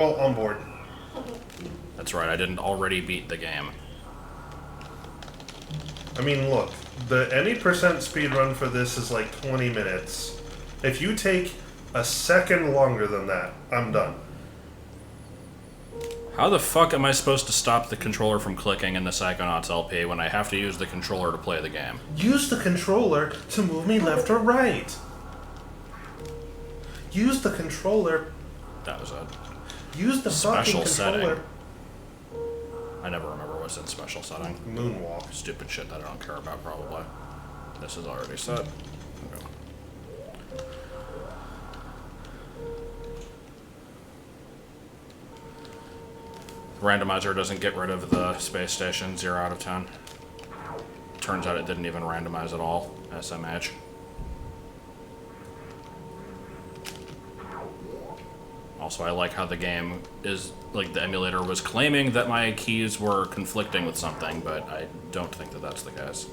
Well, on board. That's right, I didn't already beat the game. I mean, look, any percent speed run for this is like 20 minutes. If you take a second longer than that, I'm done. How the fuck am I supposed to stop the controller from clicking in the Psychonauts LP when I have to use the controller to play the game? Use the controller to move me left or right. Use the controller. That was it. Use the Special fucking controller. setting. I never remember what's in special setting. Moonwalk. Stupid shit that I don't care about, probably. This is already set. Okay. Randomizer doesn't get rid of the space station. 0 out of 10. Turns out it didn't even randomize at all. SMH. Also, I like how the game is, like, the emulator was claiming that my keys were conflicting with something, but I don't think that that's the case.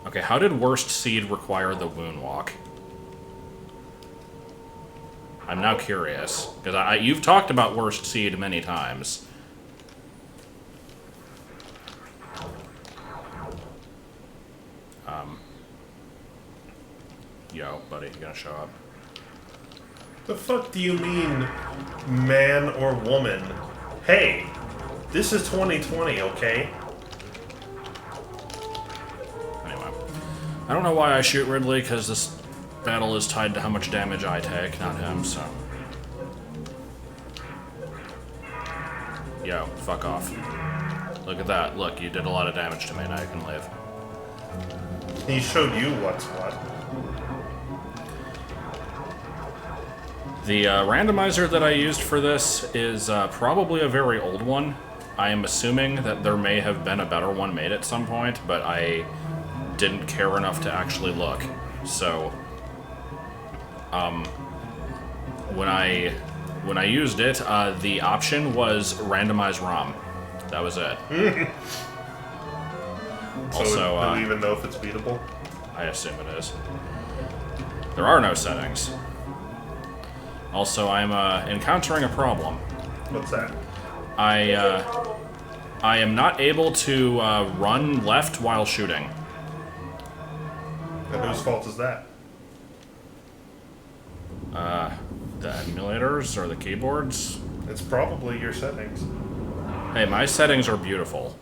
Okay, how did Worst Seed require the Moonwalk? I'm now curious, because you've talked about Worst Seed many times. Yo, buddy, you gonna show up? The fuck do you mean, man or woman? Hey, this is 2020, okay? Anyway, I don't know why I shoot Ridley, because this battle is tied to how much damage I take, not him, so... Yo, fuck off. Look at that. Look, you did a lot of damage to me, now you can leave. He showed you what's what. The randomizer that I used for this is probably a very old one. I am assuming that there may have been a better one made at some point, but I didn't care enough to actually look. So, when I used it, the option was randomized ROM. That was it. Also, do we even know if it's beatable? I assume it is. There are no settings. Also, I'm encountering a problem. What's that? I am not able to run left while shooting. And whose fault is that? The emulators or the keyboards? It's probably your settings. Hey, my settings are beautiful.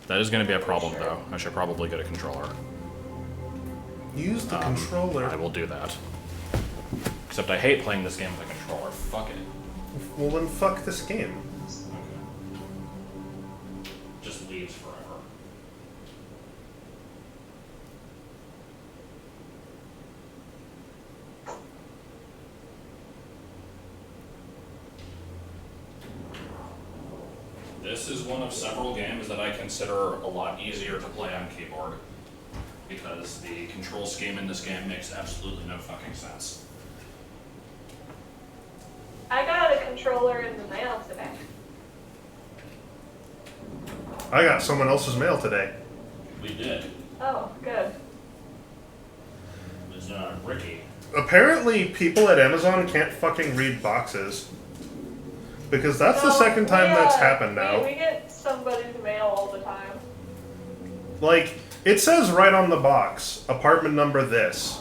That is going to be a problem, though. I should probably get a controller. Use the controller. I will do that. Except I hate playing this game with a controller. Fuck it. Well, then fuck this game. Just leaves forever. This is one of several games that I consider a lot easier to play on keyboard, because the control scheme in this game makes absolutely no fucking sense. I got a controller in the mail today. I got someone else's mail today. We did. Oh, good. It was Ricky. Apparently, people at Amazon can't fucking read boxes. Because that's the second time that's happened now. We get somebody's mail all the time. Like, it says right on the box, apartment number this.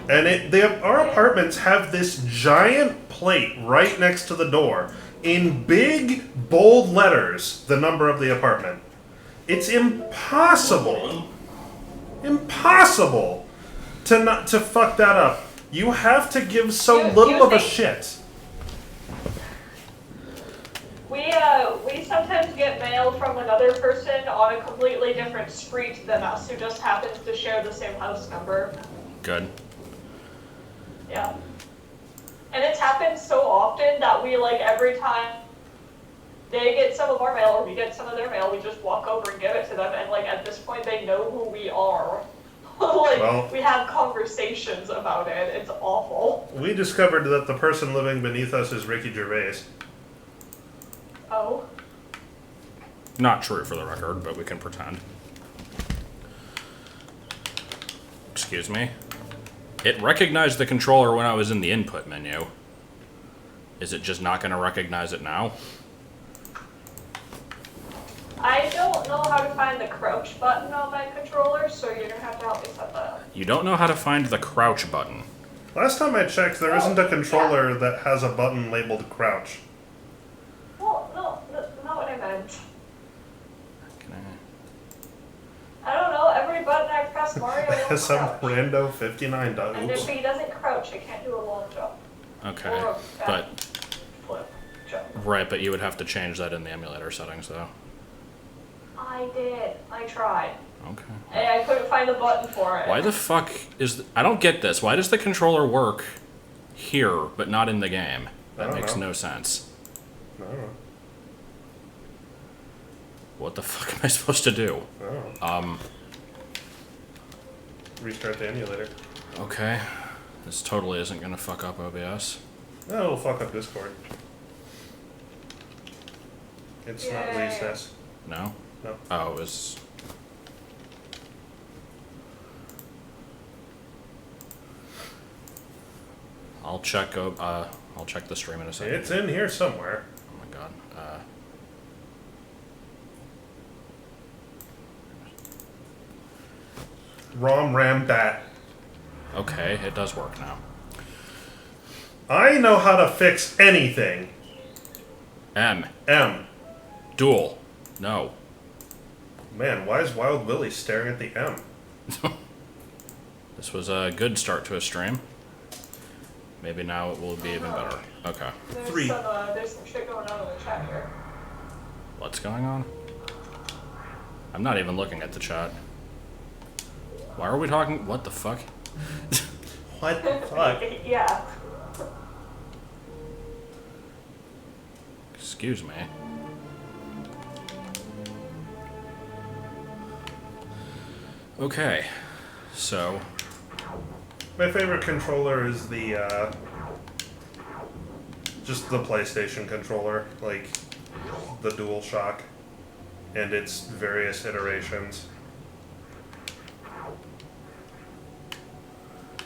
And our apartments have this giant plate right next to the door. In big, bold letters, the number of the apartment. It's impossible. Impossible to fuck that up. You have to give so little of a shit. We sometimes get mail from another person on a completely different street than us who just happens to share the same house number. Good. Yeah. And it's happened so often that we, like, every time they get some of our mail or we get some of their mail, we just walk over and give it to them, and, like, at this point they know who we are. Like, we have conversations about it. It's awful. We discovered that the person living beneath us is Ricky Gervais. Oh. Not true for the record, but we can pretend. Excuse me. It recognized the controller when I was in the input menu. Is it just not going to recognize it now? I don't know how to find the crouch button on my controller, so you're gonna have to help me set that up. You don't know how to find the crouch button. Last time I checked, there isn't a controller that has a button labeled crouch. Well, no, not what I meant. Can I don't know, every button I press Mario will Has some crouch. rando 59 dot. And Oops. if he doesn't crouch, I can't do a long jump. Okay, Or a back but flip jump. right, but you would have to change that in the emulator settings, though. I did. I tried. Okay. And I couldn't find the button for it. Why the fuck is... I don't get this. Why does the controller work here, but not in the game? I That don't makes know. no sense. I don't know. What the fuck am I supposed to do? I don't know. Restart the emulator. Okay. This totally isn't gonna fuck up OBS. No, it'll fuck up Discord. It's not Yay. recess. No? No. Oh, it was... I'll check the stream in a second. It's in here somewhere. Oh my god. ROM ram that. Okay, it does work now. I know how to fix anything. M. M. Dual. No. Man, why is Wild Willie staring at the M? This was a good start to a stream. Maybe now it will be even better. Okay. Three. There's some shit going on in the chat here. What's going on? I'm not even looking at the chat. Why are we talking? What the fuck? What the fuck? Yeah. Excuse me. Okay. So, My favorite controller is the, just the PlayStation controller, like the DualShock and its various iterations.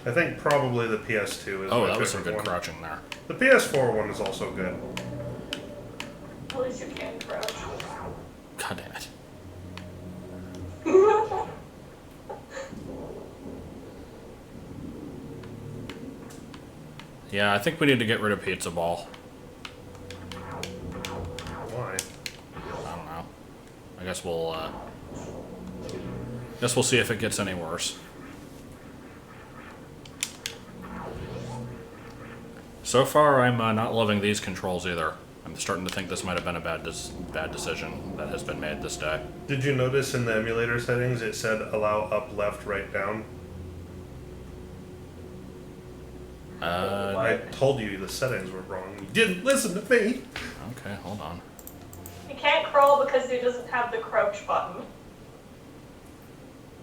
I think probably the PS2 is oh, my that was some favorite good one. crouching there. The PS4 one is also good. At least you can crouch. God damn it. Yeah, I think we need to get rid of Pizza Ball. Why? I don't know. I guess we'll see if it gets any worse. So far, I'm not loving these controls either. I'm starting to think this might have been a bad decision that has been made this day. Did you notice in the emulator settings it said allow up, left, right, down? I told you the settings were wrong. You didn't listen to me. Okay, hold on. You can't crawl because it doesn't have the crouch button.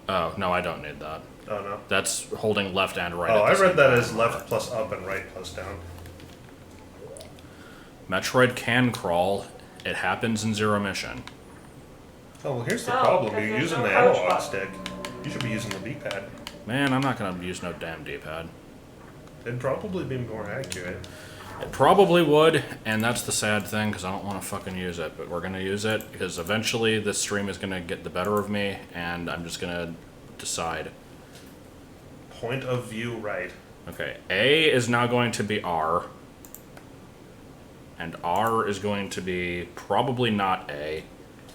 Oh, no, I don't need that. Oh no. That's holding left and right. Oh, at the I read same that time. as left plus up and right plus down. Metroid can crawl. It happens in Zero Mission. Oh, well, here's the No, problem. because You're there's using no the crouch analog button. stick. You should be using the D-pad. Man, I'm not gonna use no damn D-pad. It'd probably be more accurate. It probably would, and that's the sad thing, because I don't want to fucking use it, but we're gonna use it, because eventually this stream is gonna get the better of me, and I'm just gonna decide. Point of view right. Okay, A is now going to be R, and R is going to be probably not A.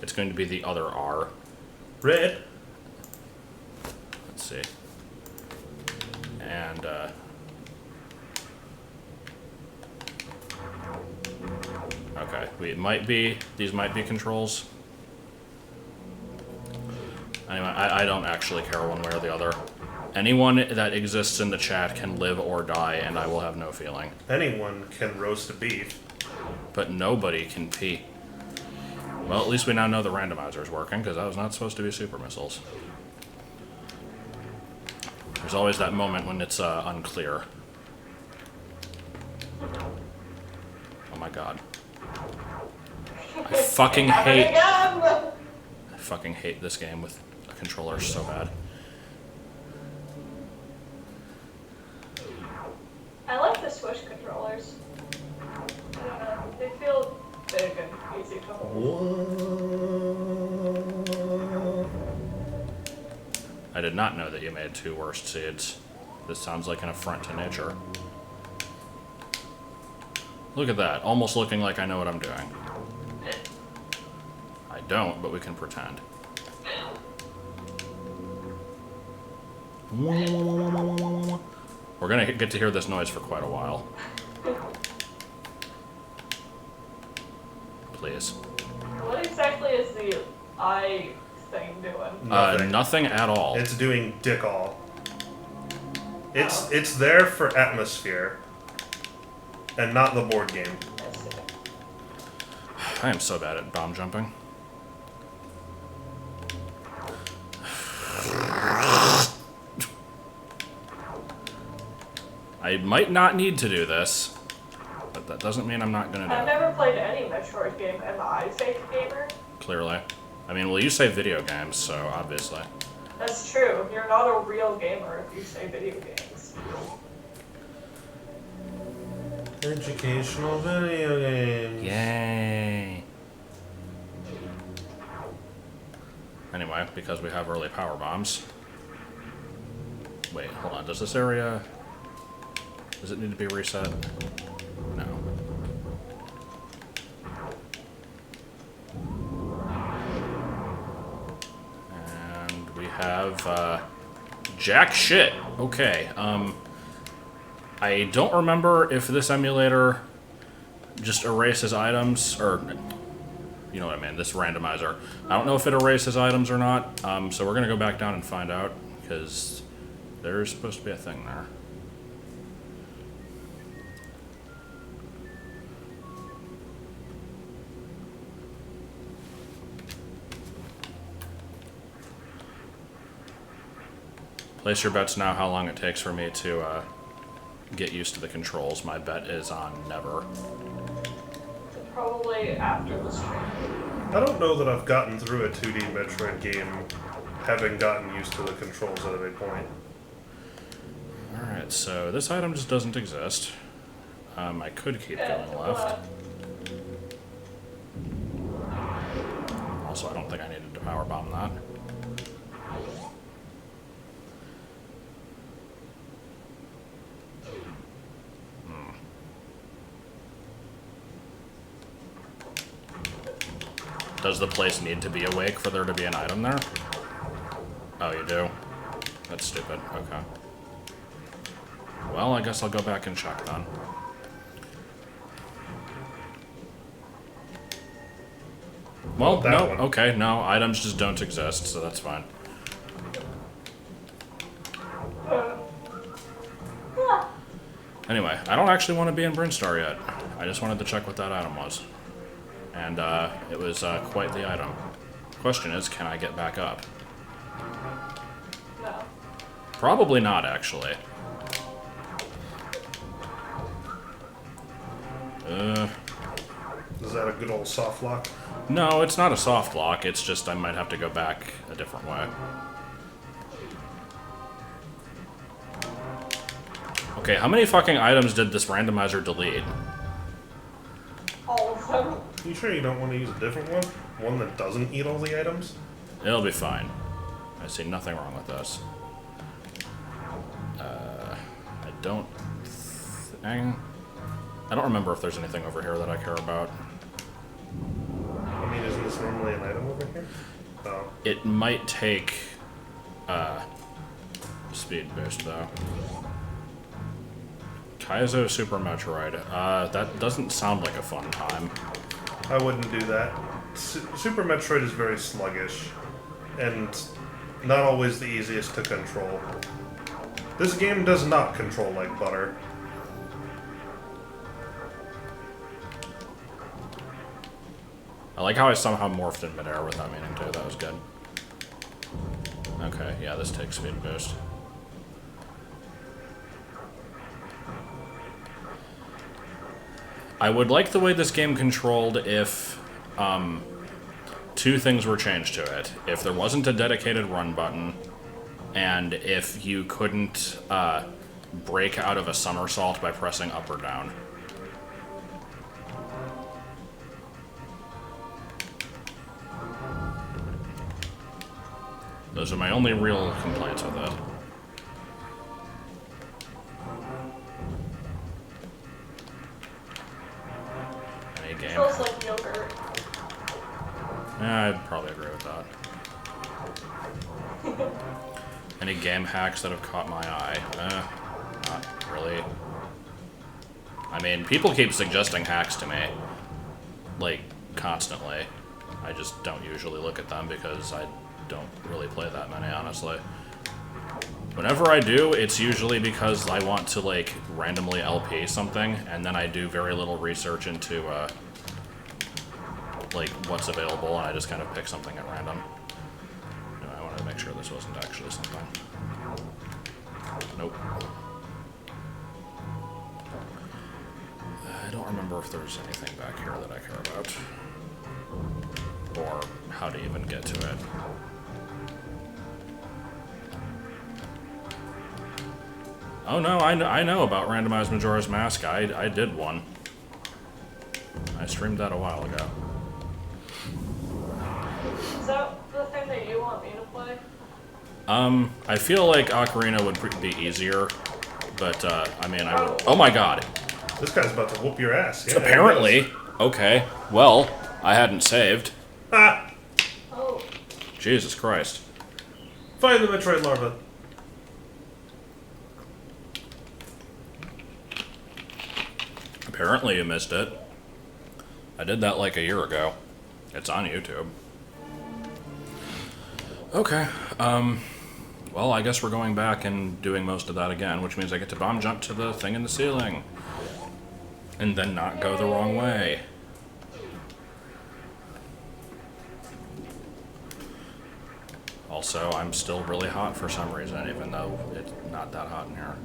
It's going to be the other R. Red. Let's see. And, okay, these might be controls. Anyway, I don't actually care one way or the other. Anyone that exists in the chat can live or die, and I will have no feeling. Anyone can roast a beef. But nobody can pee. Well, at least we now know the randomizer is working, because that was not supposed to be super missiles. There's always that moment when it's unclear. Oh my god. I fucking hate... I fucking hate this game with a controller so bad. I like the Switch controllers. I did not know that you made 2 worst seeds. This sounds like an affront to nature. Look at that, almost looking like I know what I'm doing. I don't, but we can pretend. We're gonna get to hear this noise for quite a while. Please. What exactly is the eye thing doing? Nothing at all. It's doing dick all. It's there for atmosphere, and not the board game. I am so bad at bomb jumping. I might not need to do this, but that doesn't mean I'm not gonna do I've it. never played any Metroid game. Am I fake gamer? Clearly. I mean, well, you say video games, so obviously. That's true. You're not a real gamer if you say video games. Educational video games. Yay! Anyway, because we have early power bombs. Wait, hold on. Does this area... Does it need to be reset? No. And we have, jack shit. Okay, I don't remember if this emulator just erases items, or... You know what I mean, this randomizer. I don't know if it erases items or not, so we're gonna go back down and find out, because there's supposed to be a thing there. Place your bets now how long it takes for me to get used to the controls. My bet is on never. Probably after the stream. I don't know that I've gotten through a 2D Metroid game having gotten used to the controls at any point. Alright, so this item just doesn't exist. I could keep going left. Also, I don't think I needed to power bomb that. Does the place need to be awake for there to be an item there? Oh, you do? That's stupid. Okay. Well, I guess I'll go back and check then. Well, That no, one. okay, no, items just don't exist, so that's fine. Anyway, I don't actually want to be in Brinstar yet. I just wanted to check what that item was. And it was quite the item. Question is, can I get back up? No. Probably not, actually. Is that a good old soft lock? No, it's not a soft lock. It's just I might have to go back a different way. Okay, how many fucking items did this randomizer delete? All of them. You sure you don't want to use a different one? One that doesn't eat all the items? It'll be fine. I see nothing wrong with this. I don't remember if there's anything over here that I care about. I mean, isn't this normally an item over here? Oh. It might take speed boost though. Kaizo Super Metroid. That doesn't sound like a fun time. I wouldn't do that. Super Metroid is very sluggish, and not always the easiest to control. This game does not control like butter. I like how I somehow morphed in midair without meaning to. That was good. Okay, yeah, this takes speed boost. I would like the way this game controlled if two things were changed to it. If there wasn't a dedicated run button, and if you couldn't break out of a somersault by pressing up or down. Those are my only real complaints with it. Any game? Smells like yogurt. Yeah, I'd probably agree with that. Any game hacks that have caught my eye? Not really. I mean, people keep suggesting hacks to me, like, constantly. I just don't usually look at them because I don't really play that many, honestly. Whenever I do, it's usually because I want to, like, randomly LP something, and then I do very little research into, like, what's available, and I just kind of pick something at random. No, I wanted to make sure this wasn't actually something. Nope. I don't remember if there's anything back here that I care about. Or how to even get to it. Oh no, I know about Randomized Majora's Mask. I did one. I streamed that a while ago. Is that the thing that you want me to play? I feel like Ocarina would be easier, but, I mean, I would... Oh my god! This guy's about to whoop your ass. Yeah, Apparently. Okay, well, I hadn't saved. Ah! Oh. Jesus Christ. Find the Metroid larva. Apparently you missed it. I did that like a year ago. It's on YouTube. Okay, well, I guess we're going back and doing most of that again, which means I get to bomb jump to the thing in the ceiling. And then not go the wrong way. Also, I'm still really hot for some reason, even though it's not that hot in here.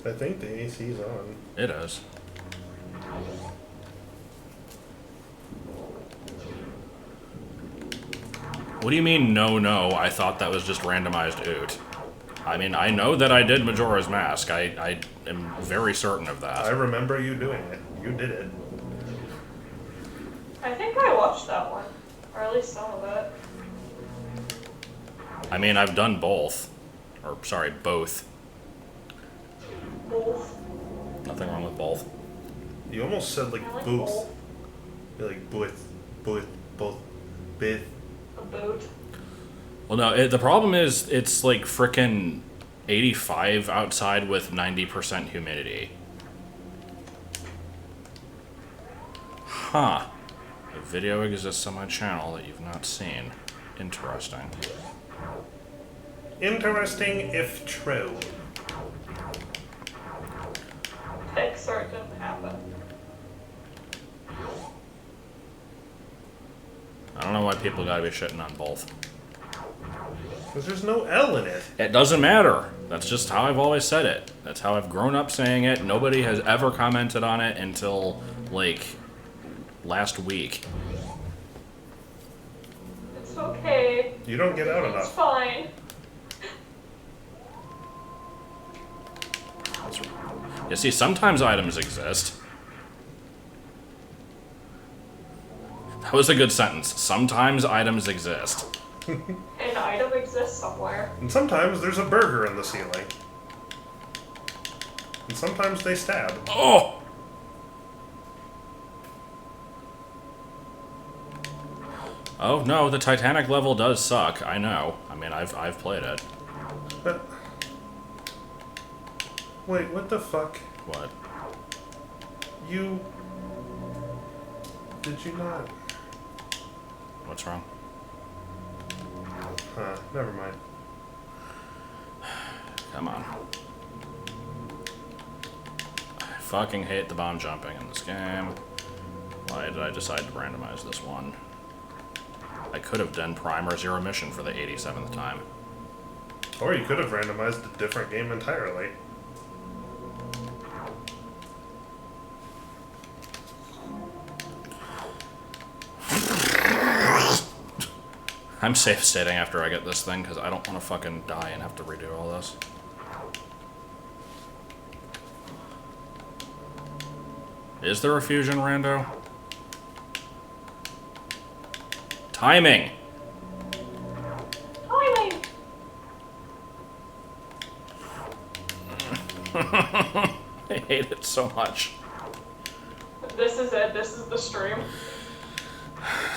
I think the AC's on. It is. What do you mean, no, I thought that was just randomized oot? I mean, I know that I did Majora's Mask. I am very certain of I that. remember you doing it. You did it. I think I watched that one. Or at least some of it. I mean, I've done both. Or, sorry, both. Both. Nothing wrong with both. You almost said like I like booth. both. You're like both, both, bith. A boot. Well, no, the problem is it's like frickin' 85 outside with 90% humidity. Huh. A video exists on my channel that you've not seen. Interesting. Interesting if true. Pixar didn't happen. I don't know why people gotta be shitting on both. Because there's no L in it. It doesn't matter. That's just how I've always said it. That's how I've grown up saying it. Nobody has ever commented on it until, like, last week. It's okay. You don't get out It's enough. fine. You see, sometimes items exist. That was a good sentence. Sometimes items exist. An item exists somewhere. And sometimes there's a burger in the ceiling. And sometimes they stab. Oh! Oh, no, the Titanic level does suck. I know. I mean, I've played it. But... Wait, what the fuck? What? You... Did you not? What's wrong? Huh, never mind. Come on. I fucking hate the bomb jumping in this game. Why did I decide to randomize this one? I could have done Prime or Zero Mission for the 87th time. Or you could have randomized a different game entirely. I'm safe stating after I get this thing, because I don't want to fucking die and have to redo all this. Is there a fusion rando? Timing! Timing! hate it so much. This is it. This is the stream.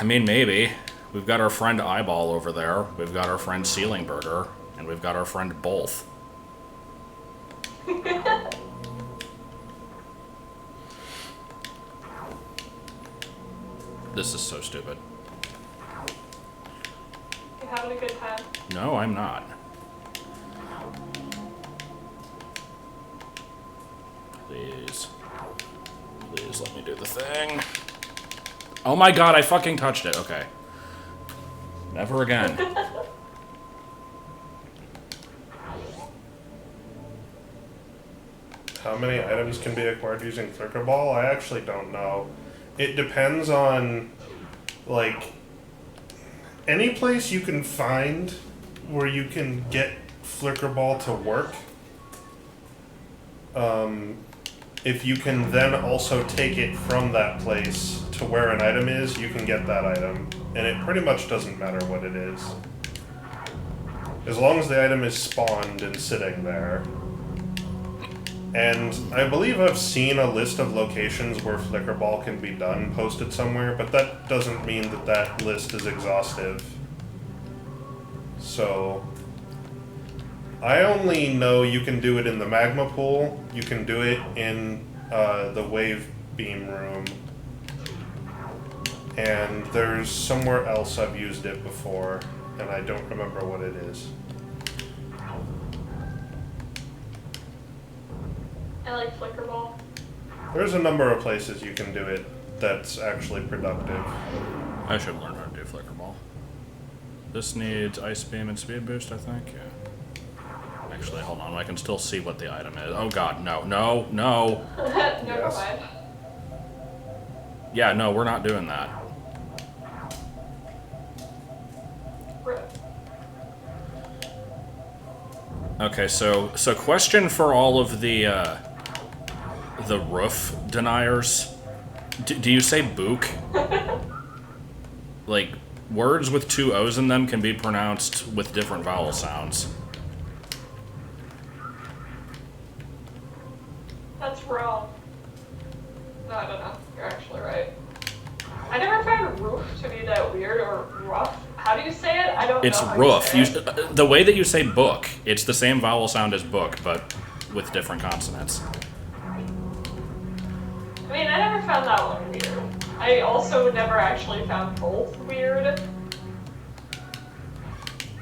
I mean, maybe. We've got our friend Eyeball over there. We've got our friend Ceiling Burger. And we've got our friend Both. This is so stupid. You having a good time? No, I'm not. Please. Please let me do the thing. Oh my god, I fucking touched it. Okay. Never again. How many items can be acquired using Flicker Ball? I actually don't know. It depends on, like, any place you can find where you can get Flicker Ball to work. If you can then also take it from that place to where an item is, you can get that item. And it pretty much doesn't matter what it is. As long as the item is spawned and sitting there. And I believe I've seen a list of locations where Flicker Ball can be done posted somewhere, but that doesn't mean that that list is exhaustive. So, I only know you can do it in the magma pool, you can do it in the wave beam room, and there's somewhere else I've used it before, and I don't remember what it is. I like Flicker Ball. There's a number of places you can do it that's actually productive. I should learn how to do Flicker Ball. This needs Ice Beam and Speed Boost, I think. Yeah. Actually, hold on. I can still see what the item is. Oh god, no, no, no. Never mind. Yeah, no, we're not doing that. Rip. Okay, so question for all of the roof deniers. Do you say book? Like, words with two O's in them can be pronounced with different vowel sounds. That's wrong. No, I don't know. You're actually right. I never found roof to be that weird or rough. How do you say it? I don't know. It's how roof. You say it. The way that you say book, it's the same vowel sound as book, but with different consonants. I mean, I never found that one weird. I also never actually found both weird.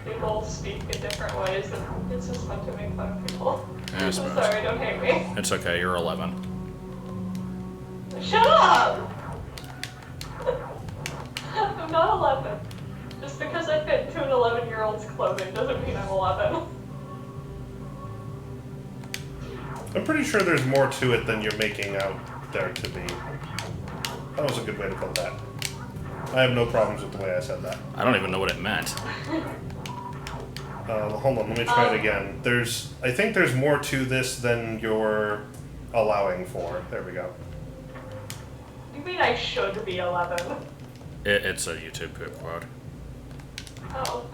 They both speak in different ways, and it's just fun to make fun of people. Yeah, I I'm suppose. sorry, don't hate me. It's okay, you're 11. Shut up! I'm not 11. Just because I fit into an 11-year-old's clothing doesn't mean I'm 11. I'm pretty sure there's more to it than you're making out there to be. That was a good way to put that. I have no problems with the way I said that. I don't even know what it meant. Hold on, let me try it again. I think there's more to this than you're allowing for. There we go. You mean I should be 11? It's a YouTube poop quote. Oh.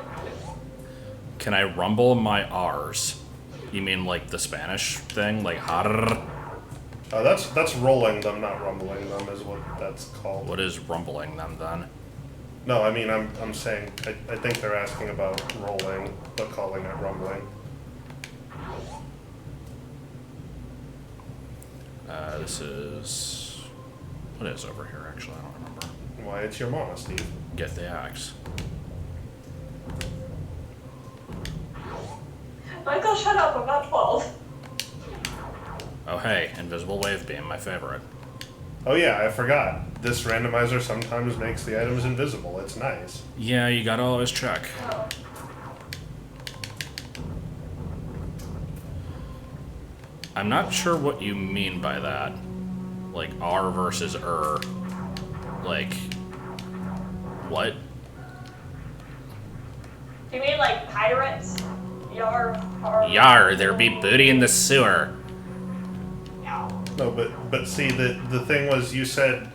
Can I rumble my R's? You mean like the Spanish thing? Like har? That's rolling them, not rumbling them, is what that's called. What is rumbling them then? No, I mean I'm saying I think they're asking about rolling, but calling it rumbling. This is... What is over here, actually? I don't remember. Why, it's your mama, Steve. Get the axe. Michael, shut up, I'm not 12. Oh hey, Invisible Wave Beam, my favorite. Oh yeah, I forgot. This randomizer sometimes makes the items invisible. It's nice. Yeah, you gotta always check. Oh. I'm not sure what you mean by that. Like, R versus Like, what? You mean like pirates? Yar. Yar, there be booty in the sewer. Yeah. No, but see, the thing was, you said,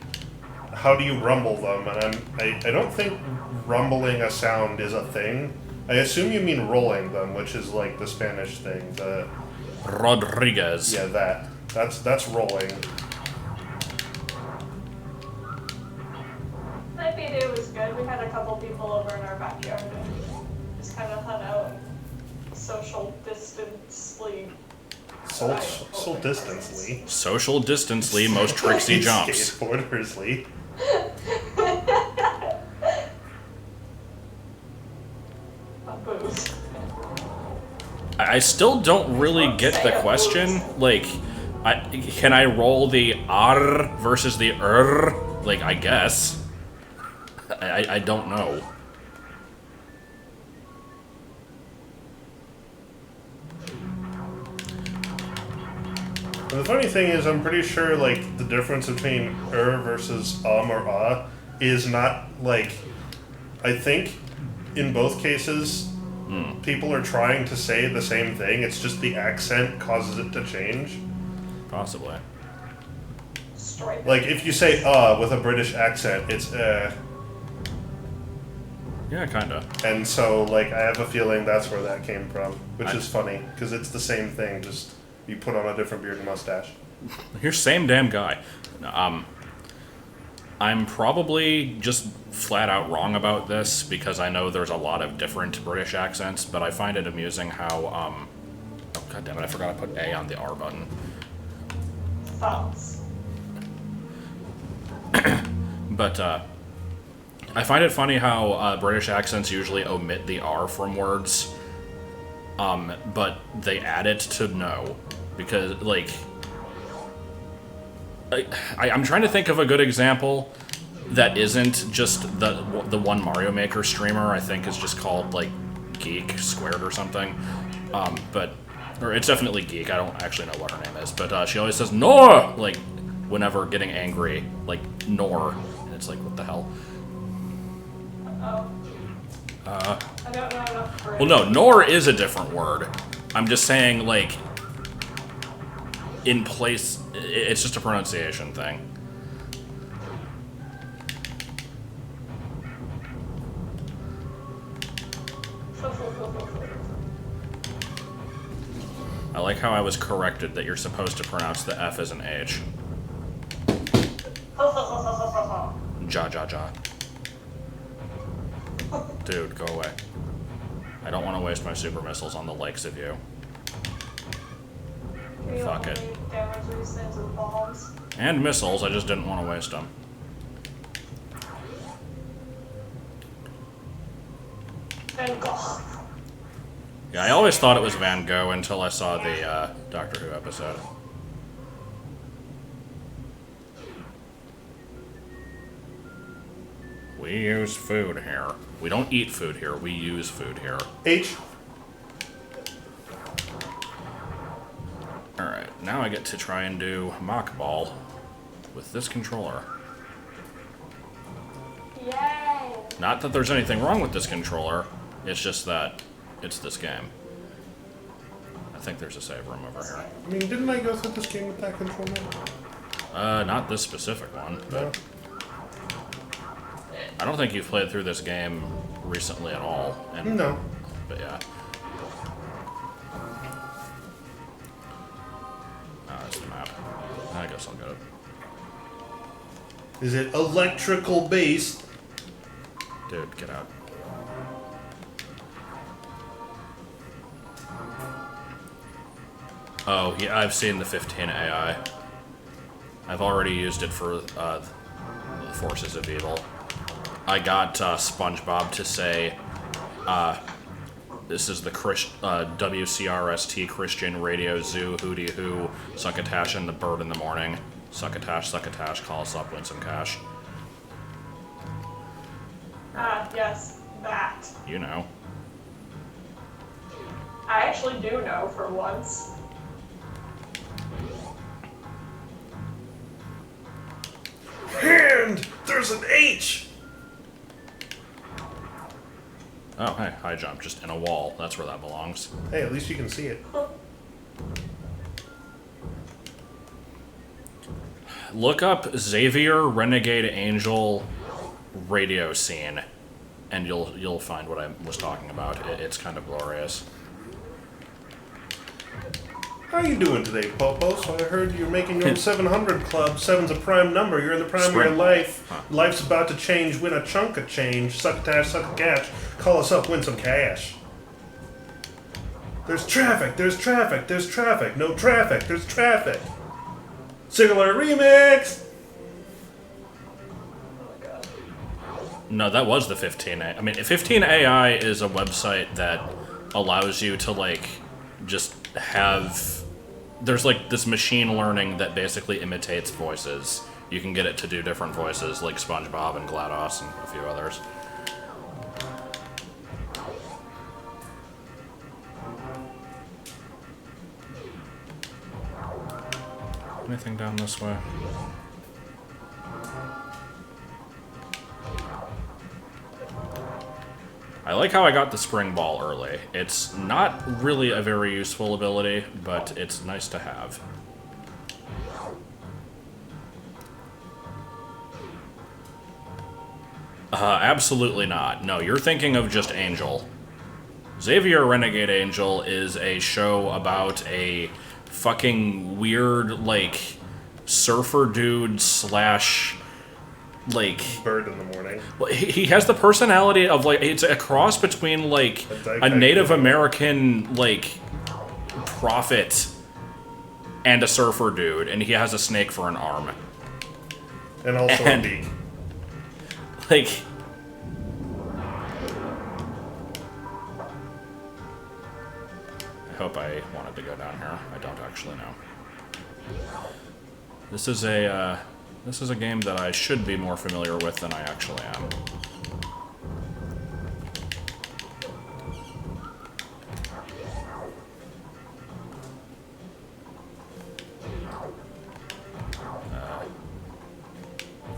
how do you rumble them? And I don't think rumbling a sound is a thing. I assume you mean rolling them, which is like the Spanish thing. The Rodriguez. yeah, that. That's rolling. That day was good. We had a couple people over in our backyard and just kind of hung out, social distantly. Social distantly. Social distantly, most Trixie jumps. Skateboardersly. Booze. I still don't really get the question. Like, can I roll the R versus the Like, I guess. I don't know. And the funny thing is, I'm pretty sure, like, the difference between versus or is not, like, I think in both cases, people are trying to say the same thing. It's just the accent causes it to change. Possibly. Like, if you say with a British accent, it's Yeah, kinda. And so, like, I have a feeling that's where that came from, which is funny, because it's the same thing, just you put on a different beard and mustache. You're same damn guy. I'm probably just flat out wrong about this because I know there's a lot of different British accents, but I find it amusing how, oh god damn it, I forgot to put A on the R button. Thoughts. But, I find it funny how British accents usually omit the R from words, but they add it to no, because, like, I'm trying to think of a good example that isn't just the one Mario Maker streamer. I think is just called, like, Geek Squared or something, or it's definitely Geek. I don't actually know what her name is, but she always says "nor" like whenever getting angry, like "nor," and it's like, what the hell? I don't know enough British. Well, no, nor is a different word. I'm just saying, like, in place, it's just a pronunciation thing. I like how I was corrected that you're supposed to pronounce the F as an H. Ja, ja, ja. Dude, go away. I don't want to waste my super missiles on the likes of you. Fuck it. Damage resistance with bombs. And missiles, I just didn't want to waste them. And go. Yeah, I always thought it was Van Gogh until I saw the Doctor Who episode. We use food here. We don't eat food here, we use food here. H. Alright, now I get to try and do Mock Ball with this controller. Yay! Not that there's anything wrong with this controller, it's just that it's this game. I think there's a save room over here. I mean, didn't I go through this game with that controller? Not this specific one, but No. I don't think you've played through this game recently at all. And, No. But yeah. Oh, that's the map. I guess I'll get it. Is it electrical based? Dude, get out. Oh, yeah, I've seen the 15 AI. I've already used it for the Forces of Evil. I got SpongeBob to say, this is the WCRST Christian Radio Zoo Hootie Hoo, Succotash and the Bird in the Morning. Succotash, call us up, win some cash. Yes, that. You know. I actually do know for once. And there's an H! Oh, hey, high jump, just in a wall. That's where that belongs. Hey, at least you can see it. Look up Xavier Renegade Angel radio scene, and you'll find what I was talking about. It's kind of glorious. How you doing today, Popo? So I heard you're making your own 700 club. 7's a prime number. You're in the prime of your life. Huh. Life's about to change. Win a chunk of change. Suck a tash, suck a cash. Call us up, win some cash. There's traffic, there's traffic, there's traffic. No traffic, there's traffic. Singular remix! Oh my god. No, that was the 15A. I mean, 15AI is a website that allows you to, like, just have... There's, like, this machine learning that basically imitates voices. You can get it to do different voices, like SpongeBob and GLaDOS and a few others. Anything down this way? I like how I got the spring ball early. It's not really a very useful ability, but it's nice to have. Absolutely not. No, you're thinking of just Angel. Xavier Renegade Angel is a show about a fucking weird, like, surfer dude slash, like... Bird in the morning. Well, he has the personality of, like, it's a cross between, like, a Native American, like, prophet and a surfer dude, and he has a snake for an arm. And also a beak. Like... I hope I wanted to go down here. I don't actually know. This is a game that I should be more familiar with than I actually am.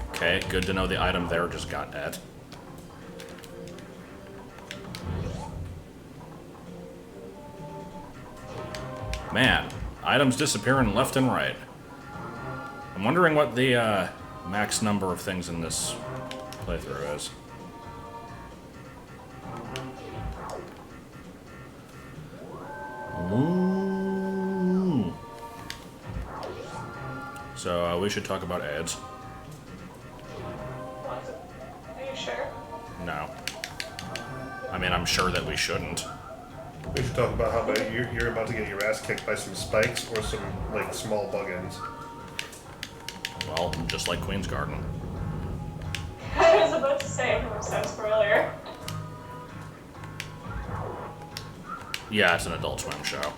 Okay, good to know the item there just got dead. Man, items disappearing left and right. I'm wondering what the max number of things in this playthrough is. Ooh. So we should talk about ads. Are you sure? No. I mean, I'm sure that we shouldn't. We should talk about how you're about to get your ass kicked by some spikes or some, like, small bug-ins. Well, just like Queen's Garden. I was about to say from Sense earlier. Yeah, it's an Adult Swim show.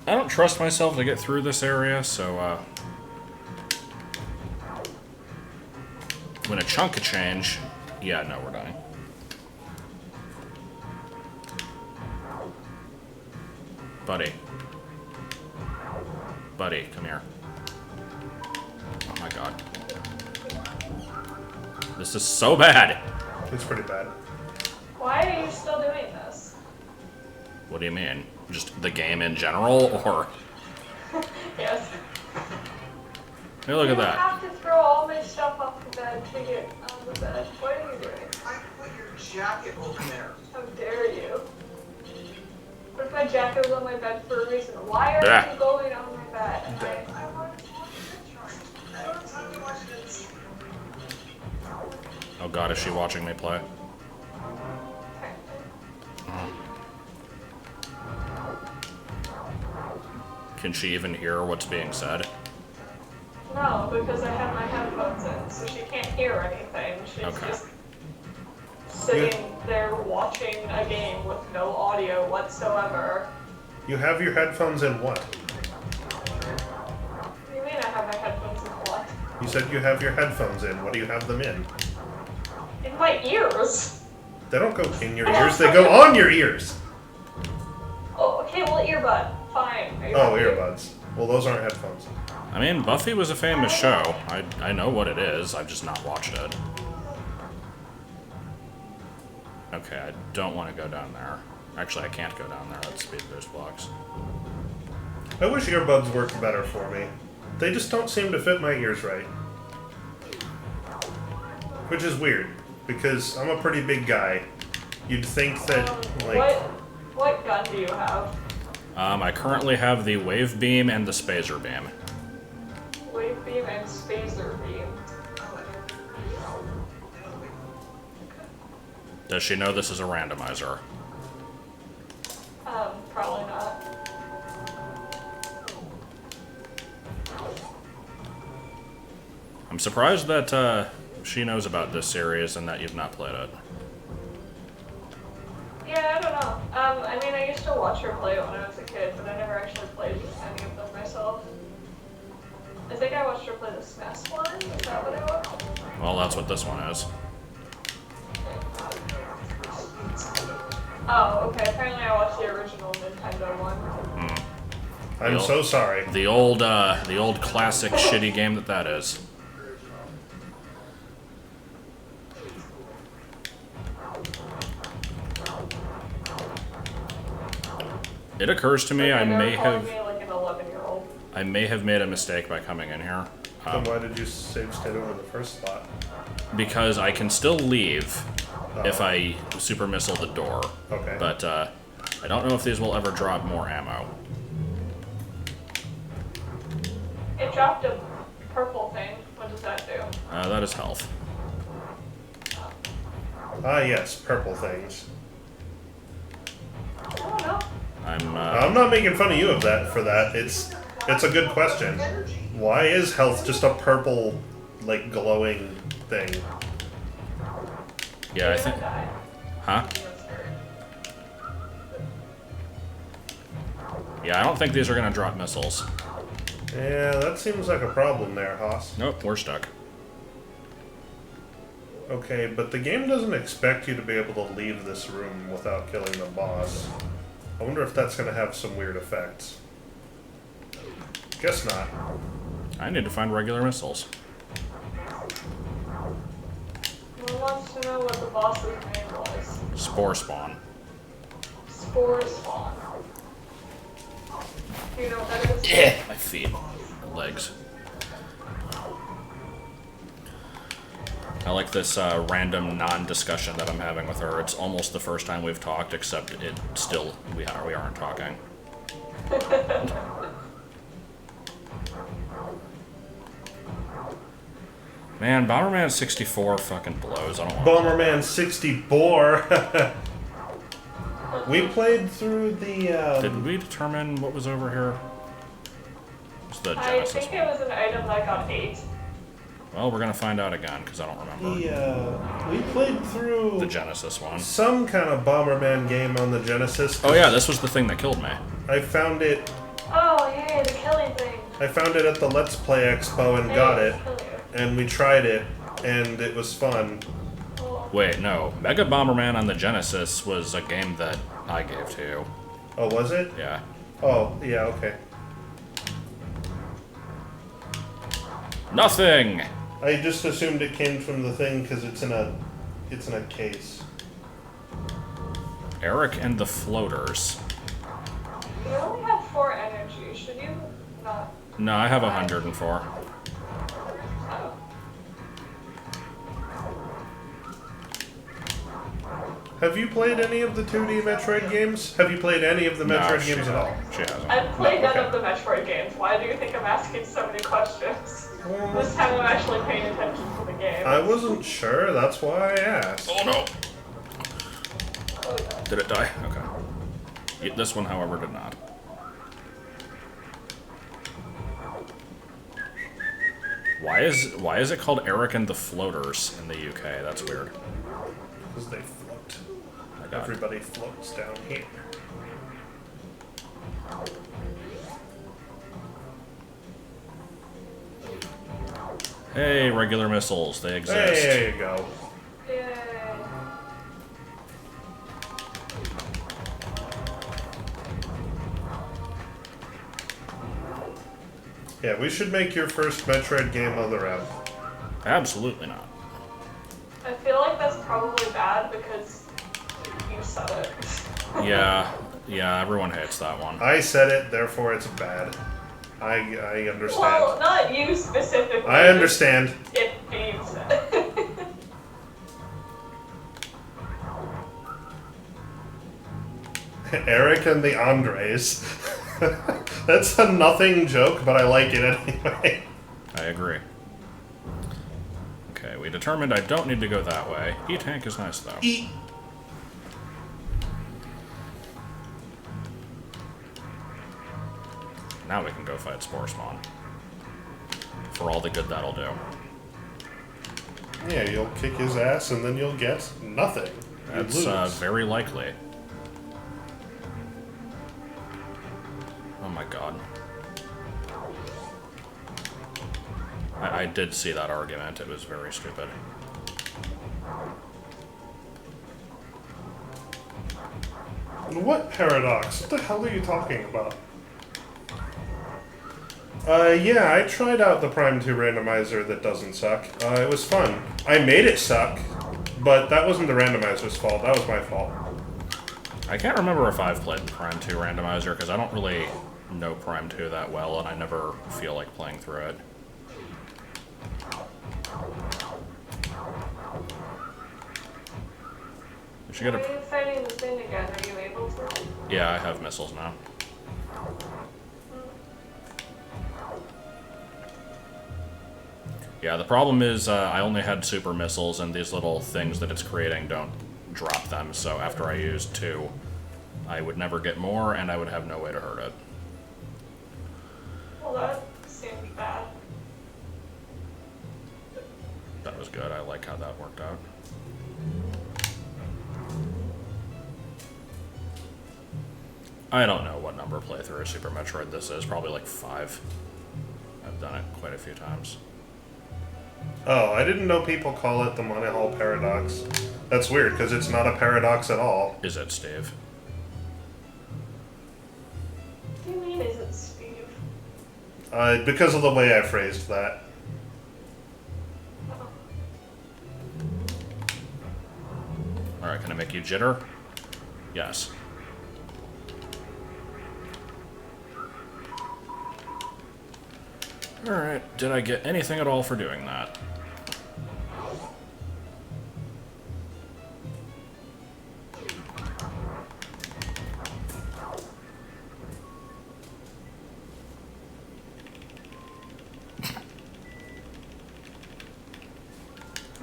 I don't trust myself to get through this area, so, when a chunk of change... Yeah, no, we're dying. Buddy. Buddy, come here. Oh my god. This is so bad! It's pretty bad. Why are you still doing this? What do you mean? Just the game in general, or... Yes. Hey, look at You that. have to throw all my stuff off the bed to get on the bed. What are you doing? I put your jacket over there. How dare you? What if my jacket was on my bed for a reason? Why are Yeah. you going on my bed? I wanted to watch Metroid. I don't have time to watch it. Oh god, is she watching me play? Can she even hear what's being said? No, because I have my headphones in, so she can't hear anything. She's Okay. just sitting there watching a game with no audio whatsoever. You have your headphones in what? What do you mean I have my headphones in what? You said you have your headphones in. What do you have them in? In my ears! They don't go in your ears, they go on your ears! Oh, okay, well, earbud. Fine. Are you Oh, happy? earbuds. Well, those aren't headphones. I mean, Buffy was a famous show. I know what it is, I've just not watched it. Okay, I don't want to go down there. Actually, I can't go down there, that's speed boost blocks. I wish earbuds worked better for me. They just don't seem to fit my ears right. Which is weird, because I'm a pretty big guy. You'd think that, What gun do you have? I currently have the wave beam and the spacer beam. Wave beam and spacer beam. Does she know this is a randomizer? Probably not. I'm surprised that she knows about this series and that you've not played it. Yeah, I don't know. I mean, I used to watch her play it when I was a kid, but I never actually played any of them myself. I think I watched her play the SNES one. Is that what it was? Well, that's what this one is. Oh, okay. Apparently I watched the original Nintendo one. I'm so sorry. The old classic shitty game that is. It occurs to me Okay, I they were may calling have me like an 11-year-old. I may have made a mistake by coming in here. Then why did you save state over the first spot? Because I can still leave if I super missile the door. Okay. But I don't know if these will ever drop more ammo. It dropped a purple thing. What does that do? That is health. Ah, yes, purple things. I don't know. I'm not making fun of you of that for that. It's a good question. Why is health just a purple, like, glowing thing? Yeah, I think. Huh? Yeah, I don't think these are gonna drop missiles. Yeah, that seems like a problem there, Haas. Nope, we're stuck. Okay, but the game doesn't expect you to be able to leave this room without killing the boss. I wonder if that's going to have some weird effects. Guess not. I need to find regular missiles. Who wants to know what the boss's name was? Spore Spawn. Spore Spawn. Do you know what that is? Yeah. My feet. My legs. I like this random non-discussion that I'm having with her. It's almost the first time we've talked, except we aren't talking. Man, Bomberman 64 fucking blows. I don't want Bomberman 64. We played through the. Did we determine what was over here? It's the I Genesis think it one. was an item that got 8. Well, we're gonna find out again because I don't remember. We played through The Genesis one. some kind of Bomberman game on the Genesis. Oh yeah, this was the thing that killed me. I found it. Oh, yeah, the killing thing. I found it at the Let's Play Expo and Hey, got it, kill you. and we tried it, and it was fun. Cool. Wait, no. Mega Bomberman on the Genesis was a game that I gave to you. Oh, was it? Yeah. Oh, yeah, okay. Nothing! I just assumed it came from the thing because it's in a case. Eric and the Floaters. You only have 4 energy. Should you not? No, I have 104. Oh. Have you played any of the 2D Metroid games? Have you played any of the Metroid she games at all? She hasn't. I've played No, none okay. of the Metroid games. Why do you think I'm asking so many questions? This time I'm actually paying attention to the game. I wasn't sure, that's why I asked. Oh no! Oh, no. Did it die? Okay. Yeah, this one, however, did not. Why is it called Eric and the Floaters in the UK? That's weird. Because they float. My God. Everybody floats down here. Hey, regular missiles, they Hey, exist. there you go. Yay. Yeah, we should make your first Metroid game on the rep. Absolutely not. I feel like that's probably bad because you said it. Yeah, everyone hates that one. I said it, therefore it's bad. I understand. Well, not you specifically. I understand. It being said. Eric and the Andres. That's a nothing joke, but I like it anyway. I agree. Okay, we determined I don't need to go that way. E-tank is nice, though. Eat. Now we can go fight Spore Spawn. For all the good that'll do. Yeah, you'll kick his ass and then you'll get nothing. You That's lose. very likely. Oh my god. I did see that argument. It was very stupid. What paradox? What the hell are you talking about? Yeah, I tried out the Prime 2 randomizer that doesn't suck. It was fun. I made it suck, but that wasn't the randomizer's fault. That was my fault. I can't remember if I've played the Prime 2 randomizer, because I don't really know Prime 2 that well, and I never feel like playing through it. We should get Are a... you fighting the thing again? Are you able to? Yeah, I have missiles now. Yeah, the problem is I only had super missiles, and these little things that it's creating don't drop them, so after I used 2, I would never get more, and I would have no way to hurt it. Well, that seems bad. That was good. I like how that worked out. I don't know what number playthrough of Super Metroid this is. Probably like 5. I've done it quite a few times. Oh, I didn't know people call it the Money Hall paradox. That's weird, because it's not a paradox at all. Is it, Steve? What do you mean, is it Steve? Because of the way I phrased that. Alright, can I make you jitter? Yes. Alright, did I get anything at all for doing that?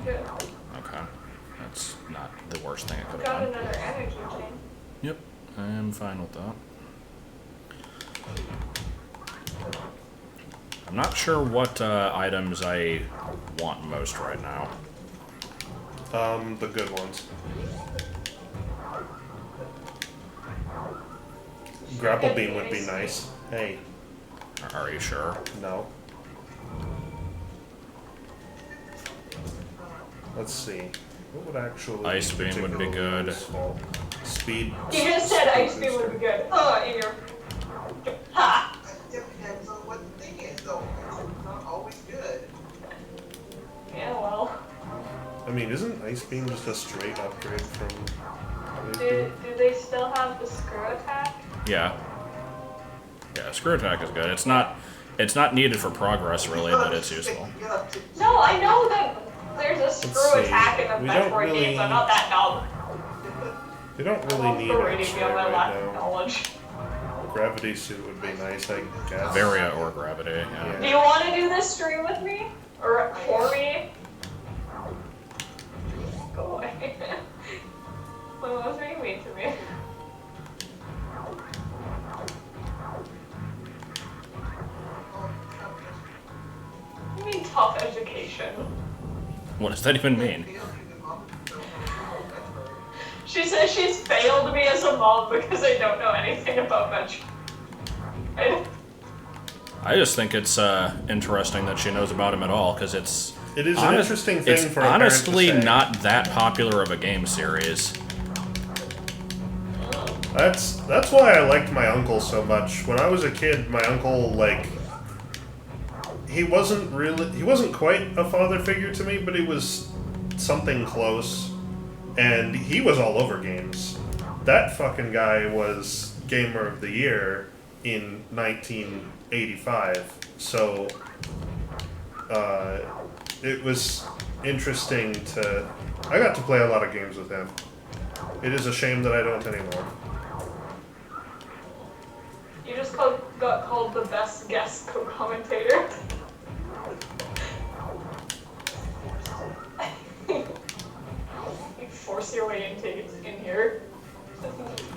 Good. Okay. That's not the worst thing I could have Got done. another energy chain. Yep, I am fine with that. I'm not sure what items I want most right now. The good ones. Grapple beam would be nice. Hey, Are you sure? no. Let's see. What would actually Ice beam would be particularly good. useful? Speed. You just said ice beam would be good. In your... Ha! It depends on what the thing is, though. It's not always good. Yeah, well. I mean, isn't Ice Beam just a straight upgrade from... Do they still have the screw attack? Yeah. Yeah, screw attack is good. It's not needed for progress really, but it's useful. No, I know that there's a Let's screw see. attack in the We don't Metroid really- games. I'm not that dumb. You don't I'm really off need the rating X-ray beyond my lack right of now. knowledge. Gravity suit would be nice, I guess. Varia or gravity, yeah. Do you want to do this stream with me? Or for me? Go away. What was being mean to me? What do you mean tough education? What does that even mean? She says she's failed me as a mom because I don't know anything about Metroid. I just think it's interesting that she knows about him at all, because it's... It is an interesting thing it's for a parent to honestly say. not that popular of a game series. That's why I liked my uncle so much. When I was a kid, my uncle, like, he wasn't quite a father figure to me, but he was something close. And he was all over games. That fucking guy was Gamer of the Year in 1985. So, it was interesting I got to play a lot of games with him. It is a shame that I don't anymore. got called the best guest co-commentator. You force your way in here.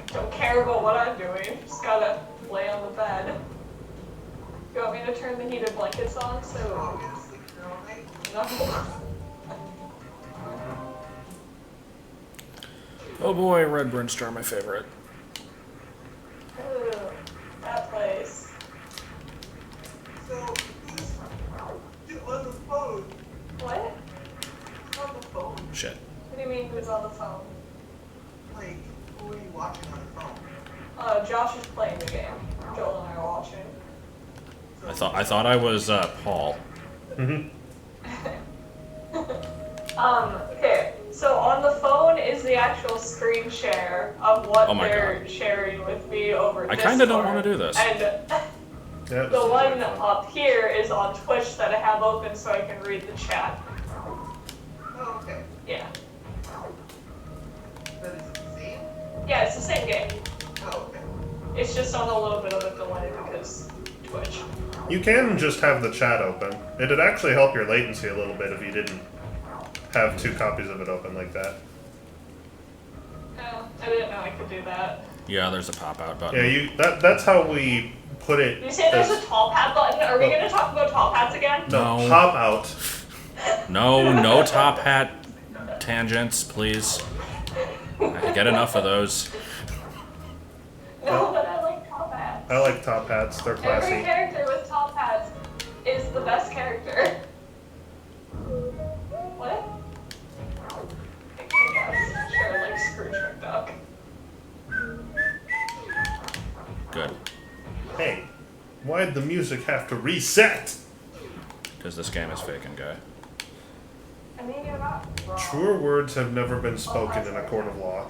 Don't care about what I'm doing. Just gotta lay on the bed. You want me to turn the heated blankets on? So I'll get to sleep here all night. no. Oh boy, Red Brinstar, my favorite. Ooh, that place. So, who's on the phone? What? Who's on the phone? Shit. What do you mean who's on the phone? Like, who are you watching on the phone? Josh is playing the game. Joel and I are watching. I thought I was Paul. Mm-hmm. Okay, so on the phone is the actual screen share of what Oh my they're God. sharing with me over I Discord. kinda don't wanna do this. And Yeah, the one up here is on Twitch that I have open so I can read the chat. Oh, okay. Yeah. That is the same? Yeah, it's the same game. Oh, okay. It's just on a little bit of a delay because Twitch. You can just have the chat open. It'd actually help your latency a little bit if you didn't have 2 copies of it open like that. Oh, I didn't know I could do that. Yeah, there's a pop-out button. Yeah, that's how we put it. You say there's as- a top hat button? Are we Oh. gonna talk about top hats again? No, No. pop out. No top hat tangents, please. I get enough of those. No, but I like top hats. I like top hats. They're Every classy. character with top hats is the best character. What? I guess. Sure, like Scrooge McDuck. Good. Hey, why'd the music have to reset? Because this game is faking, guy. I mean, you're not wrong. Truer words have never been spoken in a court of law.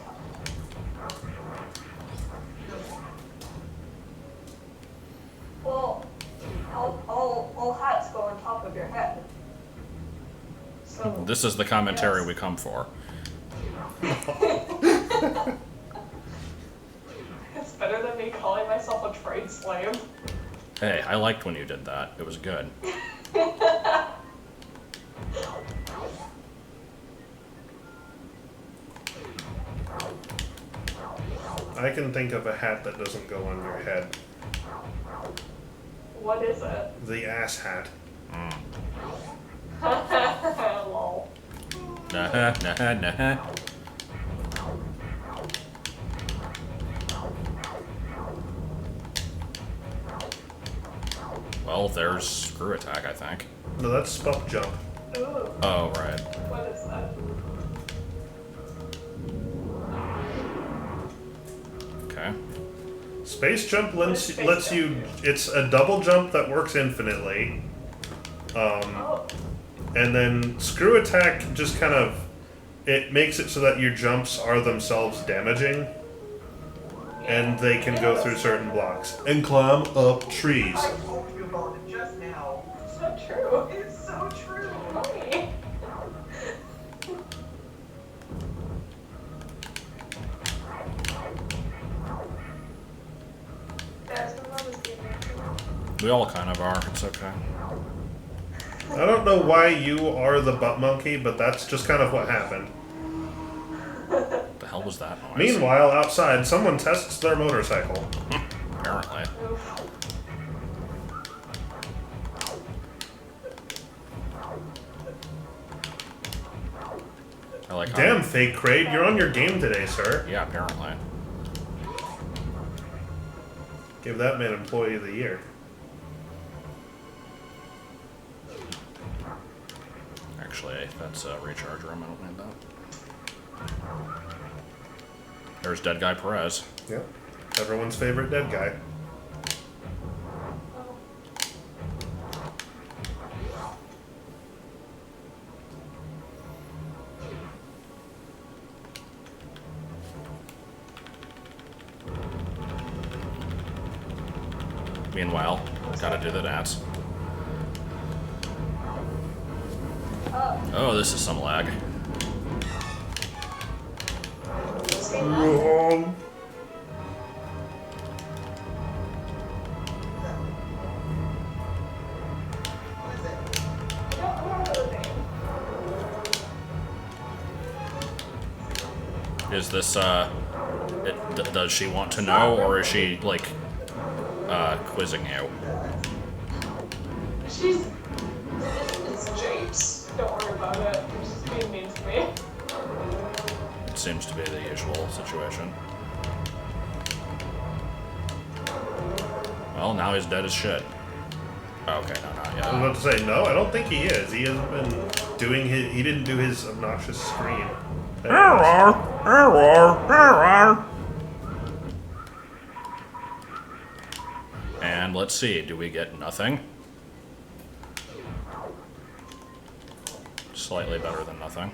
Well, all hats go on top of your head. So. This is the commentary we come for. It's better than me calling myself a trade slave. Hey, I liked when you did that. It was good. I can think of a hat that doesn't go on your head. What is it? The ass hat. Lol. Nah, nah, nah. Well, there's screw attack, I think. No, that's spunk jump. Ooh, Oh, right. what is that? Okay. Space jump What lets, is space lets jump? you. It's a double jump that works infinitely. Oh, And then screw attack just kind of. It makes it so that your jumps are themselves damaging. And they can go through certain blocks. And climb up trees. I told you about it just now. it's not true. It's so true. Mommy. Guys, my mom is being mean. We all kind of are. It's okay. I don't know why you are the butt monkey, but that's just kind of what happened. What the hell was that noise? Meanwhile, outside, someone tests their motorcycle. Apparently. Oof. I like how- Damn, fake Kraid, you're on your game today, sir. Yeah, apparently. Give that man Employee of the Year. Actually, that's a recharge room. I don't need that. There's Dead Guy Perez. Yep. Everyone's favorite dead guy. Meanwhile, gotta do the dance. Oh, this is some lag. Wrong. Is this, does she want to know, or is she, like, quizzing you? It's Japes. Don't worry about it. She's being mean to me. It seems to be the usual situation. Well, now he's dead as shit. Okay, no, not I was yet. about to say, no, I don't think he is. He hasn't been doing his, he didn't do his obnoxious scream. Error! And let's see, do we get nothing? Slightly better than nothing.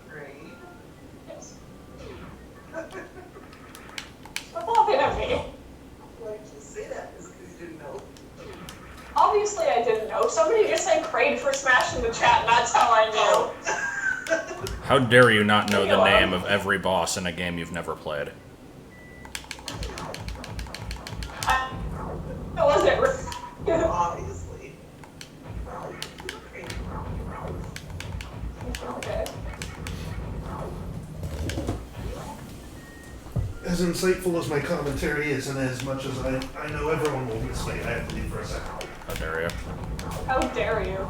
Great. Yes. Stop laughing at me. Why did you say that? Is it because you didn't know? Obviously I didn't know. Somebody just said Crane for Smash in the chat, and that's how I knew. How dare you not know the name of every boss in a game you've never played? It wasn't. Obviously. Okay. As insightful as my commentary is, and as much as I know everyone will miss me, I have to leave for a second. How dare you? How dare you?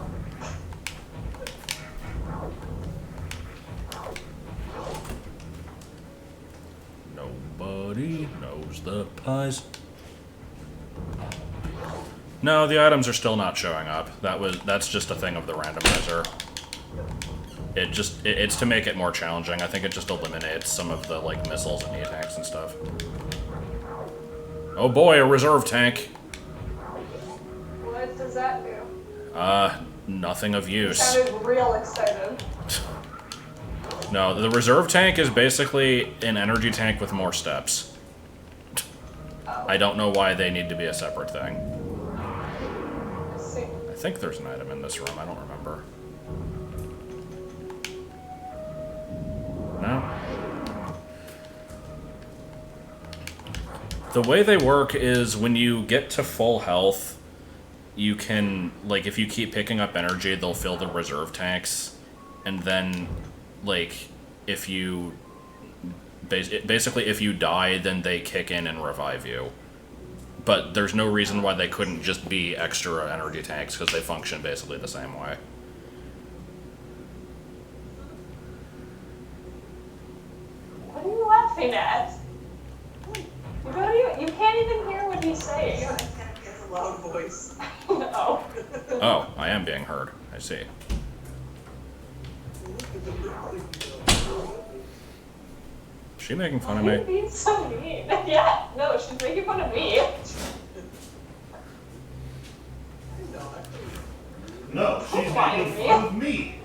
Nobody knows the pies. No, the items are still not showing up. That's just a thing of the randomizer. It's to make it more challenging. I think it just eliminates some of the like missiles and E-tanks and stuff. Oh boy, a reserve tank. What does that do? Nothing of You use. sounded real excited. No, the reserve tank is basically an energy tank with more steps. I don't know why they need to be a separate thing. Let's see. I think there's an item in this room, I don't remember. No? The way they work is when you get to full health, you can, like, if you keep picking up energy, they'll fill the reserve tanks, and then, like, if you... Basically, if you die, then they kick in and revive you. But there's no reason why they couldn't just be extra energy tanks, because they function basically the same way. What are you laughing at? You can't even hear what he's saying. Yeah, I can't. He has a loud voice. Oh. Oh, I am being heard. I see. Is she making fun of Why are you me? being so mean? Yeah, no, she's making fun of me. I'm not. No, she's Fine, making yeah. fun of me.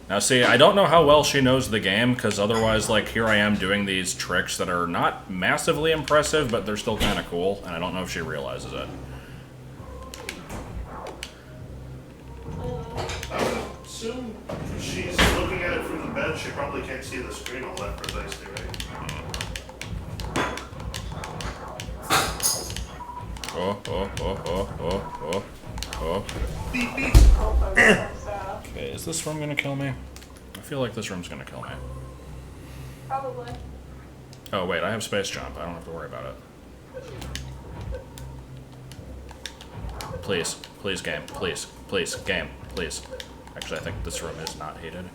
Now see, I don't know how well she knows the game, because otherwise, like, here I am doing these tricks that are not massively impressive, but they're still kind of cool, and I don't know if she realizes it. I would assume she's looking at it from the bed. She probably can't see the screen all that precisely, right? Oh, oh, oh, oh, oh, oh, oh. Beep, beep. Oh, that's so sad. Okay, is this room gonna kill me? I feel like this room's gonna kill me. Probably. Oh wait, I have space jump. I don't have to worry about it. Please, please game, please, please, game, please. Actually, I think this room is not heated.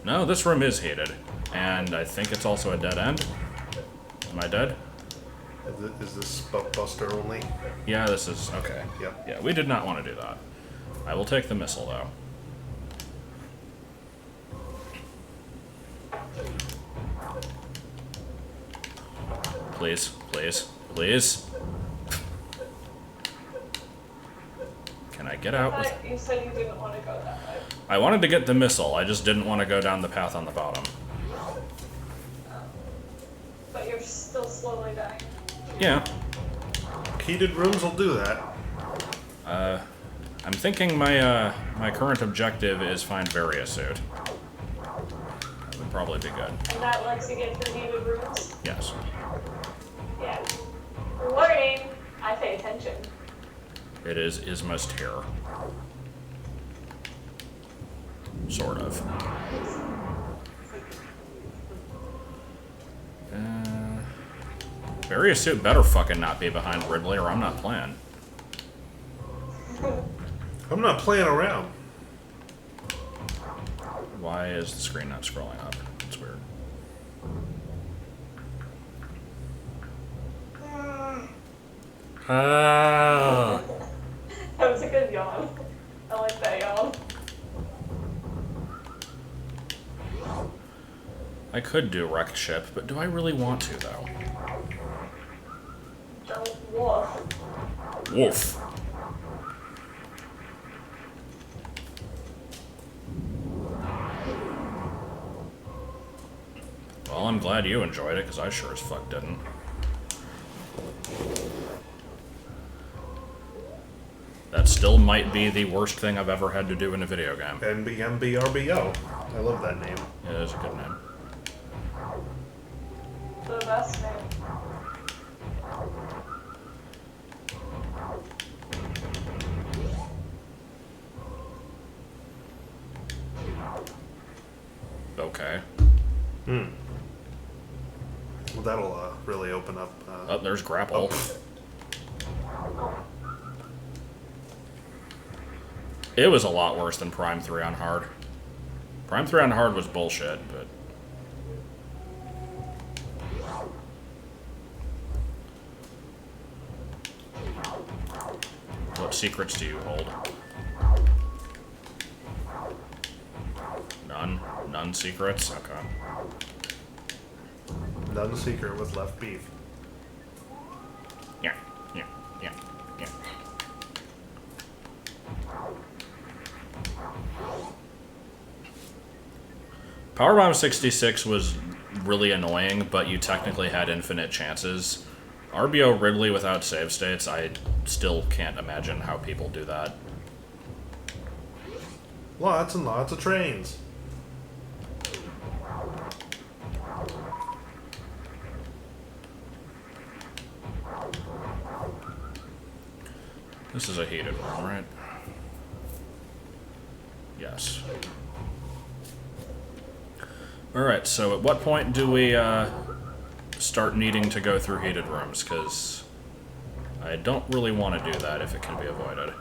No, this room is heated. And I think it's also a dead end. Am I dead? Is this Buster only? Yeah, this is, okay. Yep. Yeah, we did not want to do that. I will take the missile, though. Please, please, please. Can I get out with... You said you didn't want to go that way. I wanted to get the missile, I just didn't want to go down the path on the bottom. But you're still slowly dying. Yeah. Heated rooms will do that. I'm thinking my my current objective is find Varia suit. That would probably be good. And that lets you get through heated rooms? Yes. Yeah. Warning! I pay attention. It is Isma's Terror. Sort of. Barrier suit better fucking not be behind Ridley or I'm not playing. I'm not playing around. Why is the screen not scrolling up? It's weird. That was a good yawn. I like that yawn. I could do wrecked ship, but do I really want to though? Don't woof. Woof. Well, I'm glad you enjoyed it, because I sure as fuck didn't. That still might be the worst thing I've ever had to do in a video game. NBMBRBO. I love that name. It is a good name. The best name. Okay. Well, that'll really open up. Oh, there's grapple. It was a lot worse than Prime 3 on hard. Prime 3 on hard was bullshit, but... What secrets do you hold? None? None secrets? Okay. None secret with left beef. Yeah, yeah, yeah, yeah. Powerbomb 66 was really annoying, but you technically had infinite chances. RBO Ridley without save states, I still can't imagine how people do that. Lots and lots of trains. This is a heated room, right? Yes. Alright, so at what point do we start needing to go through heated rooms? Because I don't really want to do that if it can be avoided.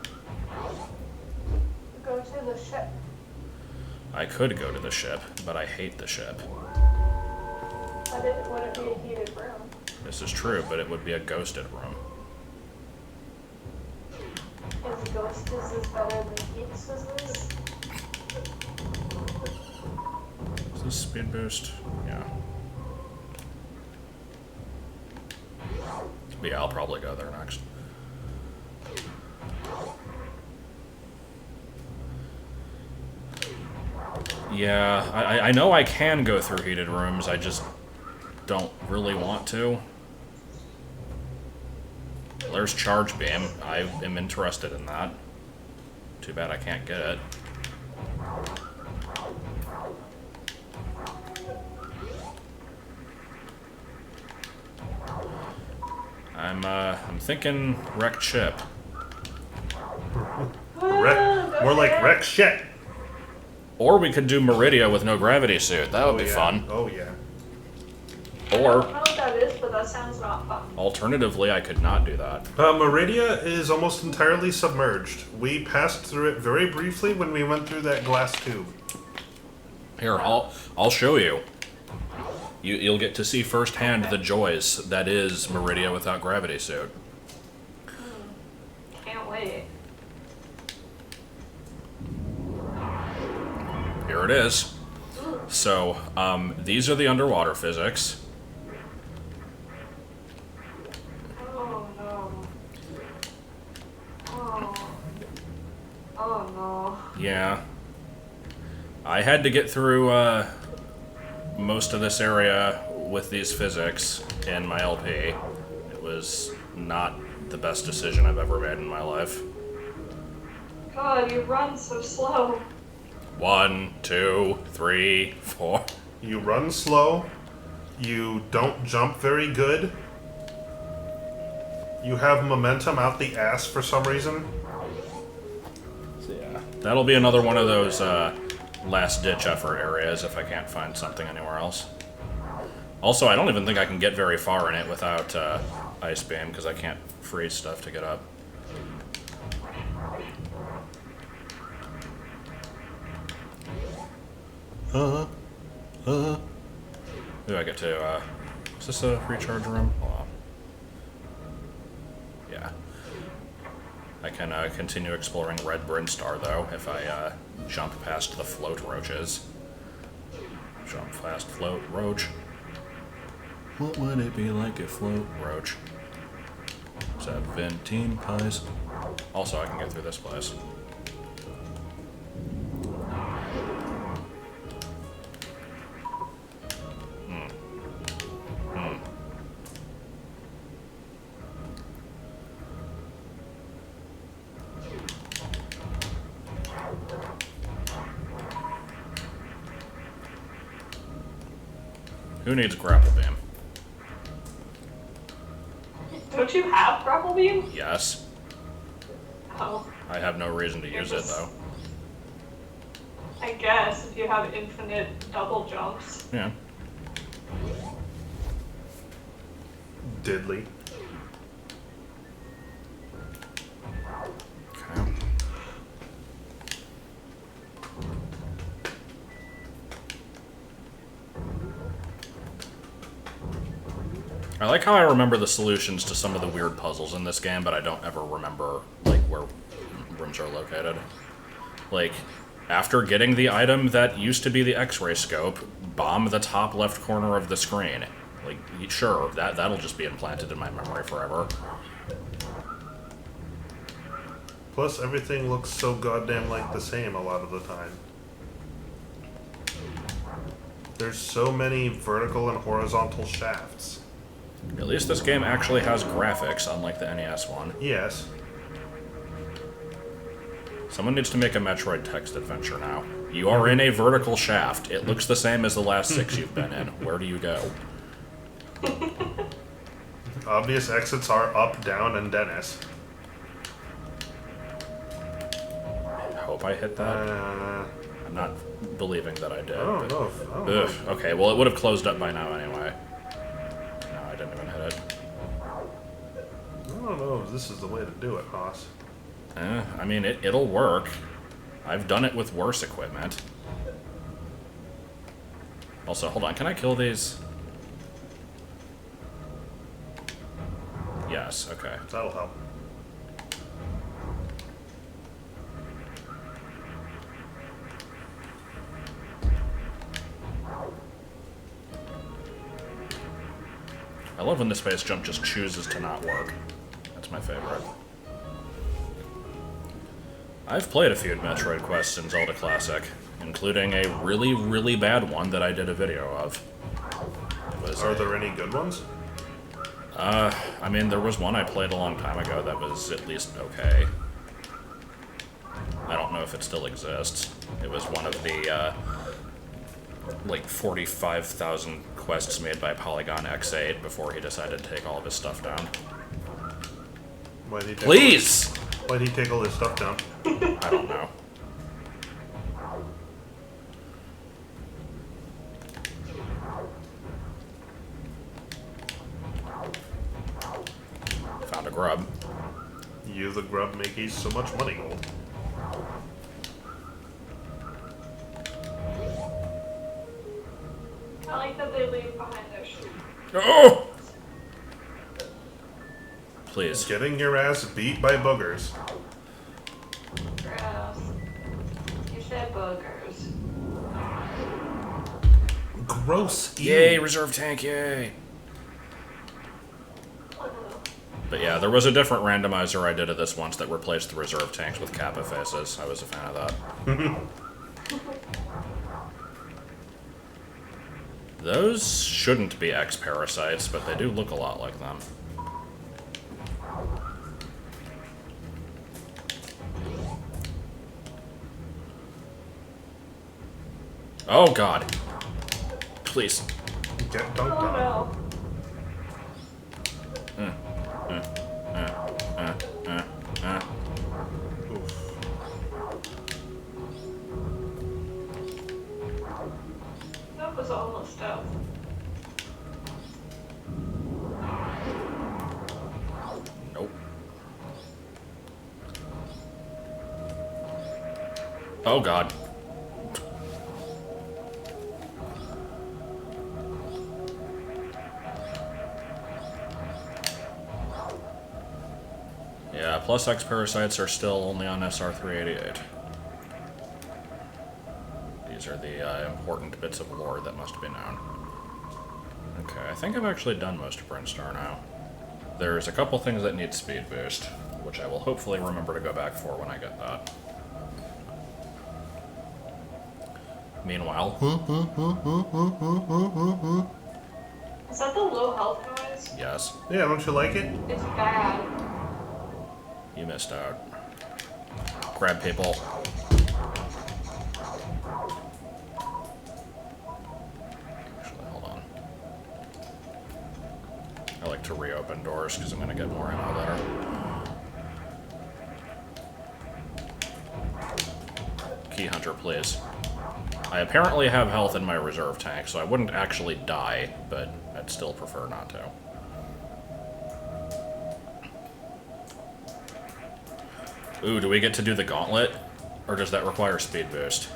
Go to the ship. I could go to the ship, but I hate the ship. But it wouldn't be a heated room. This is true, but it would be a ghosted room. Is Ghosts is better than Heat Scissors? Is this speed boost? Yeah. Yeah, I'll probably go there next. Yeah, I know I can go through heated rooms, I just don't really want to. There's Charge Beam. I am interested in that. Too bad I can't get it. I'm thinking wrecked ship. More like wreck shit. Or we could do Meridia with no gravity suit. That would be yeah. fun. Oh yeah. I don't Or, know what that is, but that sounds not fun. alternatively, I could not do that. Meridia is almost entirely submerged. We passed through it very briefly when we went through that glass tube. Here, I'll show you. You'll get to see firsthand the joys that is Meridia without gravity suit. Can't wait. Here it is. So, these are the underwater physics. Oh no. Oh. Oh no. Yeah. I had to get through, most of this area with these physics in my LP. It was not the best decision I've ever made in my life. God, you run so slow. 1, 2, 3, 4. You run slow. You don't jump very good. You have momentum out the ass for some reason. So yeah, that'll be another one of those last-ditch effort areas if I can't find something anywhere else. Also, I don't even think I can get very far in it without Ice Beam, because I can't freeze stuff to get up. Ooh, I get to, is this a recharge room? Hold on. Yeah. I can continue exploring Red Brinstar, though, if I jump past the float roaches. Jump past float roach. What would it be like if float roach? 17 pies. Also, I can get through this place. Who needs grapple beam? Don't you have grapple beam? Yes. Oh, I have no reason to use it, though. I guess if you have infinite double jumps. Yeah. Diddly. Okay. I like how I remember the solutions to some of the weird puzzles in this game, but I don't ever remember, like, where rooms are located. Like, after getting the item that used to be the X-ray scope, bomb the top left corner of the screen. Like, sure, that'll just be implanted in my memory forever. Plus, everything looks so goddamn like the same a lot of the time. There's so many vertical and horizontal shafts. At least this game actually has graphics, unlike the NES one. Yes. Someone needs to make a Metroid text adventure now. You are in a vertical shaft. It looks the same as the last 6 you've been in. Where do you go? Obvious exits are up, down, and Dennis. I hope I hit that. I'm not believing that I did. I don't but- know. I don't know. Ugh, okay, well, it would have closed up by now anyway. No, I didn't even hit it. I don't know if this is the way to do it, Haas. I mean, it'll work. I've done it with worse equipment. Also, hold on, can I kill these? Yes, okay. That'll help. I love when the space jump just chooses to not work. That's my favorite. I've played a few Metroid quests in Zelda Classic, including a really, really bad one that I did a video of. Are there any good ones? I mean, there was one I played a long time ago that was at least okay. I don't know if it still exists. It was one of the, like 45,000 quests made by Polygon X8 before he decided to take all of his stuff down. Why'd he take Please! Why'd he take all his stuff down? I don't know. Found a grub. You, the grub, make so much money gold. I like that they leave behind their shoes. Oh! Please. Getting your ass beat by boogers. Gross. You said boogers. Gross. Yay, reserve tank, yay! But yeah, there was a different randomizer I did of this once that replaced the reserve tanks with Kappa faces. I was a fan of that. Those shouldn't be X-parasites, but they do look a lot like them. Oh god. Please. Get Oh dunked on. no. Oof. was almost up. Nope. Oh god. Yeah, plus X parasites are still only on SR388. These are the important bits of lore that must be known. Okay, I think I've actually done most of Brinstar now. There's a couple things that need speed boost, which I will hopefully remember to go back for when I get that. Meanwhile... Is that the low health noise? Yes, Yeah, don't you like it? It's bad. you missed out. Grab people. Actually, hold on. I like to reopen doors because I'm going to get more ammo later. Key hunter, please. I apparently have health in my reserve tank, so I wouldn't actually die, but I'd still prefer not to. Ooh, do we get to do the gauntlet? Or does that require speed boost?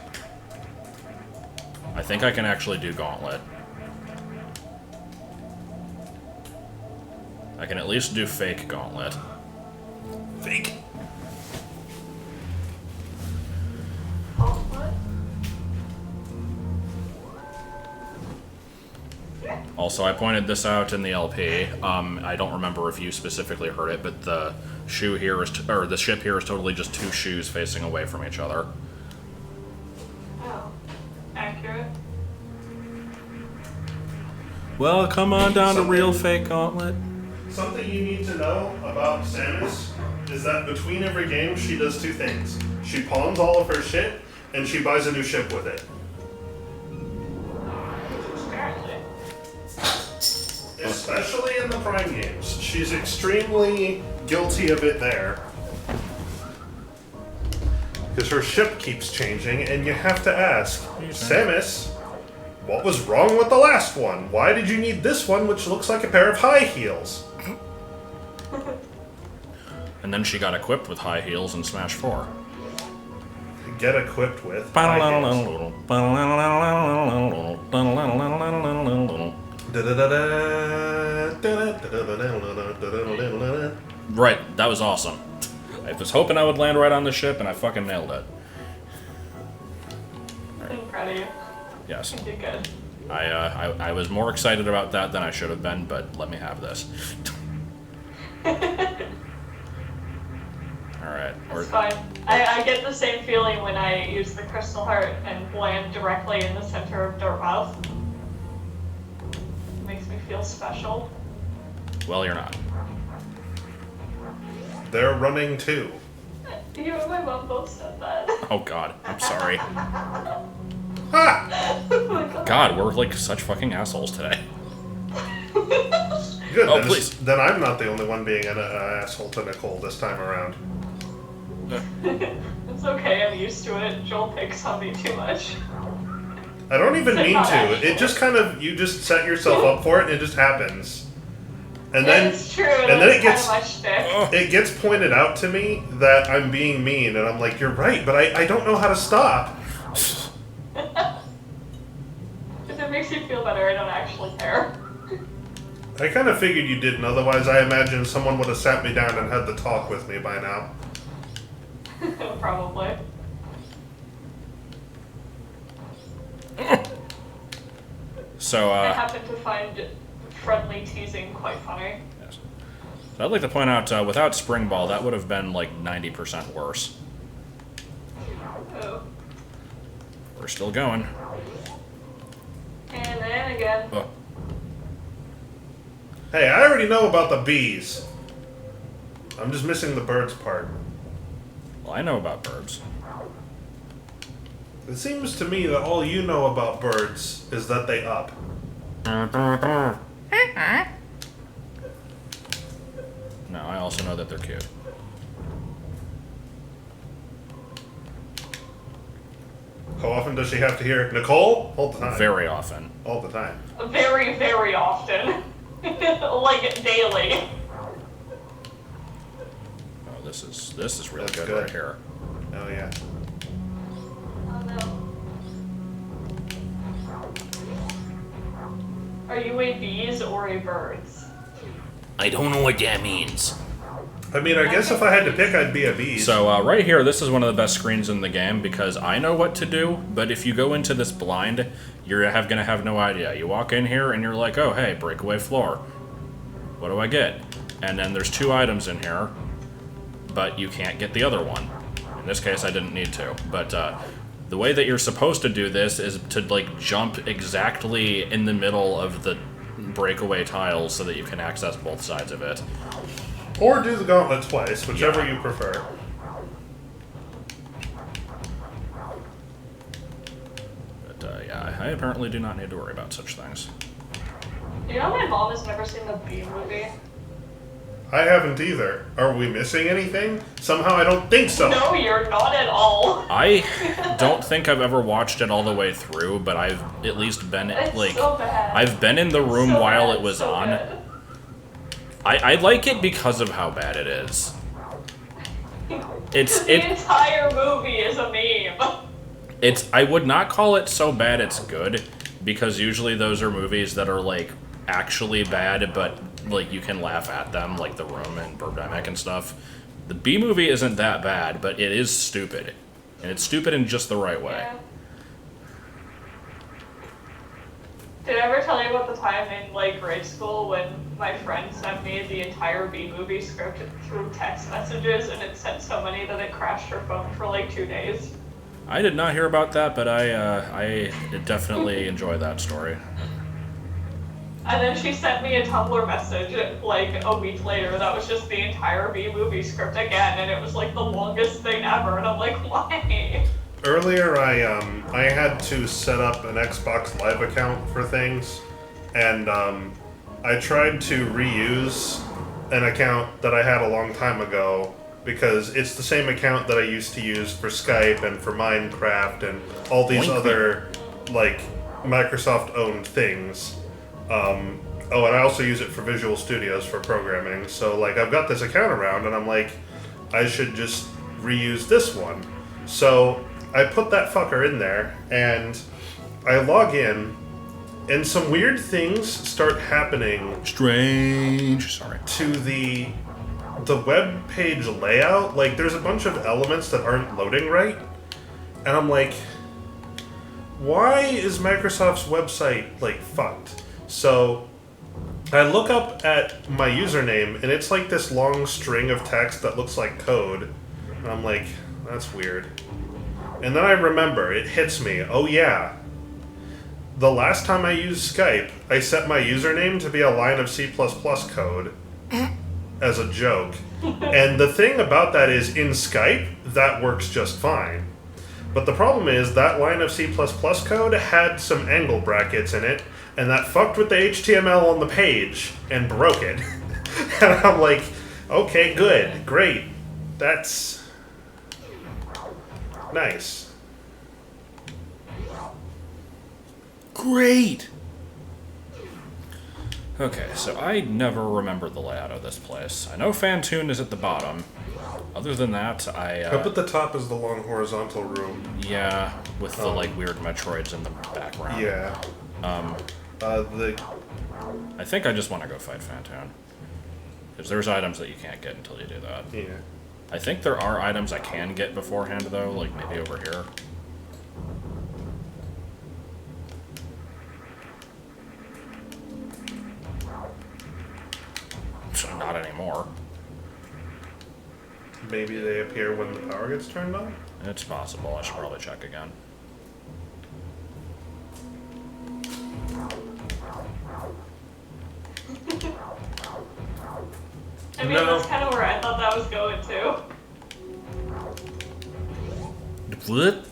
I think I can actually do gauntlet. I can at least do fake gauntlet. Fake? Oh, what? Also, I pointed this out in the LP. I don't remember if you specifically heard it, but the shoe here is, or the ship here is totally just two shoes facing away from each other. Oh, accurate. Well, come on down to real fake gauntlet. Something you need to know about Samus is that between every game, she does two things. She pawns all of her shit, and she buys a new ship with it. Apparently. Especially in the Prime games. She's extremely guilty of it there. Because her ship keeps changing, and you have to ask, Samus, what was wrong with the last one? Why did you need this one, which looks like a pair of high heels? And then she got equipped with high heels in Smash 4. Get equipped with high heels. Right, that was awesome. I was hoping I would land right on the ship, and I fucking nailed it. I'm proud of you. Yes. You did good. I was more excited about that than I should have been, but let me have this. Alright. It's fine. I get the same feeling when I use the Crystal Heart and land directly in the center of Dortmouth. It makes me feel special. Well, you're not. They're running too. You and my mom both said that. Oh god, I'm sorry. Ha! Oh my God. God, we're like such fucking assholes today. Good. Oh, then, please. then I'm not the only one being an asshole to Nicole this time around. It's okay, I'm used to it. Joel picks on me too much. I don't even mean Not to. actually. It just kind of, you just set yourself up for it and it just happens. And then, It's true, and then it gets, kind of my shtick. it gets pointed out to me that I'm being mean, and I'm like, you're right, but I don't know how to stop. If it makes you feel better, I don't actually care. I kind of figured you didn't, otherwise I imagine someone would have sat me down and had the talk with me by now. Probably. So, I happen to find friendly teasing quite funny. yes. So I'd like to point out, without Spring Ball, that would have been like 90% worse. Oh. We're still going. And then again. Oh. Hey, I already know about the bees. I'm just missing the birds part. Well, I know about birds. It seems to me that all you know about birds is that they up. No, I also know that they're cute. How often does she have to hear Nicole? All the time. Very often. All the time. Very, very often. Like, daily. Oh, this is really That's good, good. right here. Oh yeah. Oh no. Are you a bees or a birds? I don't know what that means. I mean, I guess if I had to pick, I'd be a bee. So right here, this is one of the best screens in the game because I know what to do, but if you go into this blind, you're gonna have no idea. You walk in here and you're like, oh hey, breakaway floor. What do I get? And then there's 2 items in here, but you can't get the other one. In this case, I didn't need to. But the way that you're supposed to do this is to like jump exactly in the middle of the breakaway tiles so that you can access both sides of it. Or do the gauntlet twice, whichever Yeah. you prefer. But yeah, I apparently do not need to worry about such things. You know my mom has never seen the Bee movie? I haven't either. Are we missing anything? Somehow I don't think so. No, you're not at all. I don't think I've ever watched it all the way through, but I've at least been It's like so bad. I've been in the room So while bad, it was so on. good. I like it because of how bad it is. It's The entire movie is a meme. I would not call it so bad it's good, because usually those are movies that are like actually bad, but like you can laugh at them, like The Room and Birdemic and stuff. The B movie isn't that bad, but it is stupid, and it's stupid in just the right way. Yeah. Did I ever tell you about the time in like grade school when my friend sent me the entire B movie script through text messages, and it sent so many that it crashed her phone for like 2 days? I did not hear about that, but I definitely enjoy that story. And then she sent me a Tumblr message like a week later that was just the entire B movie script again, and it was like the longest thing ever, and I'm like, why? Earlier, I had to set up an Xbox Live account for things, and I tried to reuse an account that I had a long time ago because it's the same account that I used to use for Skype and for Minecraft and all these Boink. other like Microsoft-owned things. Oh, and I also use it for Visual Studios for programming. So like I've got this account around, and I'm like, I should just reuse this one. So I put that fucker in there, and I log in, and some weird things start happening Strange. Sorry. to the web page layout. Like there's a bunch of elements that aren't loading right, and I'm like, why is Microsoft's website like fucked? So I look up at my username, and it's like this long string of text that looks like code, and I'm like, that's weird. And then I remember, it hits me, oh yeah, the last time I used Skype, I set my username to be a line of C++ code as a joke. And the thing about that is, in Skype, that works just fine. But the problem is, that line of C++ code had some angle brackets in it, and that fucked with the HTML on the page and broke it. And I'm like, okay, good, great. That's nice. Great! Okay, so I never remember the layout of this place. I know Phantoon is at the bottom. Other than that, Up at the top is the long horizontal room. yeah, with the like weird Metroids in the background. Yeah. I think I just want to go fight Phantoon. Because there's items that you can't get until you do that. Yeah. I think there are items I can get beforehand, though, like maybe over here. So not anymore. Maybe they appear when the power gets turned on? It's possible. I should probably check again. I mean, No. that's kind of where I thought that was going to. What?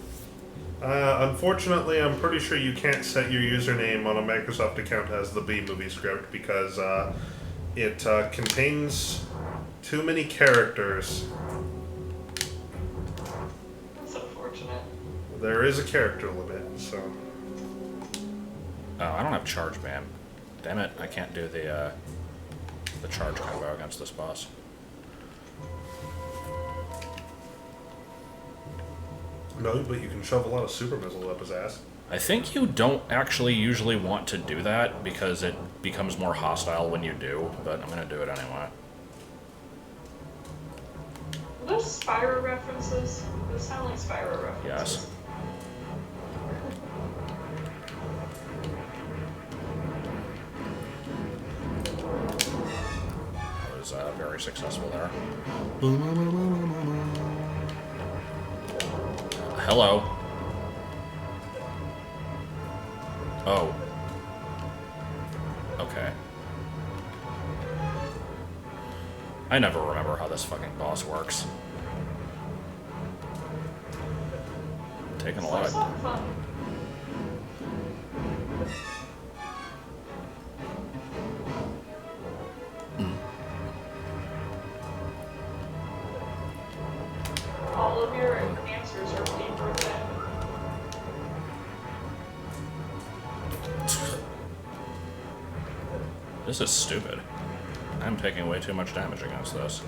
Unfortunately, I'm pretty sure you can't set your username on a Microsoft account as the B movie script because it contains too many characters. That's unfortunate. There is a character limit, so. Oh, I don't have charge bam. Damn it, I can't do the charge combo against this boss. No, but you can shove a lot of super missiles up his ass. I think you don't actually usually want to do that because it becomes more hostile when you do, but I'm gonna do it anyway. Are those Spyro references? Those sound like Spyro references. Yes. I was very successful there. Hello. Oh. Okay. I never remember how this fucking boss works. Taking a lot Looks of... like fun. All of your answers are paper thin. This is stupid. I'm taking way too much damage against this.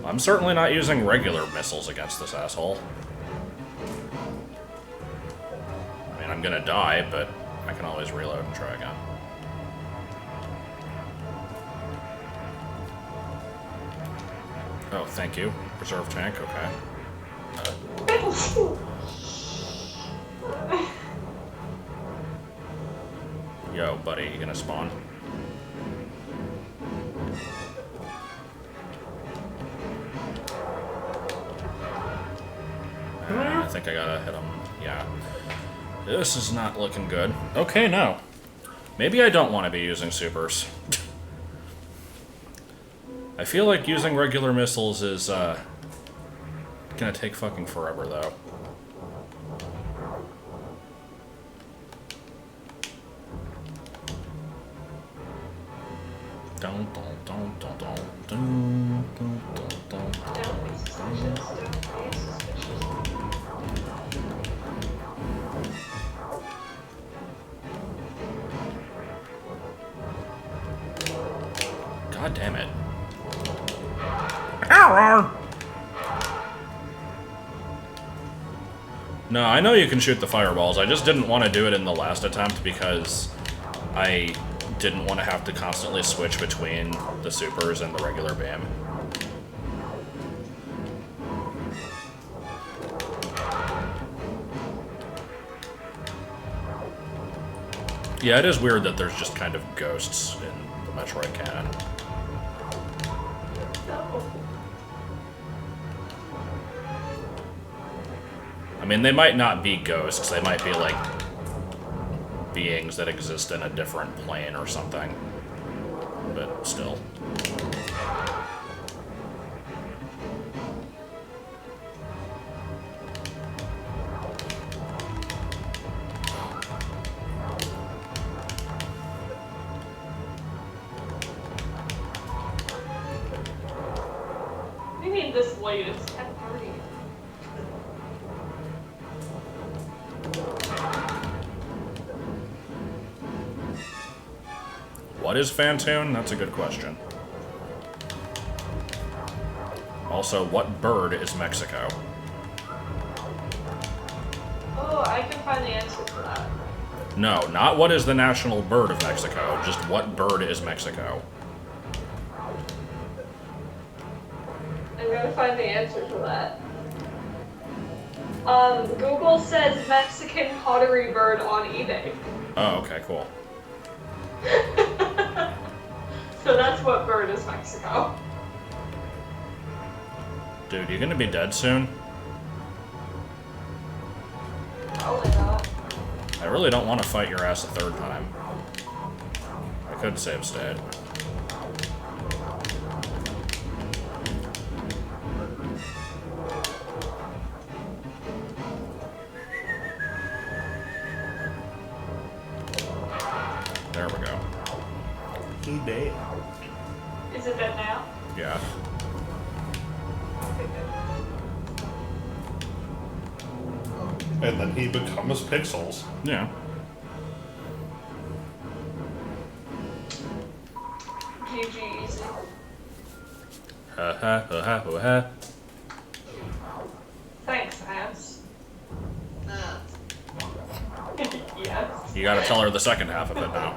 I'm certainly not using regular missiles against this asshole. I mean, I'm gonna die, but I can always reload and try again. Oh, thank you. Reserve tank, okay. Yo, buddy, you gonna spawn? I think I gotta hit him. Yeah. This is not looking good. Okay, no. Maybe I don't want to be using supers. I feel like using regular missiles is, gonna take fucking forever, though. Don't. Don't be suspicious. Don't be suspicious. God damn it. No, I know you can shoot the fireballs. I just didn't want to do it in the last attempt because I didn't want to have to constantly switch between the supers and the regular beam. Yeah, it is weird that there's just kind of ghosts in the Metroid canon. No. I mean, they might not be ghosts. They might be, like, beings that exist in a different plane or something. But still. What do you mean this late? It's 10:30. What is Phantoon? That's a good question. Also, what bird is Mexico? Oh, I can find the answer to that. No, not what is the national bird of Mexico, just what bird is Mexico. I'm gonna find the answer to that. Google says Mexican pottery bird on eBay. Oh, okay, cool. So that's what bird is Mexico. Dude, you gonna be dead soon? Probably not. I really don't want to fight your ass a third time. I could save state. There we go. He dead. Is it dead now? Yeah. Okay, good. And then he becomes Pixels. Yeah. GG easy. Ha ha ha ha ha ha. Thanks, Ants. Yes. You gotta tell her the second half of it now.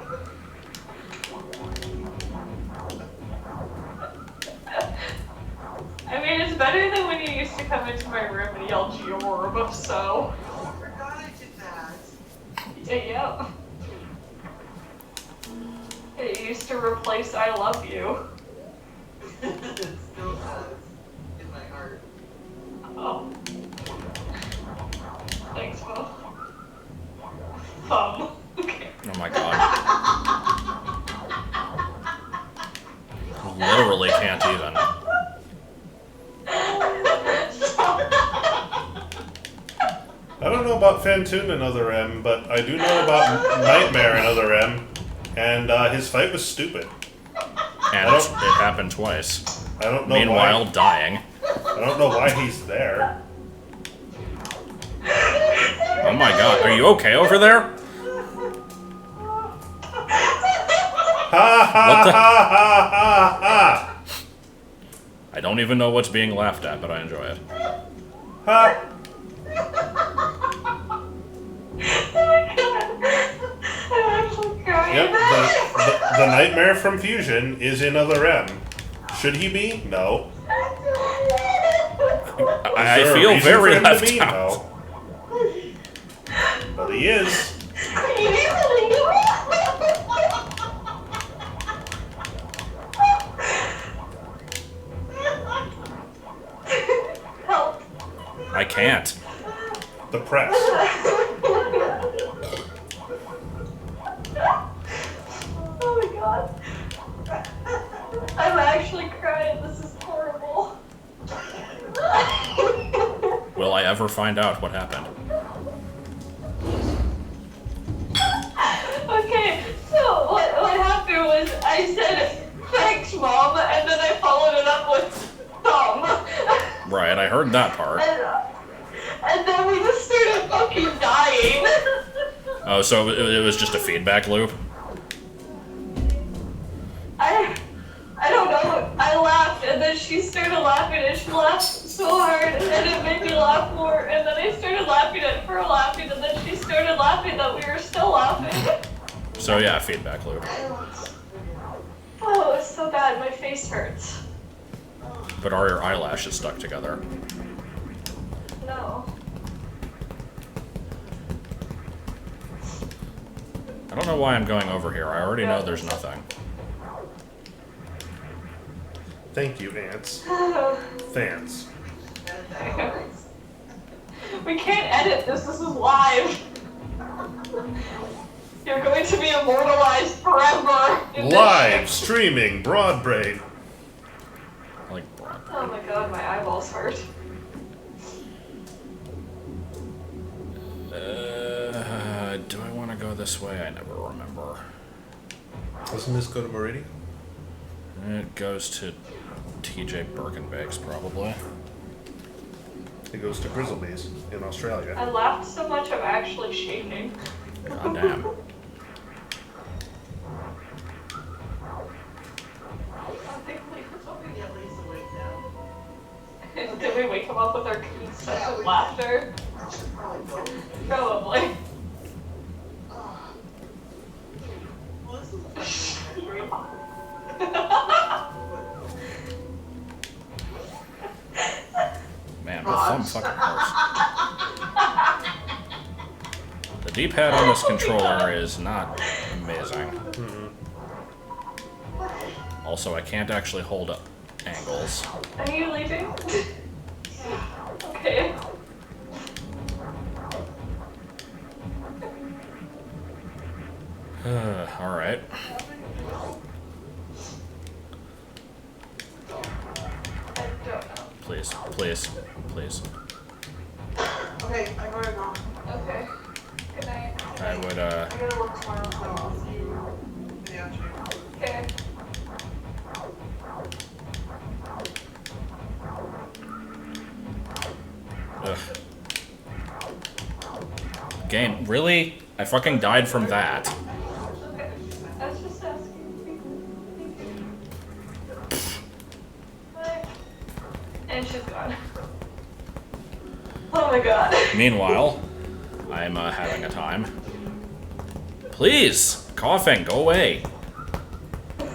I mean, it's better than when you used to come into my room and yell Georb, so. I forgot I did that. Yeah. It used to replace I love you. It still does. In my heart. Oh. Thanks, Mom. Okay. Oh my god. Literally can't even. I don't know about Phantoon and Other M, but I do know about Nightmare and Other M, and his fight was stupid. And it happened twice. I don't know Meanwhile, dying. I don't know why he's there. Oh my god, are you okay over there? Ha ha What the- ha ha ha ha! I don't even know what's being laughed at, but I enjoy it. Ha! Oh my god. I'm actually crying. Yep, the Nightmare from Fusion is in Other M. Should he be? No. I Is there a feel reason very for him to left be? out. No. But he is. Help. I can't. The press. Oh my god. I'm actually crying. This is horrible. Will I ever find out what happened? Okay, so what happened was I said, thanks, Mom, and then I followed it up with thumb. Right, I heard that part. And then we just started fucking dying. Oh, so it was just a feedback loop? I don't know. I laughed, and then she started laughing, and she laughed so hard, and it made me laugh more. And then I started laughing at her laughing, and then she started laughing that we were still laughing. So yeah, feedback loop. Oh, it's so bad. My face hurts. But are your eyelashes stuck together? No. I don't know why I'm going over here. I already know there's nothing. Thank you, ants. Fans. We can't edit this. This is live. You're going to be immortalized forever. in this Live shit. streaming Broadbrain. Like, broad. Oh my god, my eyeballs hurt. Do I want to go this way? I never remember. Doesn't this go to Meridia? It goes to TJ Birkenbakes, probably. It goes to Grizzlebees in Australia. I laughed so much I'm actually shaking. God damn. I think we Hoping to get Lisa awake now. did we wake him up with our incessant laughter? I should probably go. Probably. Well, this is a great. Man, my thumb fucking hurts. The D-pad on this controller is not amazing. Also, I can't actually hold up angles. Are you leaving? Okay. Alright. I don't know. Please, please, please. Okay, I'm going now. Okay. Good night. I would, I gotta work tomorrow, so I'll see you in the afternoon. Okay. ugh. Game, really? I fucking died from that. Okay. I was just asking. Hi. And she's gone. Oh my god. Meanwhile, I'm having a time. Please! Coughing, go away. I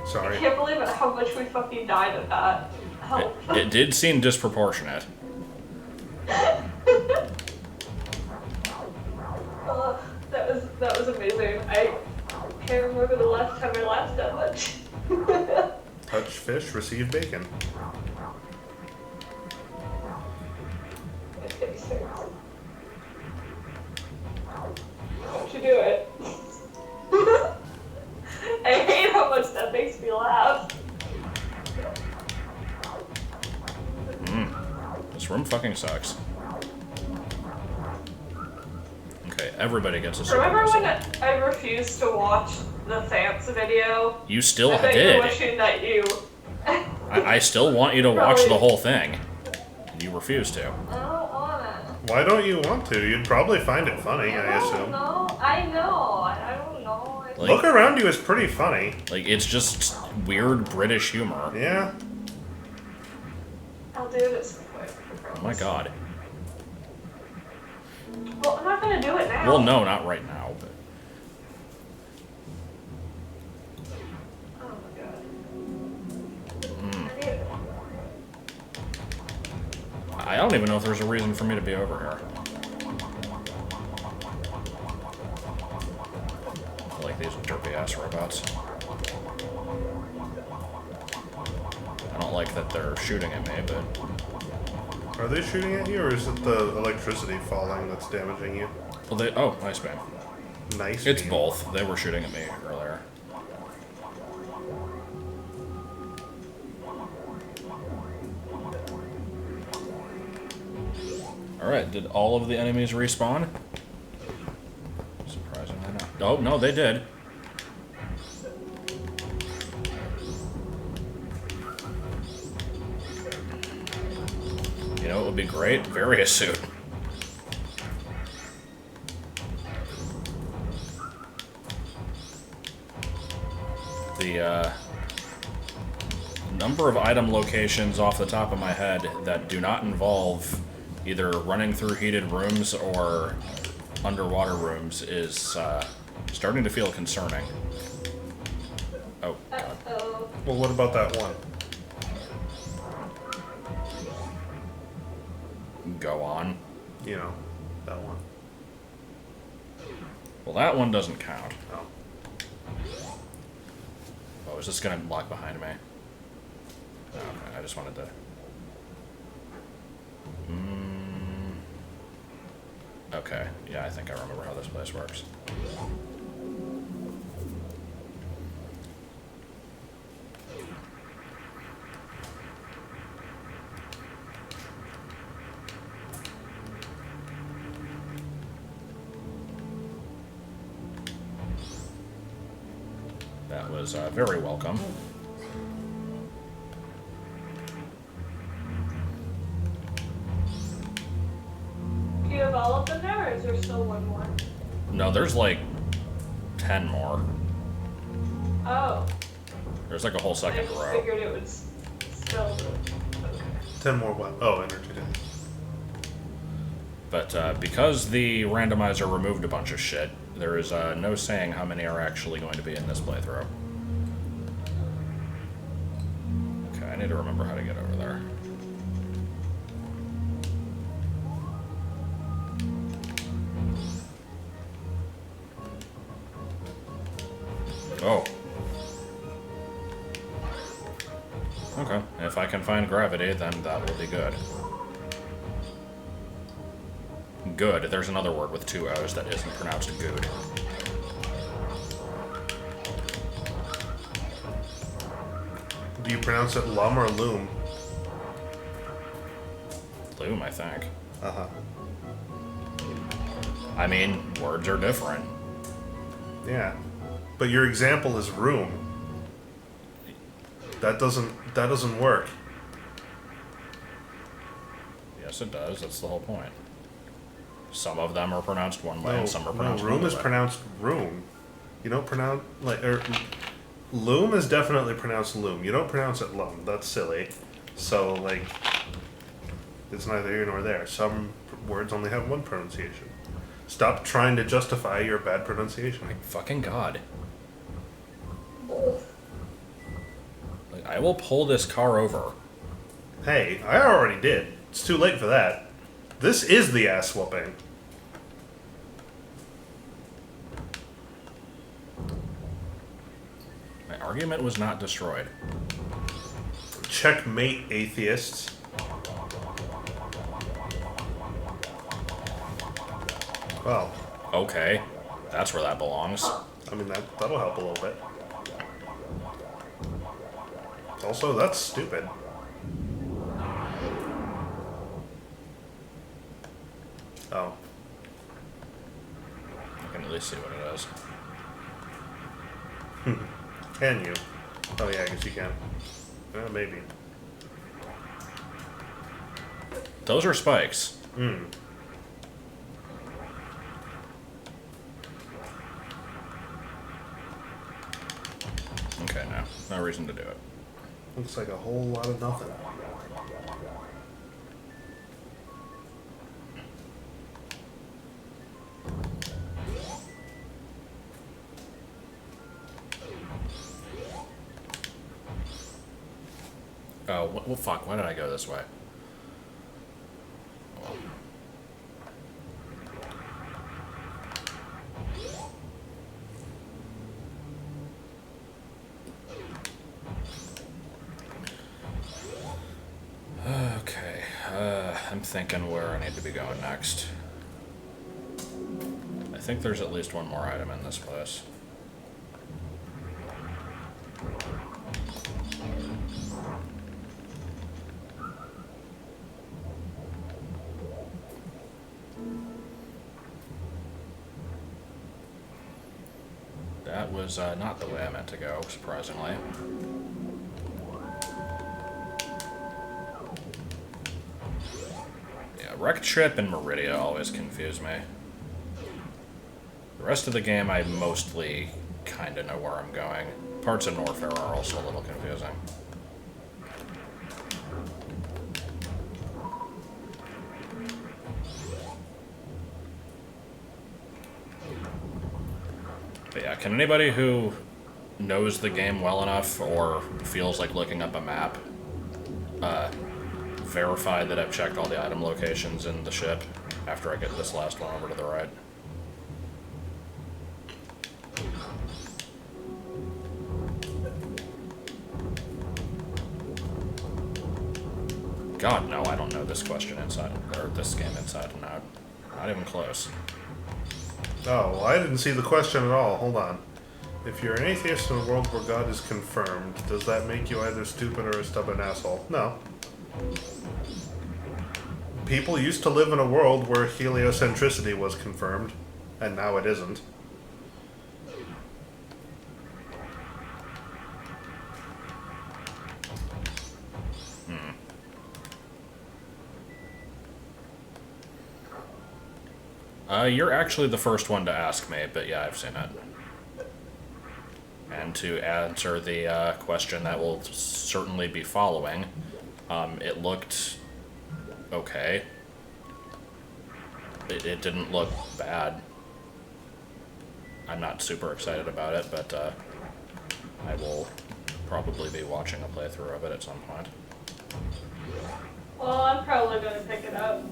Sorry. can't believe it, how much we fucking died at that. Help. It did seem disproportionate. That was amazing. I can't remember the last time I laughed that much. Touch fish, receive bacon. Okay, sir. Don't you do it. I hate how much that makes me laugh. This room fucking sucks. Okay, everybody gets a super Remember when missile. I refused to watch the Thants video? You still I bet did. you're wishing that you... I still want you to watch Probably. the whole thing. You refuse to. I don't wanna. Why don't you want to? You'd probably find it funny, I assume. No, I know. I don't know. Like- Look Around You is pretty funny. Like, it's just weird British humor. Yeah. I'll do it at some point. Oh my god. Well, I'm not gonna do it now. Well, no, not right now, but... Oh my god. I need it. I don't even know if there's a reason for me to be over here. I like these derpy ass robots. I don't like that they're shooting at me, but... Are they shooting at you, or is it the electricity falling that's damaging you? Well, they... Oh, nice beam. Nice. It's beam. both. They were shooting at me earlier. Alright, did all of the enemies respawn? Surprisingly not. Oh, no, they did. You know, it would be great? Various suit. The number of item locations off the top of my head that do not involve either running through heated rooms or underwater rooms is starting to feel concerning. Oh, God. Uh-oh. Well, what about that one? Go on. You know, that one. Well, that one doesn't count. Oh. Oh, is this gonna lock behind me? No, okay, I just wanted to... Okay, yeah, I think I remember how this place works. That was very welcome. Do you have all of them there, or is there still one more? No, there's like 10 more. Oh. There's like a whole I second just row. figured it would still... Okay. 10 more what? Oh, energy days. But because the randomizer removed a bunch of shit, there is no saying how many are actually going to be in this playthrough. Okay, I need to remember how to get over there. Oh. Okay, if I can find gravity, then that will be good. Good. There's another word with two O's that isn't pronounced good. Do you pronounce it lum or loom? Loom, I think. Uh-huh. I mean, words are different. Yeah. But your example is room. That doesn't work. Yes, Yes, it does. That's the whole point. Some of them are pronounced one way, and some are pronounced room another is way. pronounced room. You don't pronounce loom is definitely pronounced loom. You don't pronounce it loom. That's silly. So like, it's neither here nor there. Some words only have one pronunciation. Stop trying to justify your bad pronunciation. My fucking god. Like, I will pull this car over. Hey, I already did. It's too late for that. This is the ass whooping. My argument was not destroyed. Checkmate, atheists. Well, Okay, that's where that belongs. I mean, that'll help a little bit. Also, that's stupid. Oh. I can at least see what it is. Can you? Oh yeah, I guess you can. Maybe. Those are spikes. Hmm. Okay, no. No reason to do it. Looks like a whole lot of nothing. Oh, well, fuck. Why did I go this way? Okay. I'm thinking where I need to be going next. I think there's at least one more item in this place. That was not the way I meant to go, surprisingly. Yeah, Wreck Trip and Meridia always confuse me. The rest of the game, I mostly kind of know where I'm going. Parts of Norfair are also a little confusing. But yeah, can anybody who knows the game well enough or feels like looking up a map verify that I've checked all the item locations in the ship after I get this last one over to the right? God, no, I don't know this question inside, or this game inside and out. Not even close. Oh, well, I didn't see the question at all. Hold on. If you're an atheist in a world where God is confirmed, does that make you either stupid or a stubborn asshole? No. People used to live in a world where heliocentricity was confirmed, and now it isn't. You're actually the first one to ask me, but yeah, I've seen it. And to answer the question that will certainly be following, it looked okay. It didn't look bad. I'm not super excited about it, but I will probably be watching a playthrough of it at some point. Well, I'm probably going to pick it up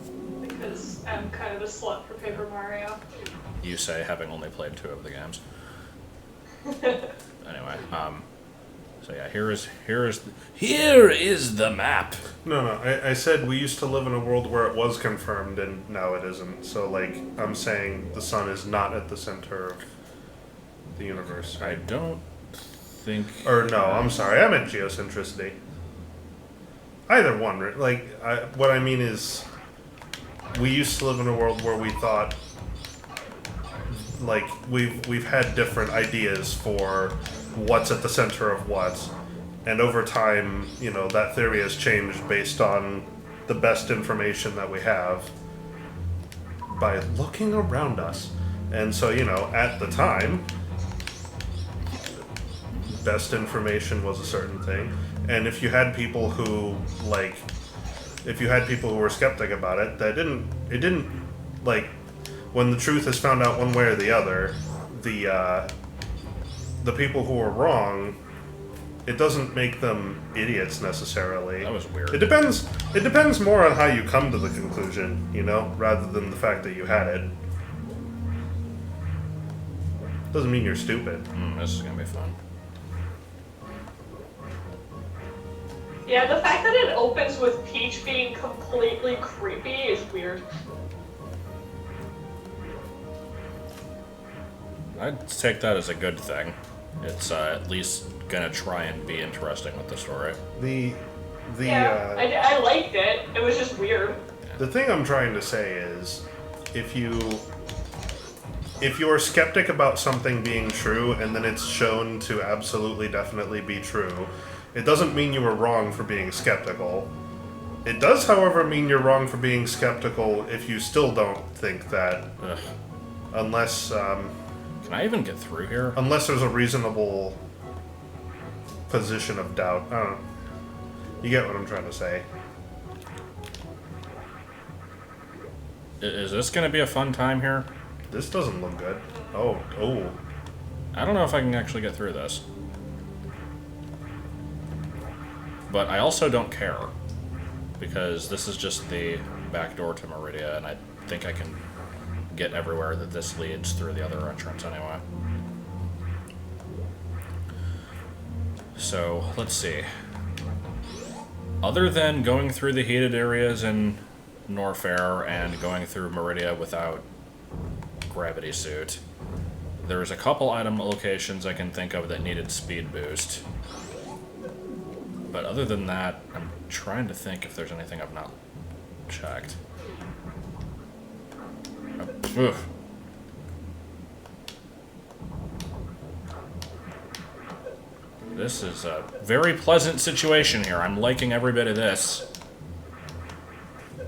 because I'm kind of a slut for Paper Mario. You say, having only played 2 of the games. Anyway, so yeah, here is the map. No, I said we used to live in a world where it was confirmed, and now it isn't. So, like, I'm saying the sun is not at the center of the universe. I don't think. Or no, I'm sorry, I meant geocentricity. Either one, right? Like, what I mean is, we used to live in a world where we thought, like, we've had different ideas for what's at the center of what, and over time, you know, that theory has changed based on the best information that we have by looking around us. And so, you know, at the time, best information was a certain thing. And if you had people who, like, if you had people who were skeptic about it, it didn't, like, when the truth is found out one way or the other, the people who are wrong, it doesn't make them idiots necessarily. That was weird. It depends more on how you come to the conclusion, you know, rather than the fact that you had it. Doesn't mean you're stupid. This is gonna be fun. Yeah, the fact that it opens with Peach being completely creepy is weird. I'd take that as a good thing. It's at least gonna try and be interesting with the story. I liked it. It was just weird. The thing I'm trying to say is, if you're skeptic about something being true and then it's shown to absolutely definitely be true, it doesn't mean you were wrong for being skeptical. It does, however, mean you're wrong for being skeptical if you still don't think that. Ugh. Unless, Can I even get through here? unless there's a reasonable position of doubt. I don't know. You get what I'm trying to say. Is this gonna be a fun time here? This doesn't look good. Oh. I don't know if I can actually get through this. But I also don't care. Because this is just the back door to Meridia, and I think I can get everywhere that this leads through the other entrance anyway. So, let's see. Other than going through the heated areas in Norfair and going through Meridia without gravity suit, there's a couple item locations I can think of that needed speed boost. But other than that, I'm trying to think if there's anything I've not checked. Ugh. This is a very pleasant situation here. I'm liking every bit of this.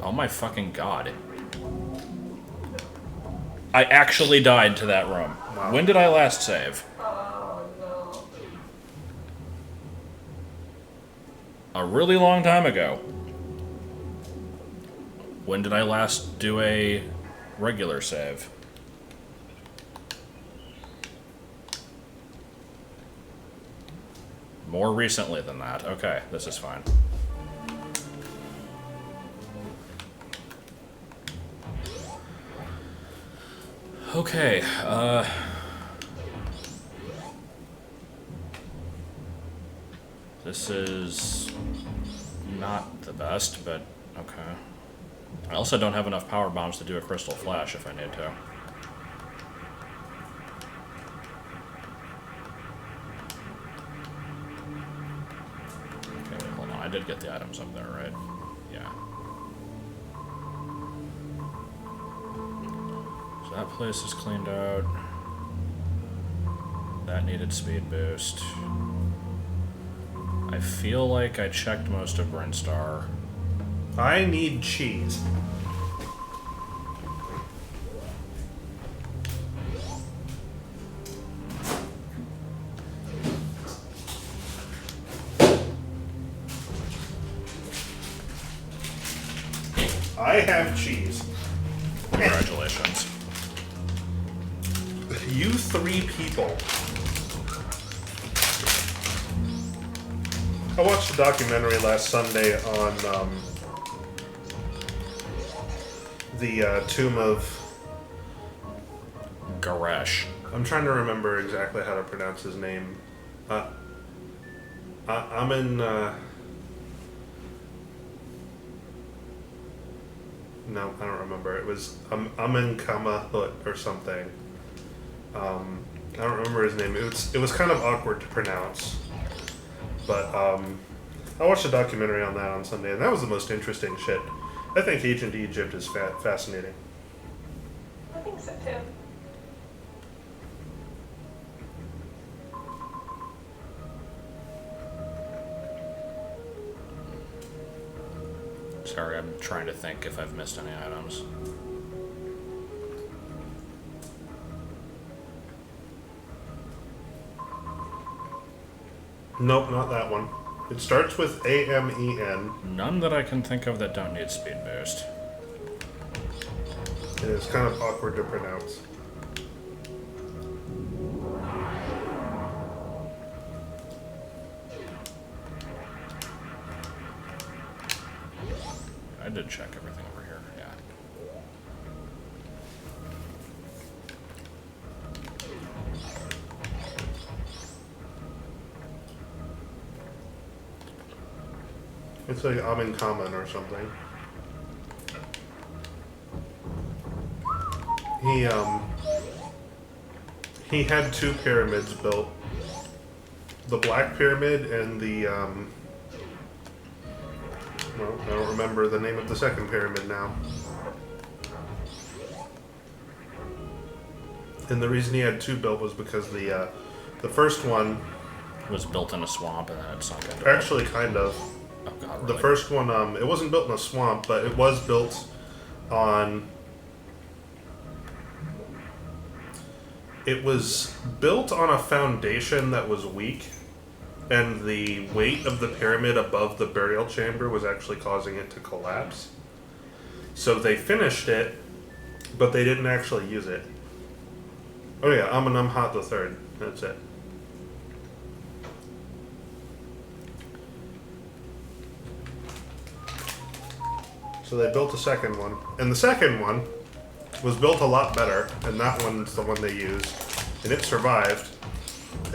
Oh my fucking god. I actually died to that room. Wow. When did I last save? Oh no. A really long time ago. When did I last do a regular save? More recently than that. Okay, this is fine. Okay, this is not the best, but okay. I also don't have enough power bombs to do a crystal flash if I need to. Okay, wait, hold on. I did get the items up there, right? Yeah. So that place is cleaned out. That needed speed boost. I feel like I checked most of Brinstar. I need cheese. I have cheese. Congratulations. You three people. I watched a documentary last Sunday on the tomb of... Garesh. I'm trying to remember exactly how to pronounce his name. Amen... No, I don't remember. It was Amen Kamahut or something. I don't remember his name. It was kind of awkward to pronounce. But I watched a documentary on that on Sunday, and that was the most interesting shit. I think Ancient Egypt is fascinating. I think so too. Sorry, I'm trying to think if I've missed any items. Nope, not that one. It starts with AMEN. None that I can think of that don't need speed boost. And it's kind of awkward to pronounce. I did check everything over here, yeah. It's like I'm in common or something. He had two pyramids built. The Black Pyramid and the well, I don't remember the name of the second pyramid now. And the reason he had two built was because the first one, It was built in a swamp and then it sunk into it. actually kind of, Oh god, the really? first one, it wasn't built in a swamp, but it was built on, it was built on a foundation that was weak, and the weight of the pyramid above the burial chamber was actually causing it to collapse. So they finished it, but they didn't actually use it. Oh yeah, Amenemhat the Third. That's it. So they built a second one, and the second one was built a lot better, and that one's the one they used, and it survived,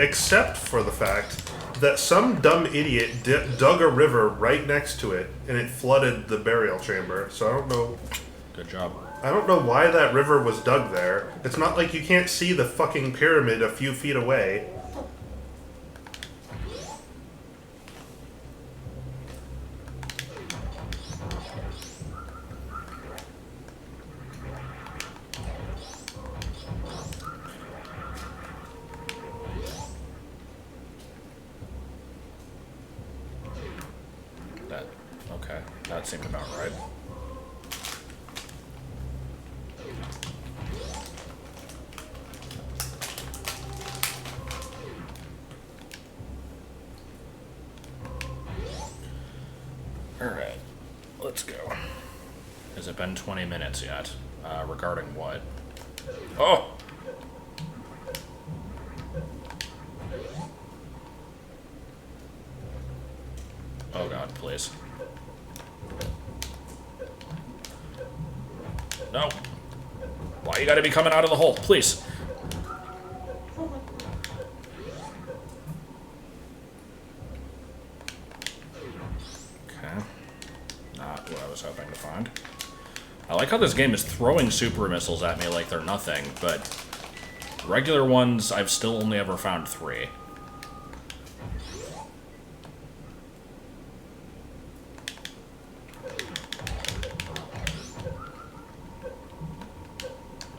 except for the fact that some dumb idiot dug a river right next to it, and it flooded the burial chamber. So I don't know. Good job. I don't know why that river was dug there. It's not like you can't see the fucking pyramid a few feet away. Okay, that seemed about right. Alright, let's go. Has it been 20 minutes yet? Regarding what? Oh! Oh god, please. No. Why you gotta be coming out of the hole? Please. Okay. Not what I was hoping to find. I like how this game is throwing super missiles at me like they're nothing, but regular ones I've still only ever found 3.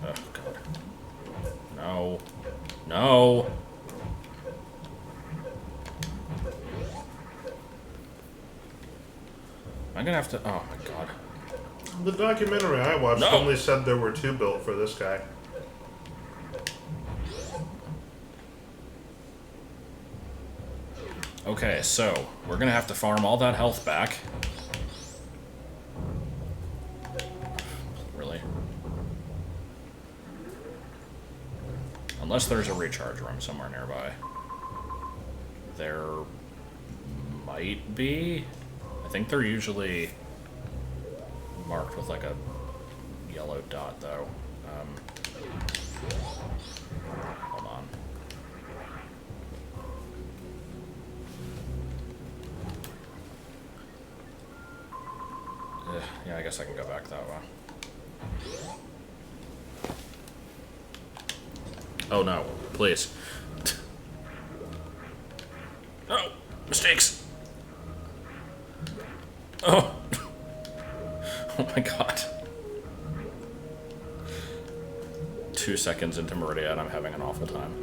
Oh, God. No. No. I'm gonna have to... Oh, my God. The documentary I watched No. only said there were 2 built for this guy. Okay, so we're gonna have to farm all that health back. Really? Unless there's a recharge room somewhere nearby. There might be. I think they're usually marked with like a yellow dot, though. Hold on. Yeah, I guess I can go back that way. Oh no, please. No! Mistakes! Oh! Oh my god. 2 seconds into Meridia and I'm having an awful time.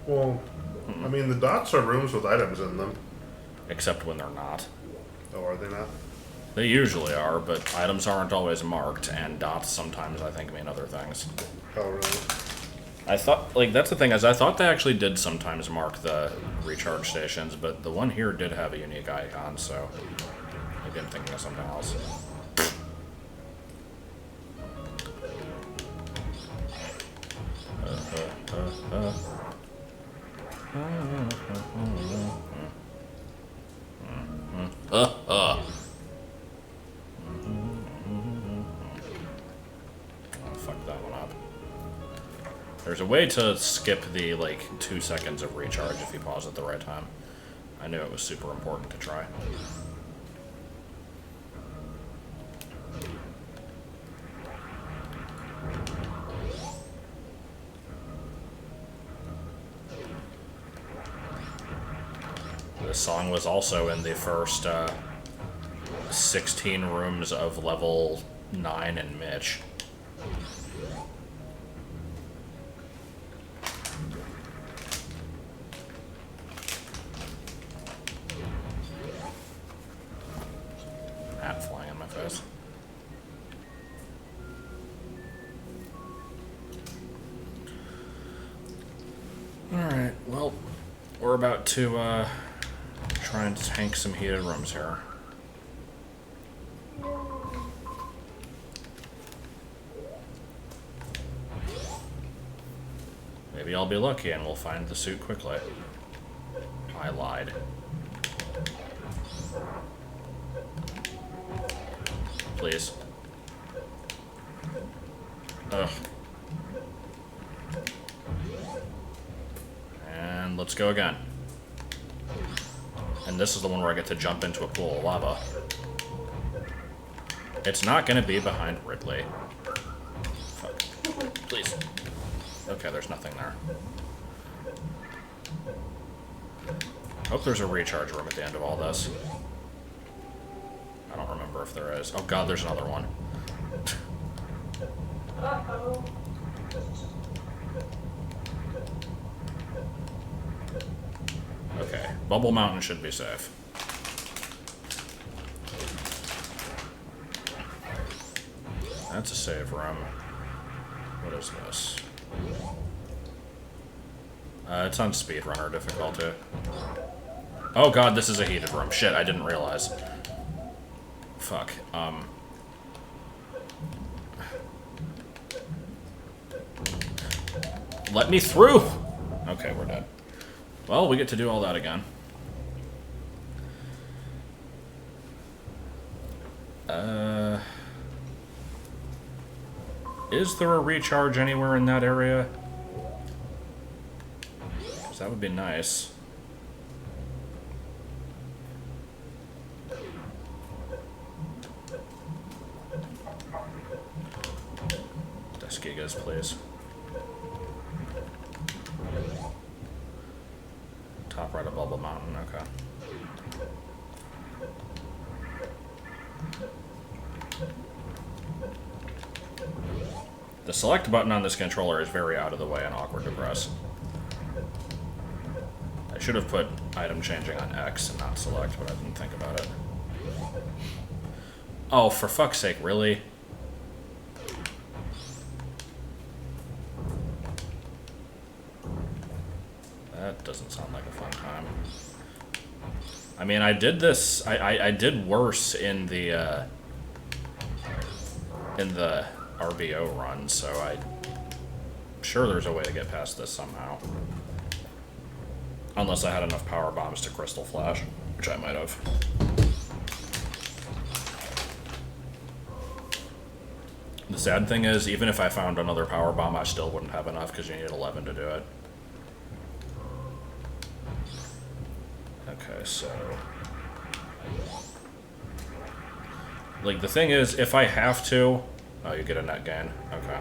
Well, I mean, the dots are rooms with items in them. Except when they're not. Oh, are they not? They usually are, but items aren't always marked, and dots sometimes, I think, mean other things. Oh, really? I thought, like, that's the thing, is I thought they actually did sometimes mark the recharge stations, but the one here did have a unique icon, so maybe I'm thinking of something else. Oh, fuck that one up. There's a way to skip the, like, 2 seconds of recharge if you pause at the right time. I knew it was super important to try. This song was also in the first 16 rooms of level 9 in Mitch. Hat flying in my face. Alright, well, we're about to try and tank some heated rooms here. Maybe I'll be lucky and we'll find the suit quickly. I lied. Please. Ugh. And let's go again. And this is the one where I get to jump into a pool of lava. It's not gonna be behind Ridley. Fuck. Please. Okay, there's nothing there. Hope there's a recharge room at the end of all this. I don't remember if there is. Oh god, there's another one. Uh-oh. Okay, Bubble Mountain should be safe. That's a save room. What is this? It's on speedrunner difficulty. Oh god, this is a heated room. Shit, I didn't realize. Fuck. Let me through! Okay, we're dead. Well, we get to do all that again. Is there a recharge anywhere in that area? 'Cause that would be nice. Gigas, please. Top right of Bubble Mountain, okay. The select button on this controller is very out of the way and awkward to press. I should have put item changing on X and not select, but I didn't think about it. Oh, for fuck's sake, really? That doesn't sound like a fun time. I mean, I did this. I did worse in the RBO run, so I'm sure there's a way to get past this somehow. Unless I had enough power bombs to Crystal Flash, which I might have. The sad thing is, even if I found another power bomb, I still wouldn't have enough because you need 11 to do it. Okay, so... like, the thing is, if I have to... oh, you get a net gain. Okay.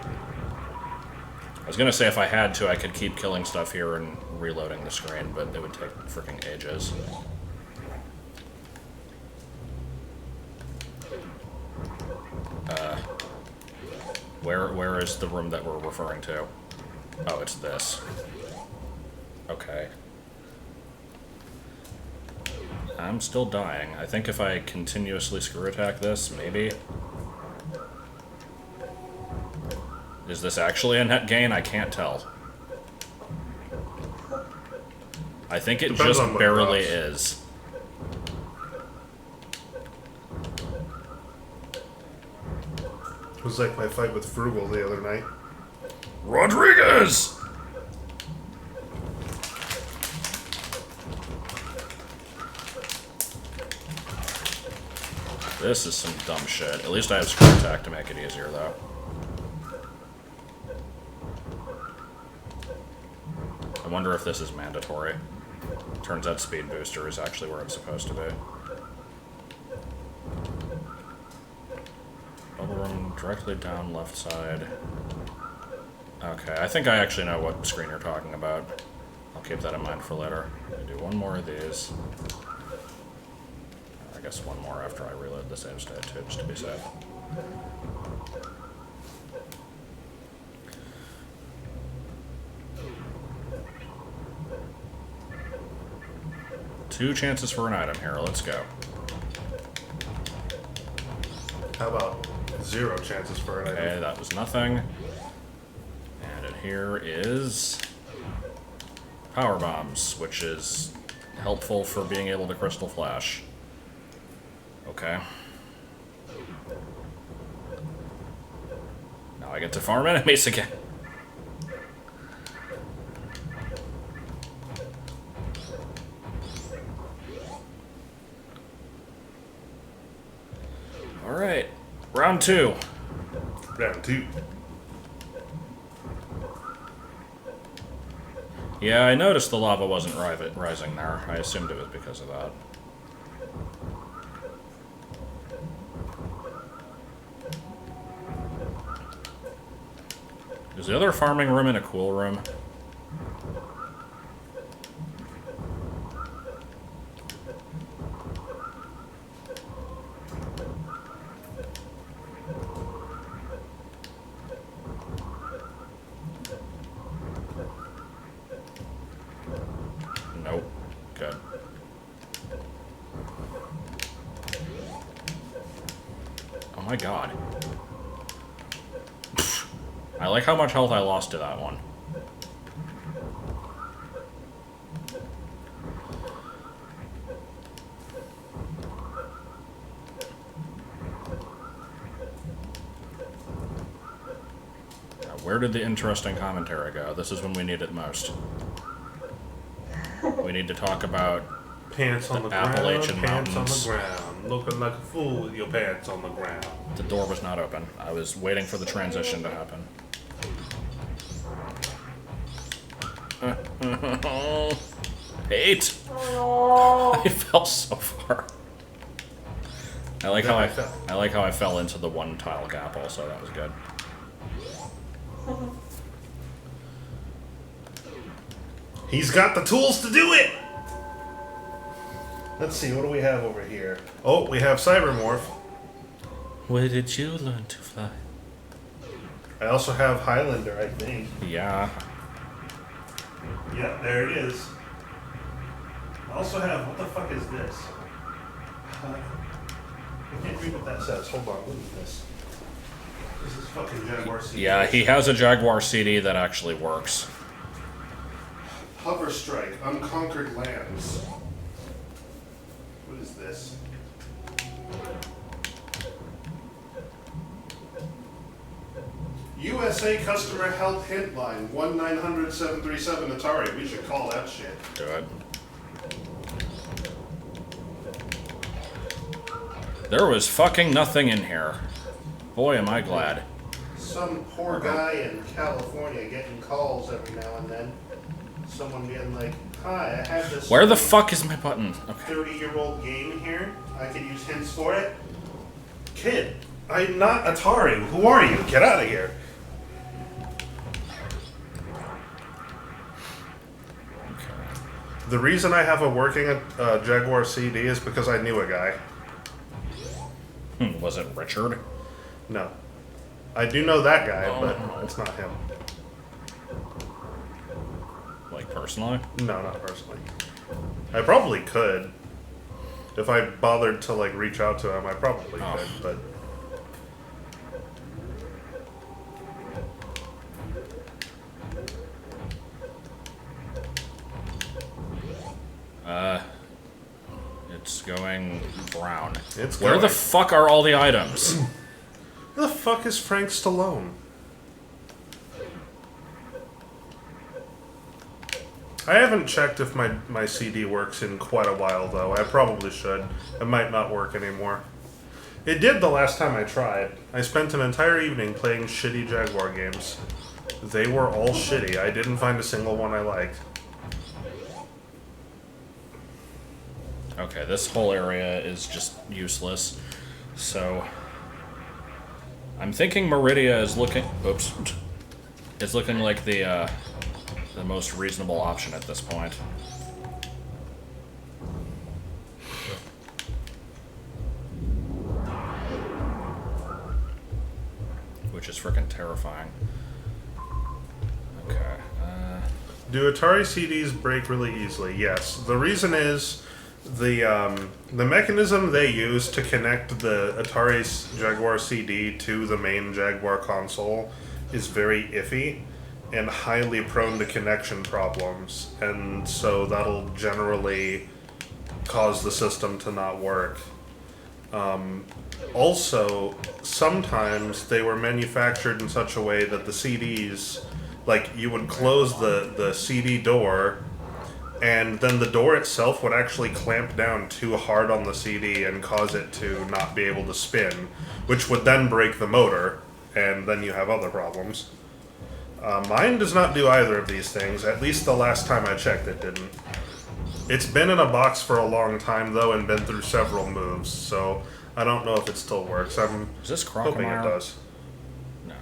I was gonna say if I had to, I could keep killing stuff here and reloading the screen, but it would take freaking ages. Where is the room that we're referring to? Oh, it's this. Okay. I'm still dying. I think if I continuously screw attack this, maybe. Is this actually a net gain? I can't tell. I think it Depends just on what barely drops. is. It was like my fight with Frugal the other night. Rodriguez! This is some dumb shit. At least I have screw attack to make it easier, though. I wonder if this is mandatory. Turns out speed booster is actually where it's supposed to be. Bubble room directly down left side. Okay, I think I actually know what screen you're talking about. I'll keep that in mind for later. I do one more of these. I guess one more after I reload the save state too, just to be safe. Two chances for an item here. Let's go. How about 0 chances for an Okay, item? that was nothing. And in here is power bombs, which is helpful for being able to crystal flash. Okay. Now I get to farm enemies again. Alright, round 2. Round 2. Yeah, I noticed the lava wasn't rising there. I assumed it was because of that. Is the other farming room in a cool room? Nope. Good. Oh my god. I like how much health I lost to that one. Now, where did the interesting commentary go? This is when we need it most. We need to talk about Pants on The the ground, Appalachian pants on Mountains. the ground. Looking like a fool with your pants on the ground. the door was not open. I was waiting for the transition to happen. Hate! Oh, I fell so far. I like how I fell into the one tile gap also, that was good. He's got the tools to do it! Let's see, what do we have over here? Oh, we have Cybermorph. Where did you learn to fly? I also have Highlander, I think. Yeah. Yeah, there it is. I also have, what the fuck is this? I can't read what that says. Hold on, look at this. This is fucking Jaguar CD. Yeah, he has a Jaguar CD that actually works. Hover Strike, Unconquered Lands. What is this? USA Customer Help Hotline, 1-900-737 Atari. We should call that shit. Good. There was fucking nothing in here. Boy, am I glad. Some poor guy in California getting calls every now and then. Someone being like, hi, I have this Where the fuck is my button? Okay. 30-year-old game here. I could use hints for it. Kid, I'm not Atari. Who are you? Get out of here. The reason I have a working Jaguar CD is because I knew a guy. Was it Richard? No. I do know that guy, but it's not him. Like, personally? No, not personally. I probably could. If I bothered to, like, reach out to him, I probably Oh. could, but... It's going brown. It's Where the going. fuck are all the items? Who the fuck is Frank Stallone? I haven't checked if my CD works in quite a while, though. I probably should. It might not work anymore. It did the last time I tried. I spent an entire evening playing shitty Jaguar games. They were all shitty. I didn't find a single one I liked. Okay, this whole area is just useless. So I'm thinking Meridia is looking. Oops. It's looking like the most reasonable option at this point. Which is freaking terrifying. Okay. Do Atari CDs break really easily? Yes. The reason is the mechanism they use to connect the Atari Jaguar CD to the main Jaguar console is very iffy and highly prone to connection problems, and so that'll generally cause the system to not work. Also, sometimes they were manufactured in such a way that the CDs, like, you would close the CD door, and then the door itself would actually clamp down too hard on the CD and cause it to not be able to spin, which would then break the motor, and then you have other problems. Mine does not do either of these things, at least the last time I checked it didn't. It's been in a box for a long time, though, and been through several moves, so I don't know if it still works. I'm Is this hoping it Crocomire? does. No.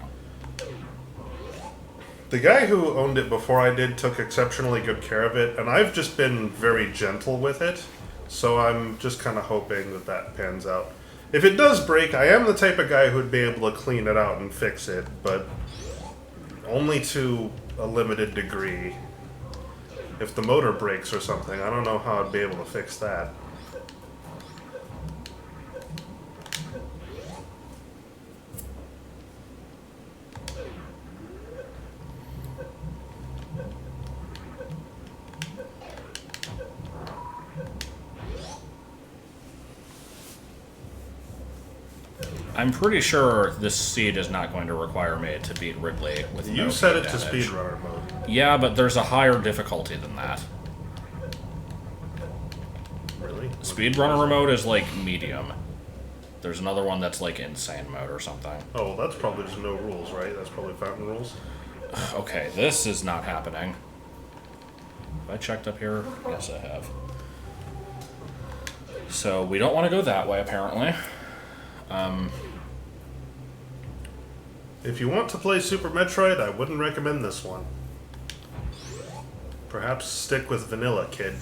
The guy who owned it before I did took exceptionally good care of it, and I've just been very gentle with it, so I'm just kind of hoping that that pans out. If it does break, I am the type of guy who'd be able to clean it out and fix it, but only to a limited degree. If the motor breaks or something, I don't know how I'd be able to fix that. I'm pretty sure this seed is not going to require me to beat Wrigley with no You set hit it to damage. speedrunner mode. Yeah, but there's a higher difficulty than that. Really? Speedrunner mode is like medium. There's another one that's like insane mode or something. Oh, well, that's probably just no rules, right? That's probably Phantoon rules. Okay, this is not happening. Have I checked up here? Yes, I have. So we don't want to go that way, apparently. If you want to play Super Metroid, I wouldn't recommend this one. Perhaps stick with Vanilla, kid.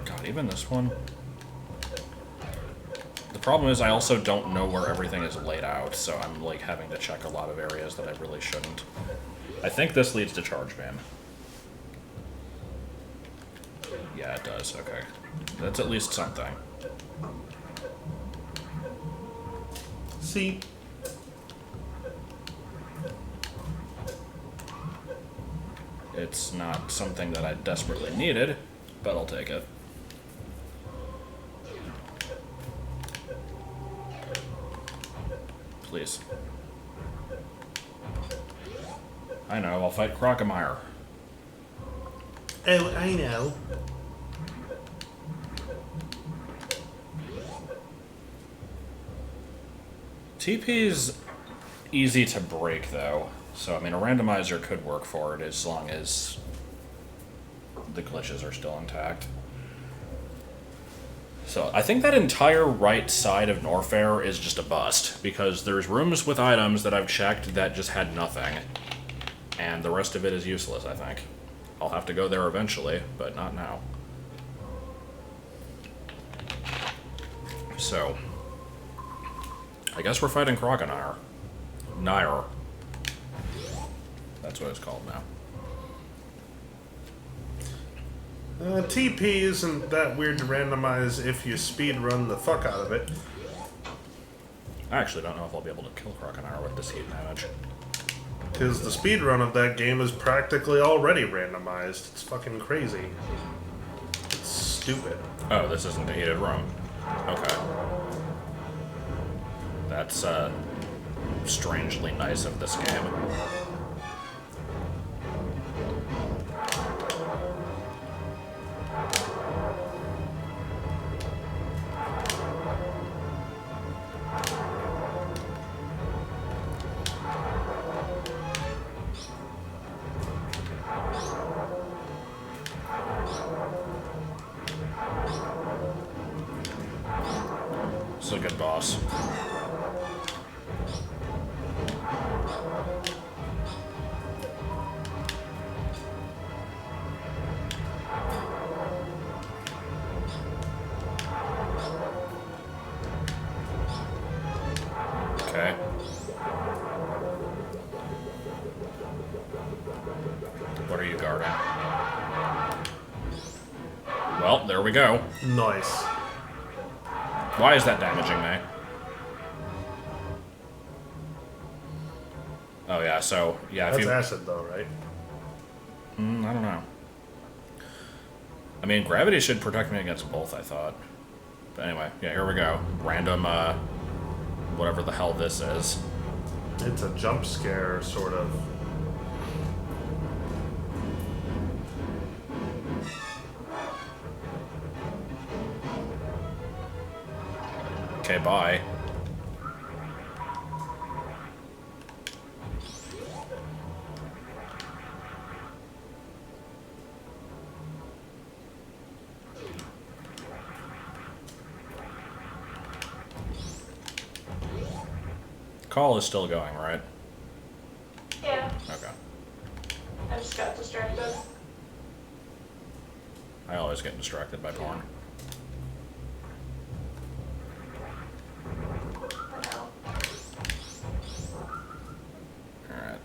God, even this one. The problem is I also don't know where everything is laid out, so I'm like having to check a lot of areas that I really shouldn't. I think this leads to Charge Beam. Yeah, it does. Okay. That's at least something. See? It's not something that I desperately needed, but I'll take it. Please. I know, I'll fight Crocomire. Oh, I know. TP's easy to break, though. So, I mean, a randomizer could work for it as long as the glitches are still intact. So, I think that entire right side of Norfair is just a bust, because there's rooms with items that I've checked that just had nothing, and the rest of it is useless, I think. I'll have to go there eventually, but not now. So, I guess we're fighting Crocodile. Nair. That's what it's called now. TP isn't that weird to randomize if you speed run the fuck out of it. I actually don't know if I'll be able to kill Crocodile with this heat damage. Because the speed run of that game is practically already randomized. It's fucking crazy. It's stupid. Oh, this isn't a heated room. Okay. That's, strangely nice of this game. This is a good boss. Okay. What are you guarding? Well, there we go. Nice. Why is that damaging me? Oh yeah, so yeah, if That's you acid though, right? I don't know. I mean, gravity should protect me against both, I thought. But anyway, yeah, here we go. Random, whatever the hell this is. It's a jump scare, sort of. Okay, bye. Call is still going, right? Yeah, Okay. I just got distracted. I always get distracted by porn. I know. Alright.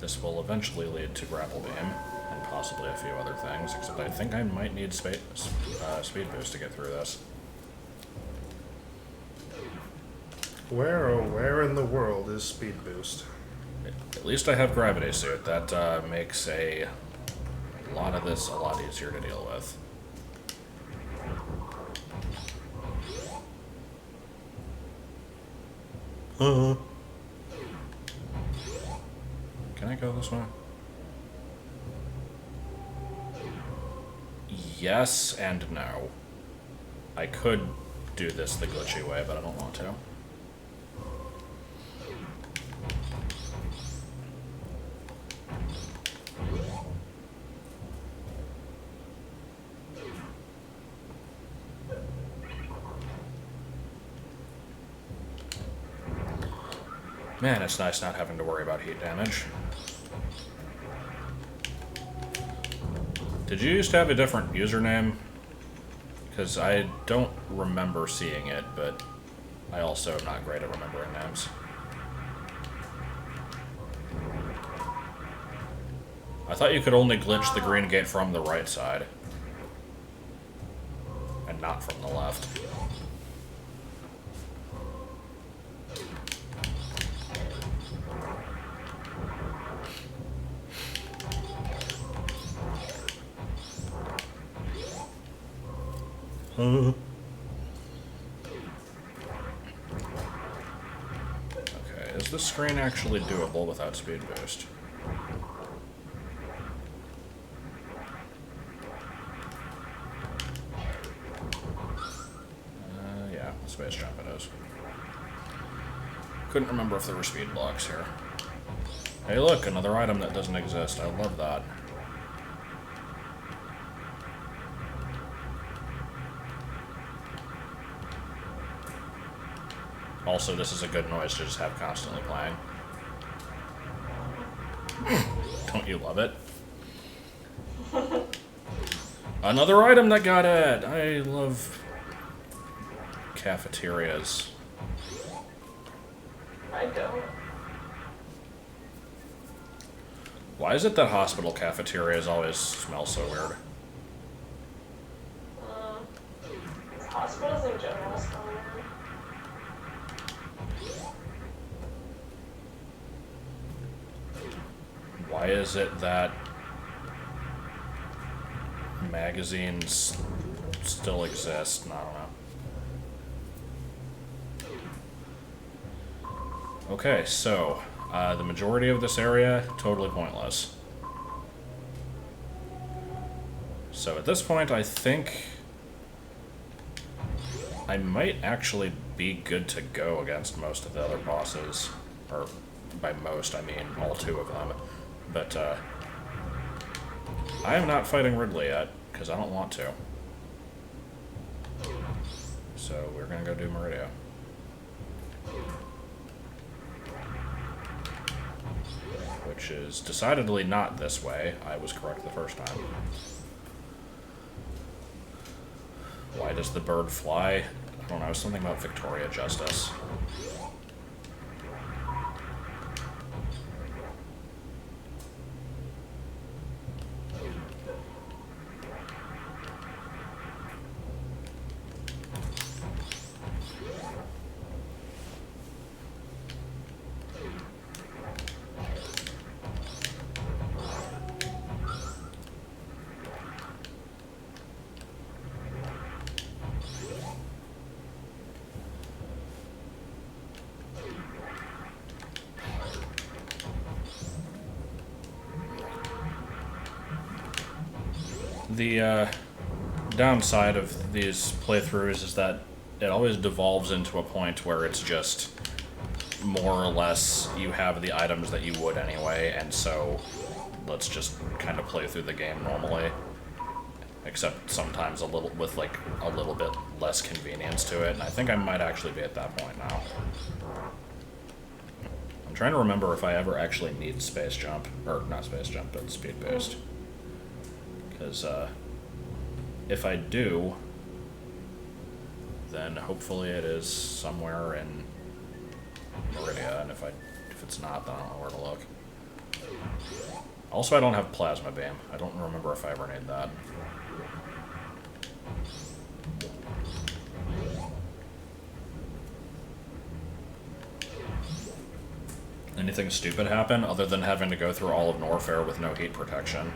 This will eventually lead to grapple beam, and possibly a few other things, except I think I might need speed boost to get through this. Where, oh, where in the world is speed boost? At least I have gravity suit. That makes a lot of this a lot easier to deal with. Can I go this way? Yes and no. I could do this the glitchy way, but I don't want to. Man, it's nice not having to worry about heat damage. Did you used to have a different username? Because I don't remember seeing it, but I also am not great at remembering names. I thought you could only glitch the green gate from the right side. And not from the left. Okay, is this screen actually doable without speed boost? Yeah, space jump it is. Couldn't remember if there were speed blocks here. Hey look, another item that doesn't exist. I love that. Also, this is a good noise to just have constantly playing. Don't you love it? Another item that got it! I love cafeterias? I don't. Why is it that hospital cafeterias always smell so weird? Hospitals in general smell weird. Why is it that magazines still exist? I don't know. Okay, so the majority of this area, totally pointless. So at this point, I think I might actually be good to go against most of the other bosses. Or by most, I mean all 2 of them. But I am not fighting Ridley yet, because I don't want to. So we're going to go do Meridia. Which is decidedly not this way. I was correct the first time. Why does the bird fly? I don't know, something about Victoria Justice. The downside of these playthroughs is that it always devolves into a point where it's just more or less you have the items that you would anyway, and so let's just kind of play through the game normally. Except sometimes a little with like a little bit less convenience to it, and I think I might actually be at that point now. I'm trying to remember if I ever actually need space jump, or not space jump, but speed boost. Because if I do, then hopefully it is somewhere in Meridia, and if it's not, then I don't know where to look. Also, I don't have plasma beam. I don't remember if I ever need that. Anything stupid happen other than having to go through all of Norfair with no heat protection?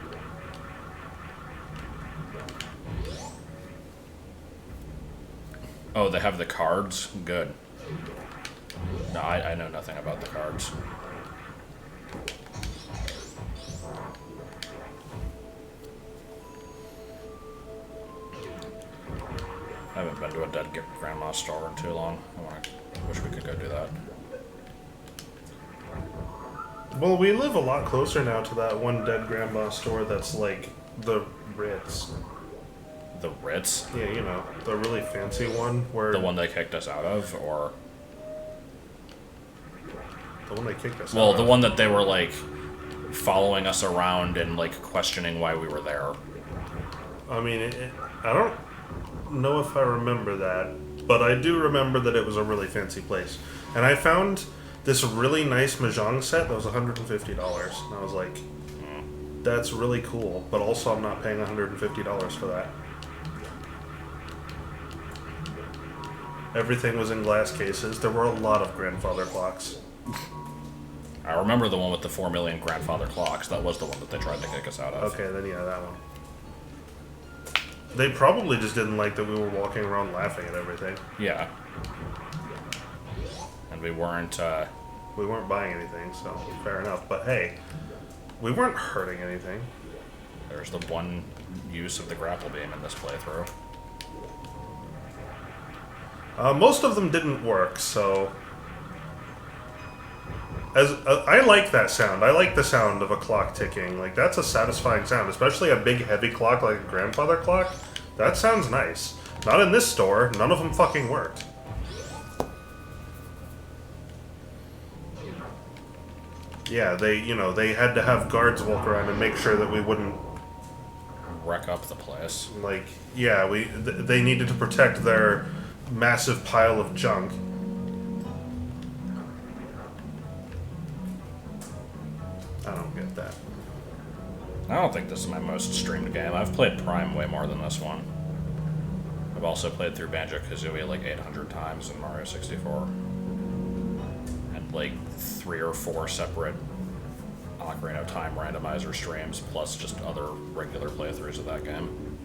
Oh, they have the cards? Good. No, I know nothing about the cards. I haven't been to a dead grandma store in too long. I wish we could go do that. Well, we live a lot closer now to that one dead grandma store that's like the Ritz. The Ritz? Yeah, you know, the really fancy one where... The one they kicked us out of, or... The one they kicked us out Well, of. the one that they were, like, following us around and, like, questioning why we were there. I mean, I don't know if I remember that, but I do remember that it was a really fancy place. And I found this really nice Mahjong set that was $150. And I was like, that's really cool, but also I'm not paying $150 for that. Everything was in glass cases. There were a lot of grandfather clocks. I remember the one with the 4 million grandfather clocks. That was the one that they tried to kick us out of. Okay, then yeah, that one. They probably just didn't like that we were walking around laughing at everything. Yeah. And we weren't, We weren't buying anything, so fair enough. But hey, we weren't hurting anything. There's the one use of the grapple beam in this playthrough. Most of them didn't work, so... I like that sound. I like the sound of a clock ticking. Like, that's a satisfying sound, especially a big, heavy clock like a grandfather clock. That sounds nice. Not in this store. None of them fucking worked. Yeah, they had to have guards walk around and make sure that we wouldn't... Wreck up the place. Like, yeah, they needed to protect their massive pile of junk. I don't get that. I don't think this is my most streamed game. I've played Prime way more than this one. I've also played through Banjo-Kazooie like 800 times in Mario 64. And like 3 or 4 separate Ocarina of Time randomizer streams, plus just other regular playthroughs of that game.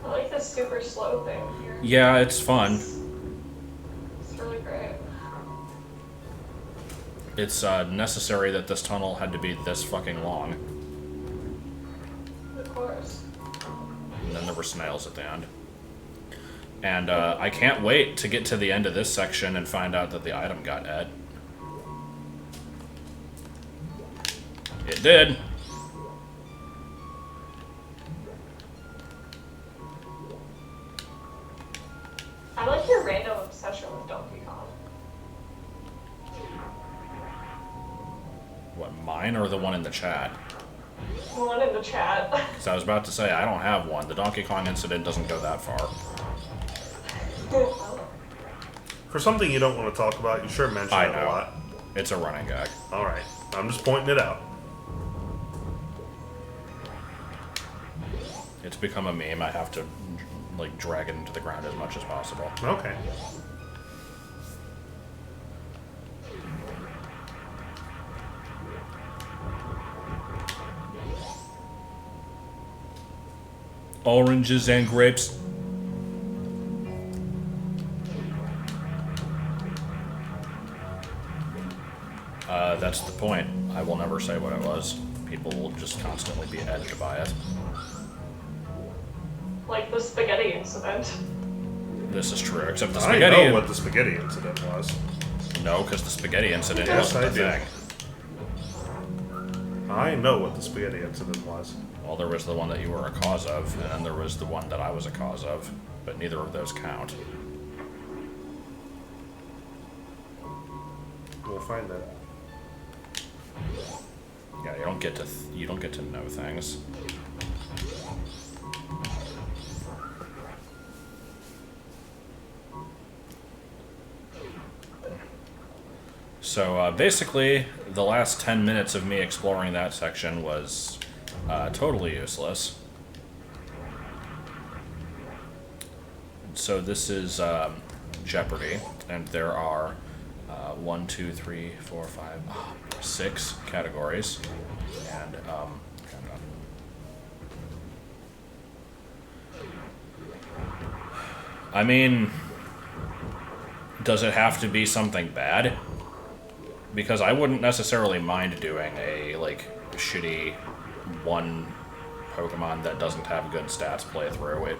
I like this super slow thing here. Yeah, it's fun. It's really great. It's necessary that this tunnel had to be this fucking long. Of course. And then there were snails at the end. And I can't wait to get to the end of this section and find out that the item got et. It did. I like your random obsession with Donkey Kong. What, mine or the one in the chat? The one in the chat. Because I was about to say, I don't have one. The Donkey Kong incident doesn't go that far. For something you don't want to talk about, you sure mention I it know. a lot. It's a running gag. Alright, I'm just pointing it out. It's become a meme. I have to, like, drag it into the ground as much as possible. Okay. Oranges and grapes. That's the point. I will never say what it was. People will just constantly be edged by it. Like the spaghetti incident. This is true, except the I spaghetti... know what the spaghetti incident was. No, because the spaghetti incident Yes, wasn't I the do. thing. I know what the spaghetti incident was. Well, there was the one that you were a cause of, and then there was the one that I was a cause of, but neither of those count. We'll find out. Yeah, you don't get to know things. So basically, the last 10 minutes of me exploring that section was totally useless. So this is Jeopardy, and there are 1, 2, 3, 4, 5, 6 categories, and I mean, does it have to be something bad? Because I wouldn't necessarily mind doing a, like, shitty one Pokemon that doesn't have good stats playthrough. It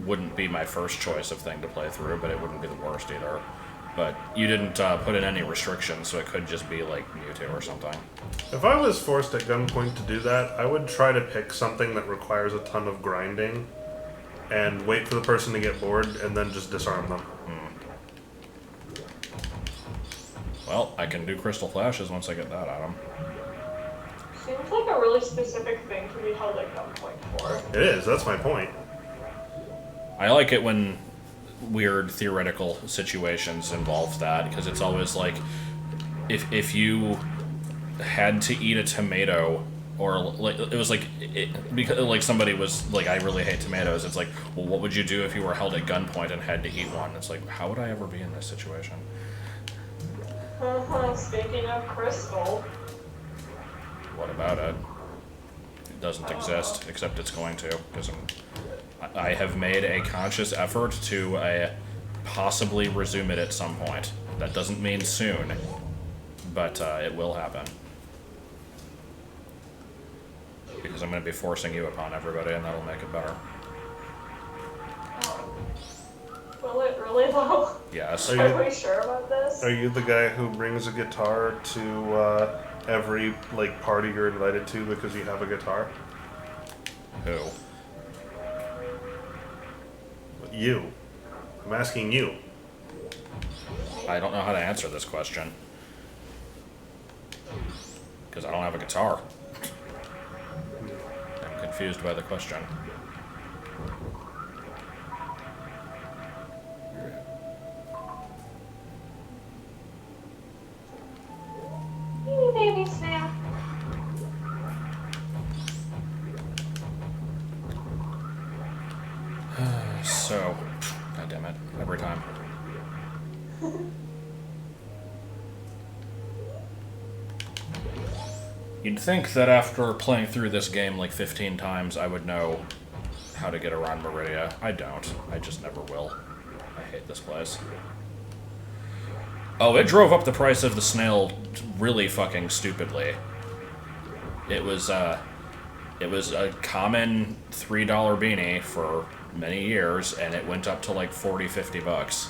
wouldn't be my first choice of thing to play through, but it wouldn't be the worst either. But you didn't put in any restrictions, so it could just be, like, Mewtwo or something. If I was forced at gunpoint to do that, I would try to pick something that requires a ton of grinding and wait for the person to get bored and then just disarm them. Well, I can do Crystal Flashes once I get that out of them. Seems like a really specific thing to be held at gunpoint for. It is, that's my point. I like it when weird theoretical situations involve that, because it's always like, if you had to eat a tomato, or like it was like because like somebody was like, I really hate tomatoes. It's like, well, what would you do if you were held at gunpoint and had to eat one? It's like, how would I ever be in this situation? Speaking of Crystal. What about it? It doesn't exist, except it's going to, because I have made a conscious effort to possibly resume it at some point. That doesn't mean soon, but it will happen. Because I'm going to be forcing you upon everybody, and that'll make it better. Will it really though? Yes. Are we sure about this? Are you the guy who brings a guitar to every like party you're invited to because you have a guitar? Who? You. I'm asking you. I don't know how to answer this question. Because I don't have a guitar. And confused by the question. Beanie Baby snack. So, god damn it, every time. You'd think that after playing through this game like 15 times, I would know how to get around Meridia. I don't. I just never will. I hate this place. Oh, it drove up the price of the snail really fucking stupidly. It was a common $3 beanie for many years, and it went up to like 40, 50 bucks.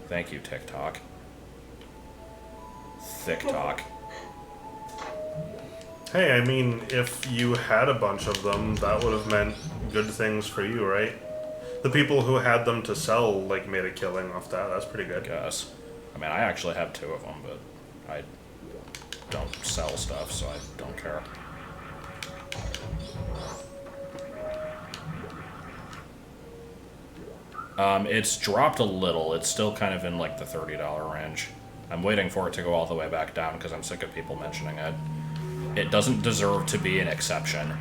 Thank you, TikTok. Thick talk. Hey, I mean, if you had a bunch of them, that would have meant good things for you, right? The people who had them to sell, like, made a killing off that. That's pretty good. Guess. I mean, I actually have 2 of them, but I don't sell stuff, so I don't care. It's dropped a little. It's still kind of in, like, the $30 range. I'm waiting for it to go all the way back down because I'm sick of people mentioning it. It doesn't deserve to be an exception.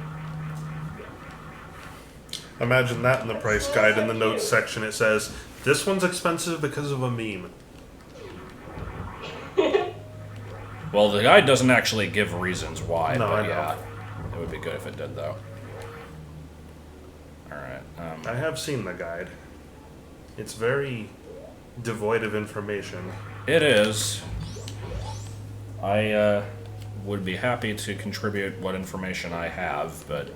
Imagine that in the price guide in the notes section. It says, this one's expensive because of a meme. Well, the guide doesn't actually give reasons why, No, but I know. yeah. It would be good if it did, though. Alright, I have seen the guide. It's very devoid of information. It is. I would be happy to contribute what information I have, but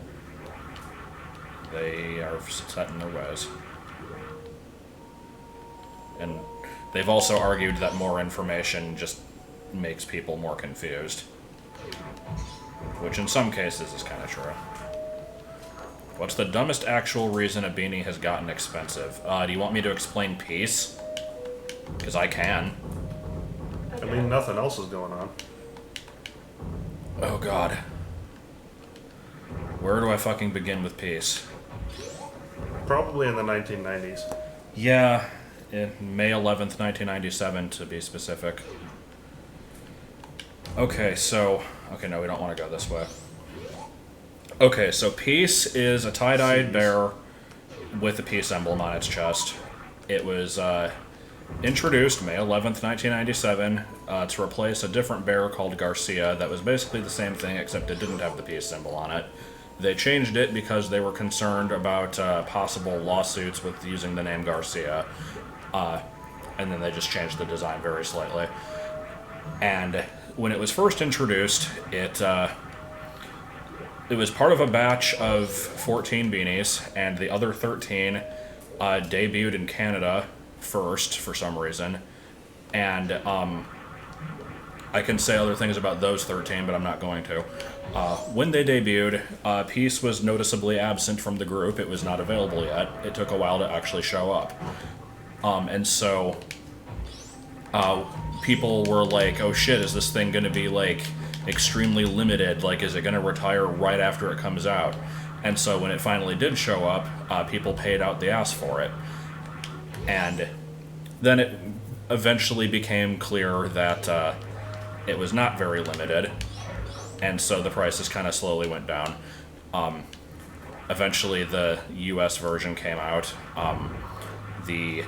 they are set in their ways. And they've also argued that more information just makes people more confused. Which in some cases is kind of true. What's the dumbest actual reason a beanie has gotten expensive? Do you want me to explain peace? Because I can. I mean, nothing else is going on. Oh god. Where do I fucking begin with peace? Probably in the 1990s. Yeah, in May 11th, 1997 to be specific. Okay, so... Okay, no, we don't want to go this way. Okay, so peace is a tie-dyed bear with a peace emblem on its chest. It was introduced May 11th, 1997 to replace a different bear called Garcia that was basically the same thing except it didn't have the peace symbol on it. They changed it because they were concerned about possible lawsuits with using the name Garcia. And then they just changed the design very slightly. And when it was first introduced, it was part of a batch of 14 beanies, and the other 13 debuted in Canada first for some reason. And I can say other things about those 13, but I'm not going to. When they debuted, Peace was noticeably absent from the group. It was not available yet. It took a while to actually show up. And so people were like, oh shit, is this thing going to be like extremely limited? Like, is it going to retire right after it comes out? And so when it finally did show up, people paid out the ass for it. And then it eventually became clear that it was not very limited, and so the prices kind of slowly went down. Eventually the US version came out. The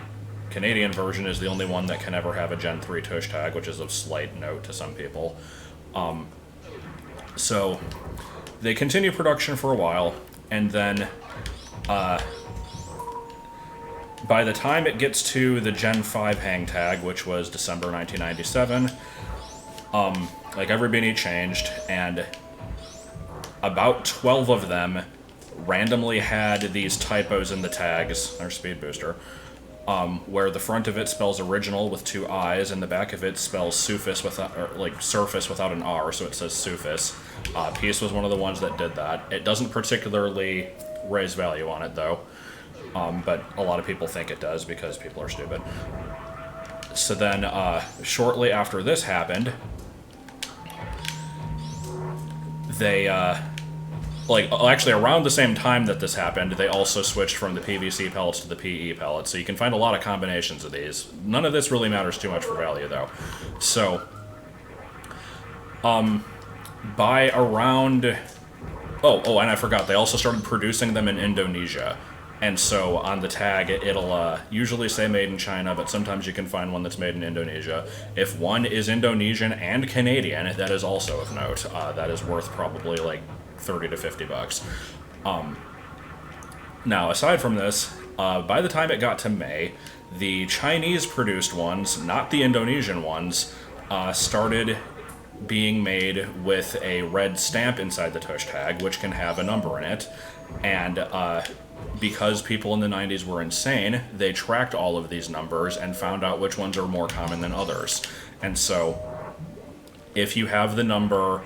Canadian version is the only one that can ever have a Gen 3 tush tag, which is of slight note to some people. So they continue production for a while, and then by the time it gets to the Gen 5 hang tag, which was December 1997, like every beanie changed, and about 12 of them randomly had these typos in the tags, our speed booster, where the front of it spells original with 2 I's, and the back of it spells surface without, or like surface without an R, so it says Sufis. Peace was one of the ones that did that. It doesn't particularly raise value on it, though, but a lot of people think it does because people are stupid. So then, shortly after this happened, they, actually around the same time that this happened, they also switched from the PVC pellets to the PE pellets, so you can find a lot of combinations of these. None of this really matters too much for value, though. So, by around... Oh, and I forgot, they also started producing them in Indonesia. And so on the tag, it'll usually say made in China, but sometimes you can find one that's made in Indonesia. If one is Indonesian and Canadian, that is also of note. That is worth probably like 30 to 50 bucks. Now, aside from this, by the time it got to May, the Chinese-produced ones, not the Indonesian ones, started being made with a red stamp inside the tush tag, which can have a number in it. And because people in the 90s were insane, they tracked all of these numbers and found out which ones are more common than others. And so, if you have the number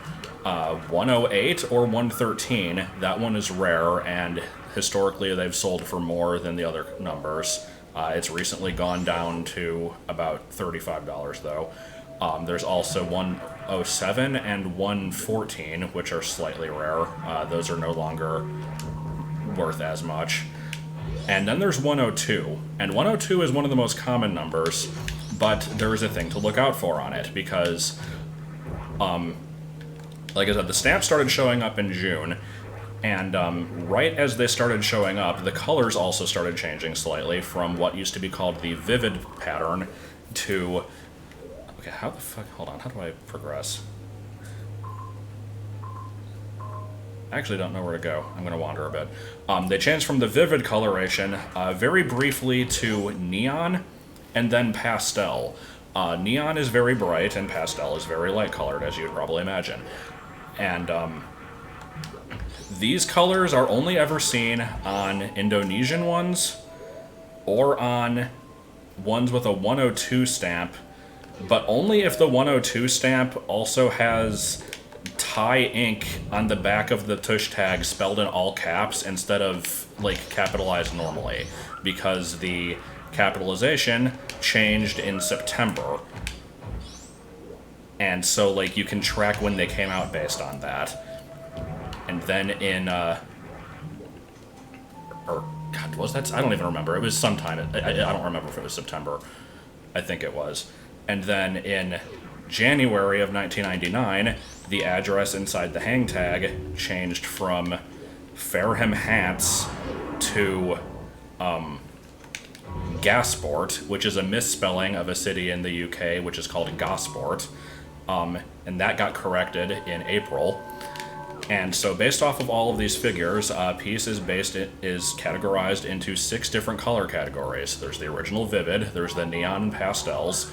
108 or 113, that one is rare, and historically they've sold for more than the other numbers. It's recently gone down to about $35, though. There's also 107 and 114, which are slightly rare. Those are no longer worth as much. And then there's 102. And 102 is one of the most common numbers, but there's a thing to look out for on it, because, like I said, the stamps started showing up in June, and right as they started showing up, the colors also started changing slightly from what used to be called the vivid pattern to... Okay, how the fuck... Hold on, how do I progress? I actually don't know where to go. I'm going to wander a bit. They changed from the vivid coloration very briefly to neon and then pastel. Neon is very bright and pastel is very light colored, as you would probably imagine. And these colors are only ever seen on Indonesian ones or on ones with a 102 stamp, but only if the 102 stamp also has Thai ink on the back of the tush tag spelled in all caps instead of, like, capitalized normally, because the capitalization changed in September. And so, like, you can track when they came out based on that. And then in, or, God, was that? I don't even remember. It was sometime. I don't remember if it was September. I think it was. And then in January of 1999, the address inside the hang tag changed from Fareham Hants to Gasport, which is a misspelling of a city in the UK, which is called Gosport. And that got corrected in April. And so based off of all of these figures, Peace is categorized into 6 different color categories. There's the original Vivid, there's the Neon and Pastels,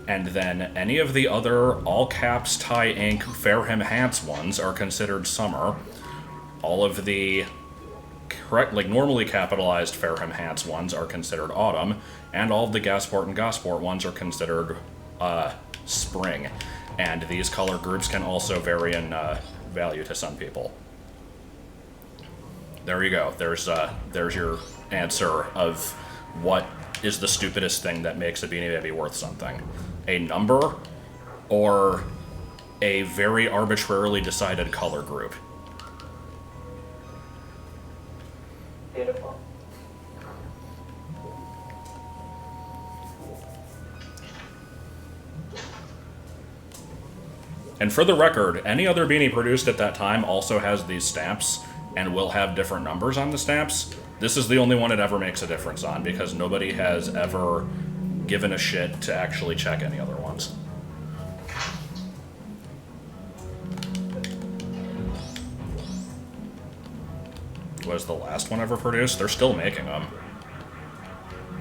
and then any of the other all-caps Thai ink Fareham Hants ones are considered Summer. All of the normally capitalized Fareham Hants ones are considered Autumn, and all of the Gasport and Gosport ones are considered Spring. And these color groups can also vary in value to some people. There you go. There's your answer of what is the stupidest thing that makes a Beanie Baby worth something. A number or a very arbitrarily decided color group. Beautiful. And for the record, any other Beanie produced at that time also has these stamps and will have different numbers on the stamps. This is the only one it ever makes a difference on, because nobody has ever given a shit to actually check any other ones. Was the last one ever produced? They're still making them.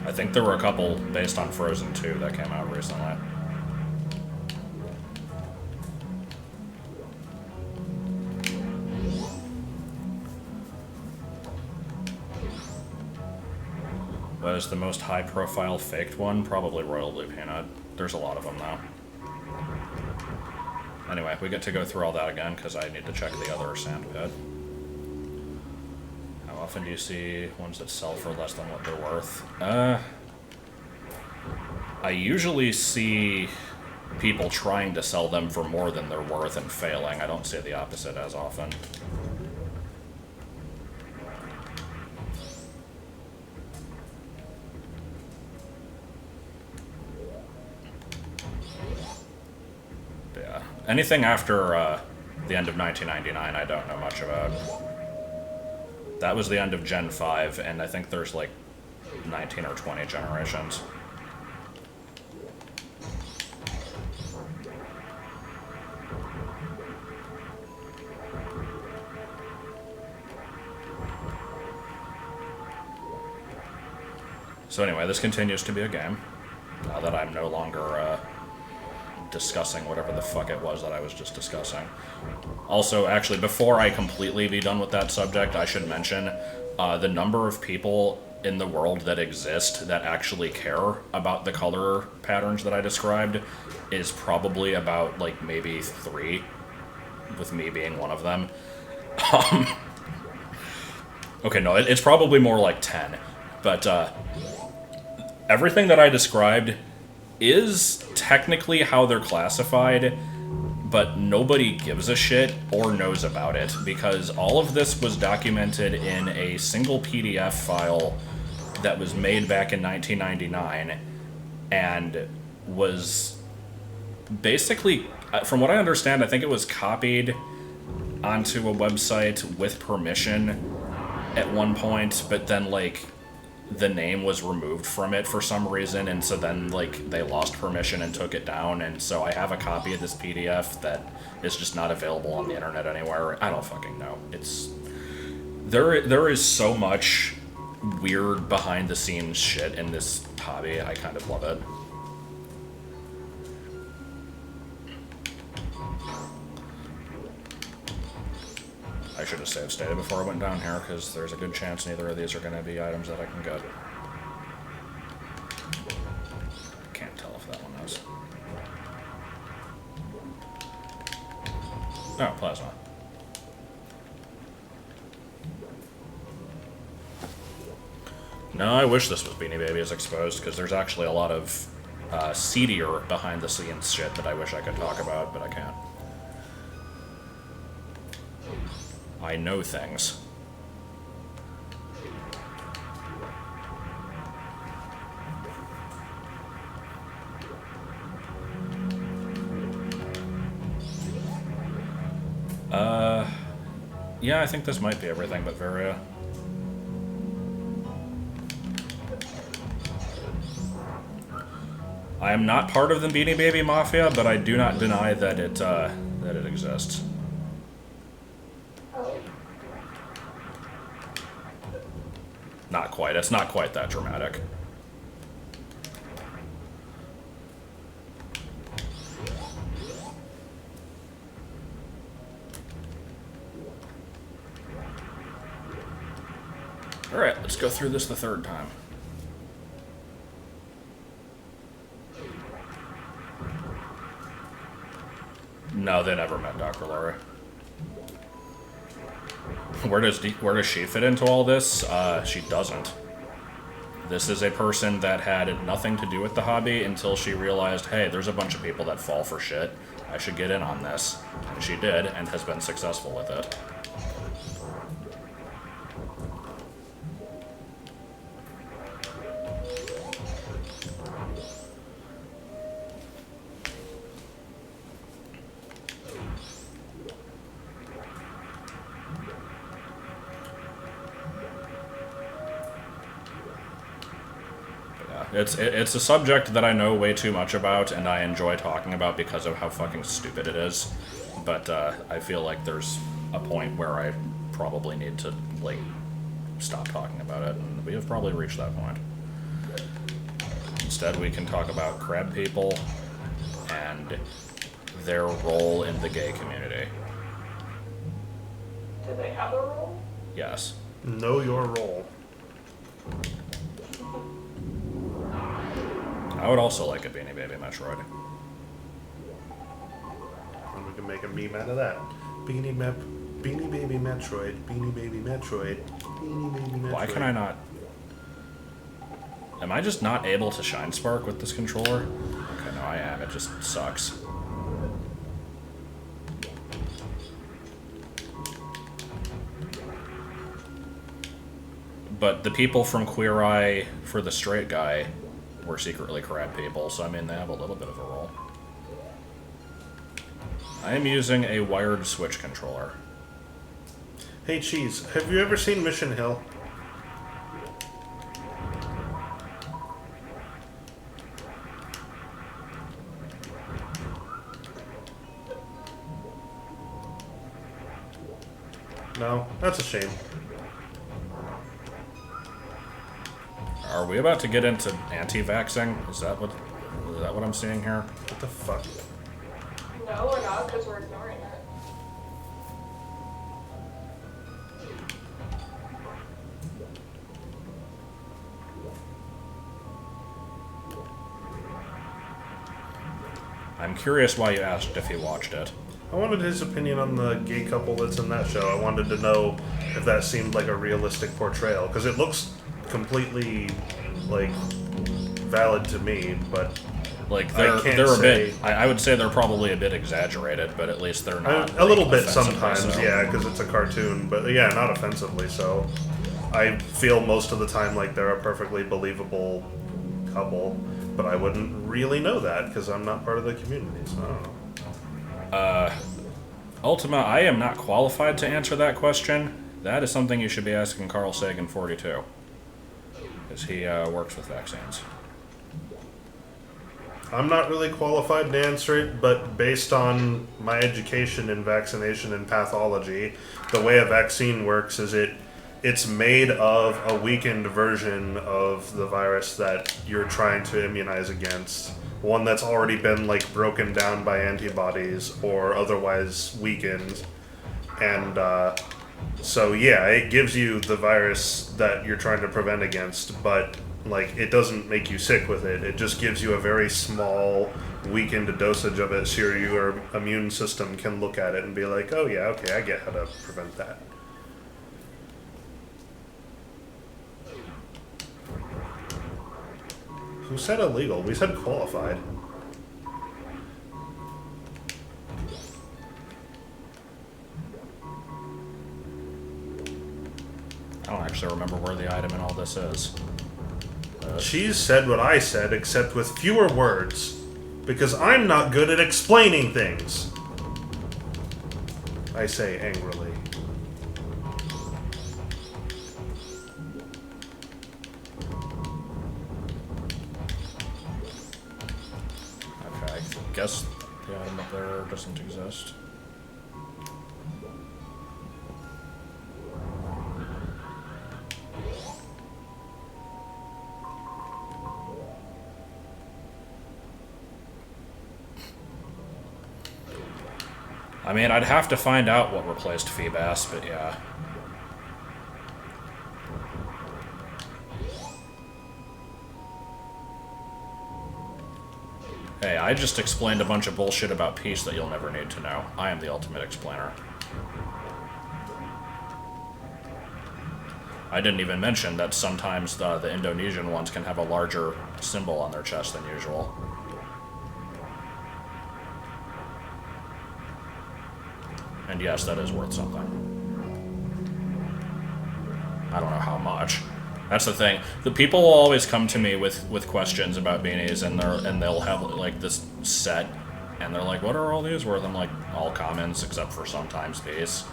I think there were a couple based on Frozen 2 that came out recently. What is the most high-profile faked one? Probably Royal Blue Peanut. There's a lot of them now. Anyway, we get to go through all that again because I need to check the other sand pit. How often do you see ones that sell for less than what they're worth? I usually see people trying to sell them for more than they're worth and failing. I don't see the opposite as often. But yeah, anything after the end of 1999 I don't know much about. That was the end of Gen 5, and I think there's like 19 or 20 generations. So anyway, this continues to be a game, now that I'm no longer discussing whatever the fuck it was that I was just discussing. Also, actually, before I completely be done with that subject, I should mention the number of people in the world that exist that actually care about the color patterns that I described is probably about, like, maybe 3, with me being one of them. Okay, no, it's probably more like 10, but everything that I described is technically how they're classified, but nobody gives a shit or knows about it, because all of this was documented in a single PDF file that was made back in 1999, and was basically, from what I understand, I think it was copied onto a website with permission at one point, but then, like, the name was removed from it for some reason, and so then, like, they lost permission and took it down, and so I have a copy of this PDF that is just not available on the internet anywhere. I don't fucking know. It's... There is so much weird behind-the-scenes shit in this hobby. I kind of love it. I should have saved stated before I went down here, because there's a good chance neither of these are going to be items that I can get. Can't tell if that one is. Oh, plasma. No, I wish this was Beanie Baby as exposed, because there's actually a lot of seedier behind-the-scenes shit that I wish I could talk about, but I can't. I know things. Yeah, I think this might be everything but Varia. I am not part of the Beanie Baby Mafia, but I do not deny that it exists. Not quite. It's not quite that dramatic. Alright, let's go through this the third time. No, they never met Dr. Laurie. Where does she fit into all this? She doesn't. This is a person that had nothing to do with the hobby until she realized, hey, there's a bunch of people that fall for shit. I should get in on this. And she did, and has been successful with it. It's a subject that I know way too much about, and I enjoy talking about because of how fucking stupid it is. But I feel like there's a point where I probably need to, like, stop talking about it, and we have probably reached that point. Instead, we can talk about crab people and their role in the gay community. Do they have a role? Yes. Know your role. I would also like a Beanie Baby Metroid. And we can make a meme out of that. Beanie Baby Metroid, Beanie Baby Metroid, Beanie Baby Metroid. Why can I not... Am I just not able to Shine Spark with this controller? Okay, no, I am. It just sucks. But the people from Queer Eye for the Straight Guy were secretly crab people, so I mean, they have a little bit of a role. I am using a wired Switch controller. Hey, Cheese, have you ever seen Mission Hill? No? That's a shame. Are we about to get into anti-vaxxing? Is that what I'm seeing here? What the fuck? No, we're not, because we're ignoring it. I'm curious why you asked if he watched it. I wanted his opinion on the gay couple that's in that show. I wanted to know if that seemed like a realistic portrayal, because it looks completely, like, valid to me, but Like, I can't they're a say- bit... I would say they're probably a bit exaggerated, but at least they're not... a little like, bit offensively sometimes, so. yeah, because it's a cartoon, but yeah, not offensively so. I feel most of the time like they're a perfectly believable couple, but I wouldn't really know that because I'm not part of the community, so I don't know. Ultima, I am not qualified to answer that question. That is something you should be asking Carl Sagan 42. Because he works with vaccines. I'm not really qualified to answer it, but based on my education in vaccination and pathology, the way a vaccine works is it's made of a weakened version of the virus that you're trying to immunize against. One that's already been like broken down by antibodies or otherwise weakened. And so yeah, it gives you the virus that you're trying to prevent against, but like it doesn't make you sick with it. It just gives you a very small weakened dosage of it so your immune system can look at it and be like, oh yeah, okay, I get how to prevent that. Who said illegal? We said qualified. I don't actually remember where the item in all this is. Cheese said what I said, except with fewer words. Because I'm not good at explaining things. I say angrily. Okay, I guess the item up there doesn't exist. I mean, I'd have to find out what replaced Feebas, but yeah. Hey, I just explained a bunch of bullshit about peace that you'll never need to know. I am the ultimate explainer. I didn't even mention that sometimes the Indonesian ones can have a larger symbol on their chest than usual. And yes, that is worth something. I don't know how much. That's the thing. The people will always come to me with questions about beanies, and they'll have like this set, and they're like, "What are all these worth?" I'm like, "All commons except for sometimes peace,"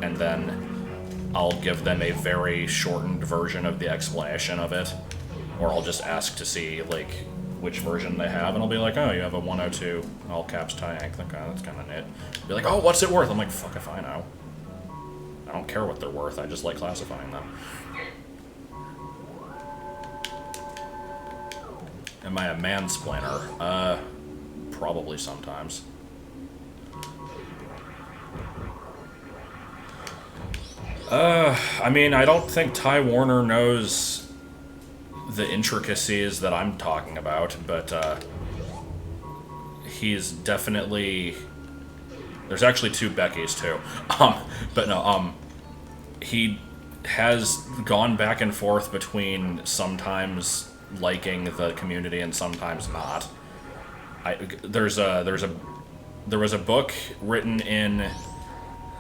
and then I'll give them a very shortened version of the explanation of it, or I'll just ask to see like which version they have, and I'll be like, "Oh, you have a 102 all caps Tyank. Okay, that's kind of neat." Be like, "Oh, what's it worth?" I'm like, "Fuck if I know. I don't care what they're worth. I just like classifying them." Am I a mansplainer? Probably sometimes. I mean, I don't think Ty Warner knows the intricacies that I'm talking about, but he's definitely... There's actually two Beckys, too. But no, he has gone back and forth between sometimes liking the community and sometimes not. there was a book written in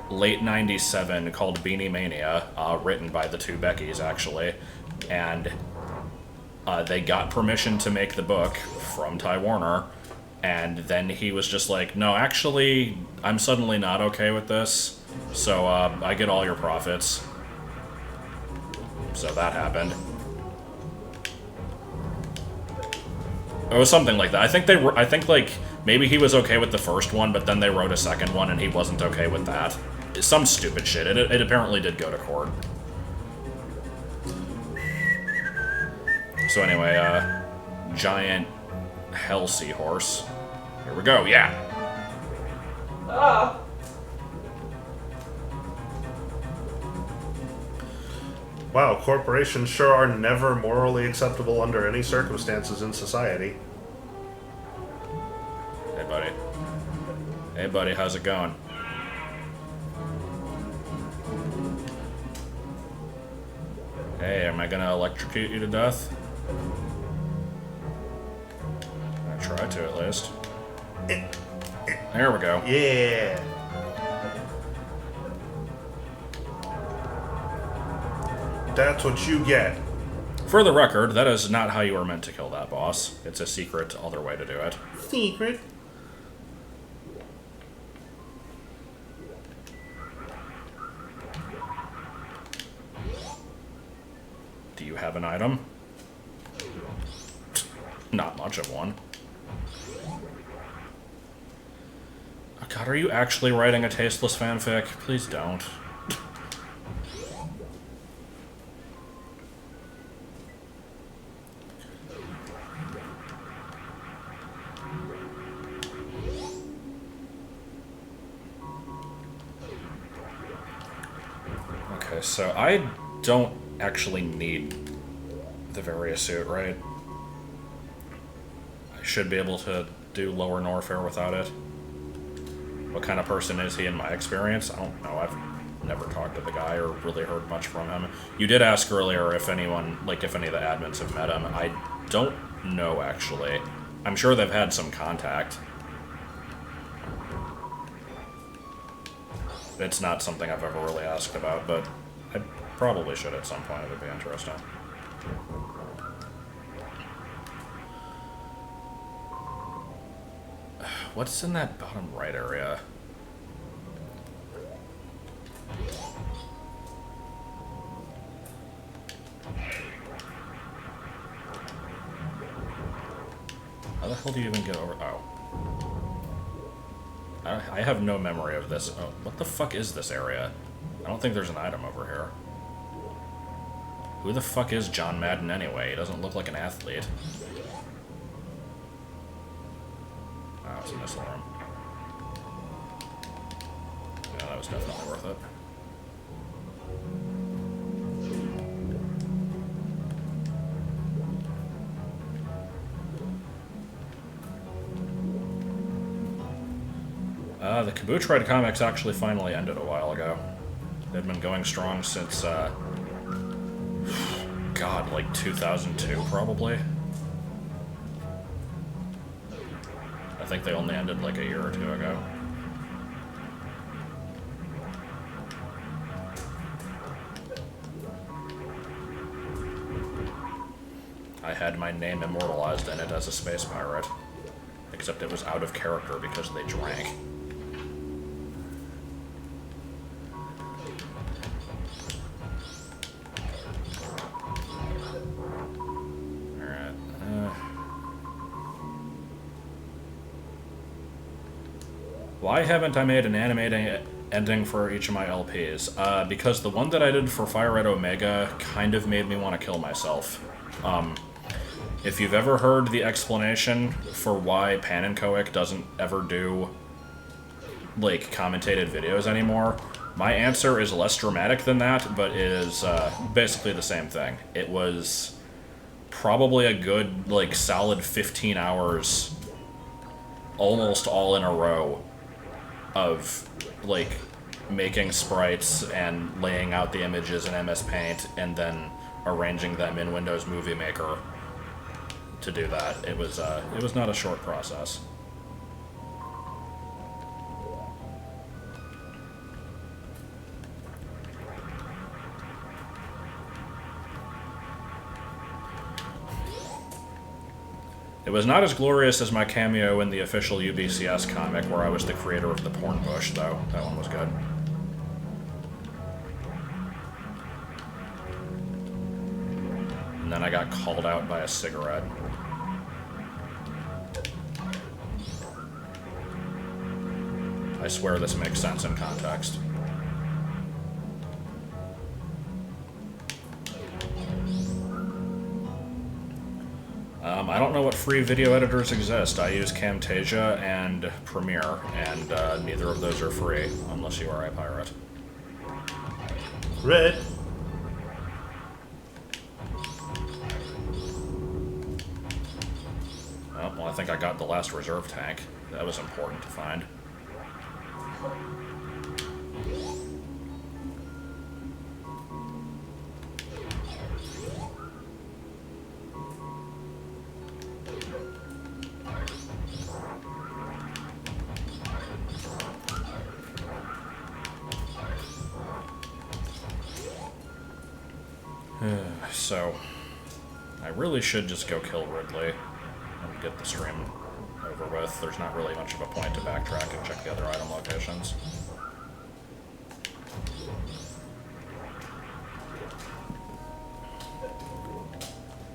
late '97 called Beanie Mania, written by the two Beckys actually, and they got permission to make the book from Ty Warner, and then he was just like, no, actually, I'm suddenly not okay with this, so I get all your profits. So that happened. It was something like that. I think like maybe he was okay with the first one, but then they wrote a second one and he wasn't okay with that. Some stupid shit. It apparently did go to court. So anyway, giant hell seahorse. Here we go. Yeah. Wow, corporations sure are never morally acceptable under any circumstances in society. Hey, buddy. Hey, buddy. How's it going? Hey, am I gonna electrocute you to death? I try to, at least. There we go. Yeah. That's what you get. For the record, that is not how you are meant to kill that boss. It's a secret other way to do it. Secret. Do you have an item? Not much of one. Oh god, are you actually writing a tasteless fanfic? Please don't. Okay, so I don't actually need the Varia suit, right? I should be able to do lower Norfair without it. What kind of person is he in my experience? I don't know. I've never talked to the guy or really heard much from him. You did ask earlier if anyone, like if any of the admins have met him. I don't know, actually. I'm sure they've had some contact. It's not something I've ever really asked about, but I probably should at some point. It would be interesting. What's in that bottom right area? How the hell do you even get over? Oh. I have no memory of this. Oh, what the fuck is this area? I don't think there's an item over here. Who the fuck is John Madden anyway? He doesn't look like an athlete. Oh, it's a missile room. Yeah, that was definitely worth it. The Kabutride comics actually finally ended a while ago. They'd been going strong since, God, like 2002, probably. I think they only ended like a year or two ago. I had my name immortalized in it as a space pirate. Except it was out of character because they drank. Why haven't I made an animating ending for each of my LPs? Because the one that I did for Fire Red Omega kind of made me want to kill myself. If you've ever heard the explanation for why Panenkoic doesn't ever do, like, commentated videos anymore, my answer is less dramatic than that, but is basically the same thing. It was probably a good, like, solid 15 hours, almost all in a row, of, like, making sprites and laying out the images in MS Paint and then arranging them in Windows Movie Maker to do that. It was not a short process. It was not as glorious as my cameo in the official UBCS comic, where I was the creator of the porn bush, though. That one was good. And then I got called out by a cigarette. I swear this makes sense in context. I don't know what free video editors exist. I use Camtasia and Premiere, and neither of those are free, unless you are a pirate. Red. Oh, well, I think I got the last reserve tank. That was important to find. So, I really should just go kill Ridley and get the stream over with. There's not really much of a point to backtrack and check the other item locations.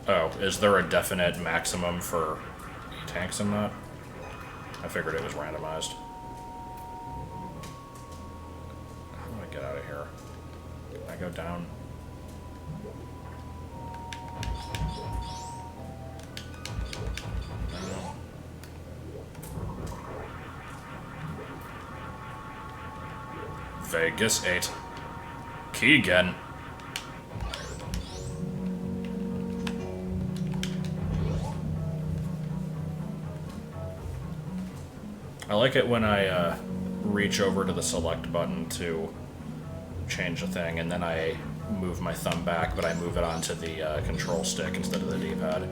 Oh, is there a definite maximum for tanks in that? I figured it was randomized. How do I get out of here? Can I go down? Vegas 8. Keegan. I like it when I reach over to the select button to change a thing, and then I move my thumb back, but I move it onto the control stick instead of the D-pad.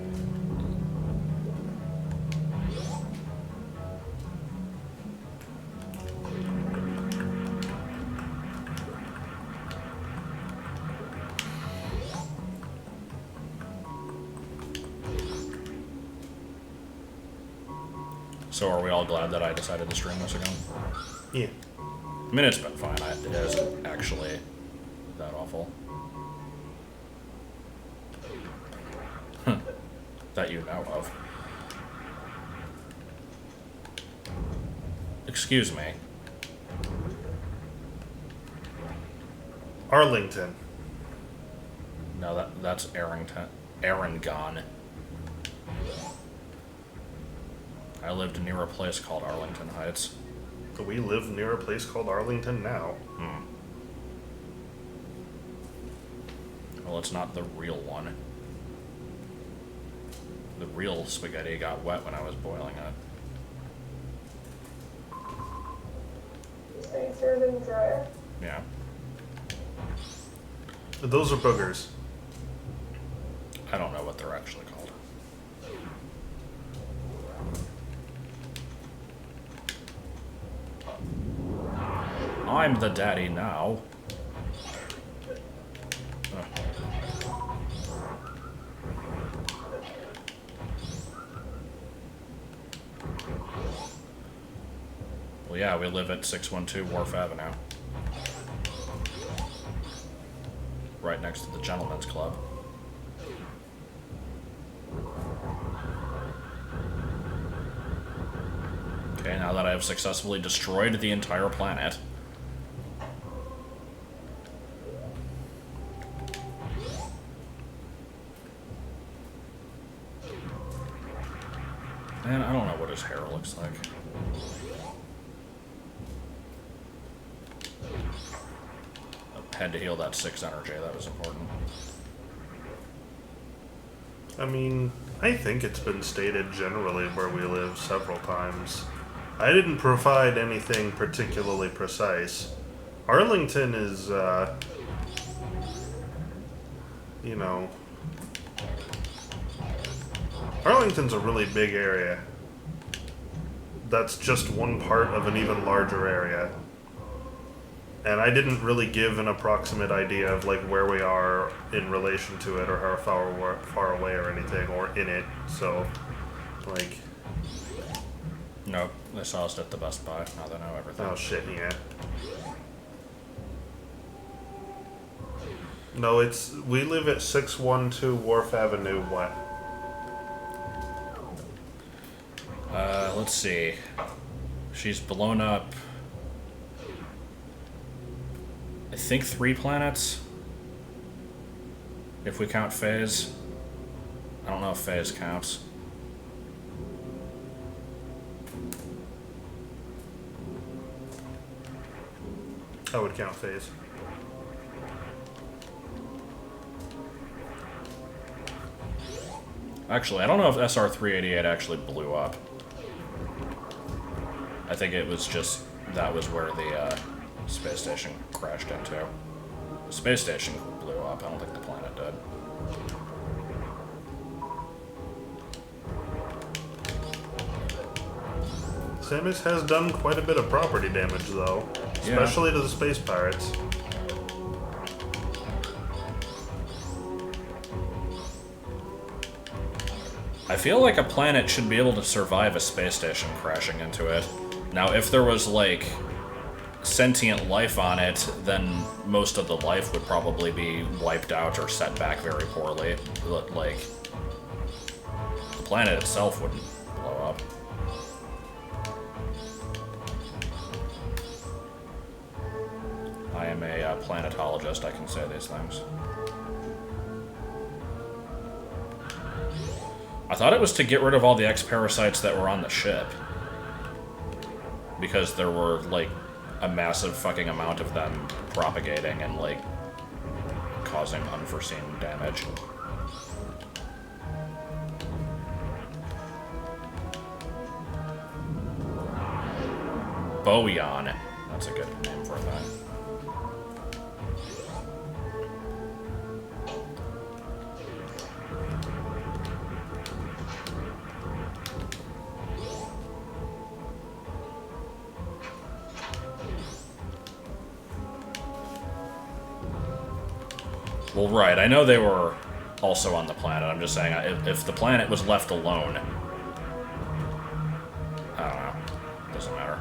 So are we all glad that I decided to stream this again? Yeah. I mean, it's been fine. It isn't actually that awful. That you know of. Excuse me. Arlington. No, that's Erringon. I lived near a place called Arlington Heights. We live near a place called Arlington now. Well, it's not the real one. The real spaghetti got wet when I was boiling it. Stay served and dry. Yeah. Those are boogers. I don't know what they're actually called. I'm the daddy now. Well, yeah, we live at 612 Wharf Avenue. Right next to the Gentleman's Club. Okay, now that I have successfully destroyed the entire planet. Man, I don't know what his hair looks like. Had to heal that 6 energy, that was important. I mean, I think it's been stated generally where we live several times. I didn't provide anything particularly precise. Arlington is, you know... Arlington's a really big area. That's just one part of an even larger area. And I didn't really give an approximate idea of like where we are in relation to it or how far away or anything or in it. So Like, Nope, they saw us at the Best Buy. Now they know everything. oh shit, yeah. No, we live at 612 Wharf Avenue, what? Let's see. She's blown up, I think 3 planets. If we count phase. I don't know if phase counts. I would count phase. Actually, I don't know if SR-388 actually blew up. I think it was just, that was where the space station crashed into. The space station blew up, I don't think the planet did. Samus has done quite a bit of property damage, though. Especially to the space pirates. I feel like a planet should be able to survive a space station crashing into it. Now, if there was, like, sentient life on it, then most of the life would probably be wiped out or set back very poorly. But, like, the planet itself wouldn't blow up. I am a planetologist, I can say these things. I thought it was to get rid of all the X-parasites that were on the ship. Because there were, like, a massive fucking amount of them propagating and, like, causing unforeseen damage. Boyan. That's a good name for a thing. Well, right, I know they were also on the planet. I'm just saying, if the planet was left alone... I don't know. Doesn't matter.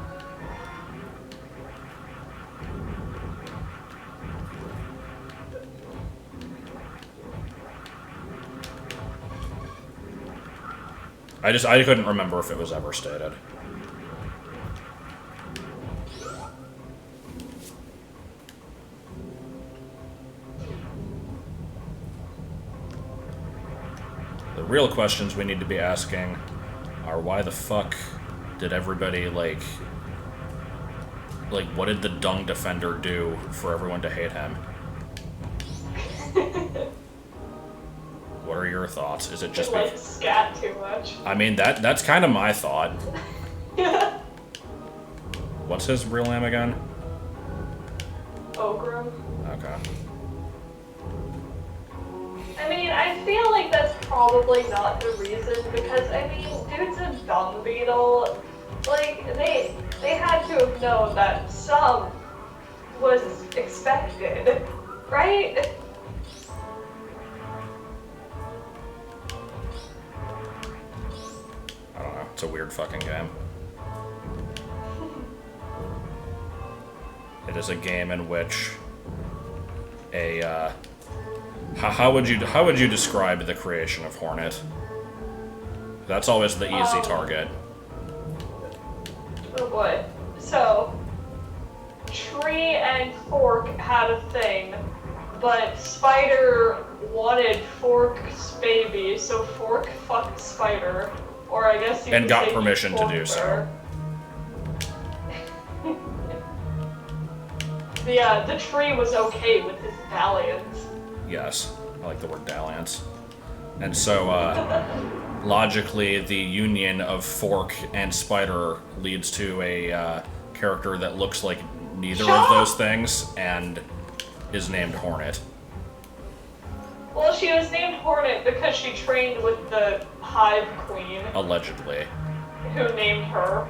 I couldn't remember if it was ever stated. The real questions we need to be asking are why the fuck did everybody, like, what did the Dung Defender do for everyone to hate him? What are your thoughts? Is it just like scat too much? I mean, that's kind of my thought. What's his real name again? Ogrim. Okay. I mean, I feel like that's probably not the reason, because, I mean, dude's a dung beetle. Like, they had to have known that some was expected, right? I don't know. It's a weird fucking game. It is a game in which a, how would you describe the creation of Hornet? That's always the easy target. Oh boy. So, Tree and Fork had a thing, but Spider wanted Fork's baby, so Fork fucked Spider. Or I guess you And could got say permission to do forked so. her. The tree was okay with his dalliance. Yes, I like the word dalliance. And so, logically, the union of Fork and Spider leads to a character that looks like neither of those things and is named Hornet. Well, she was named Hornet because she trained with the Hive Queen, Allegedly. who named her.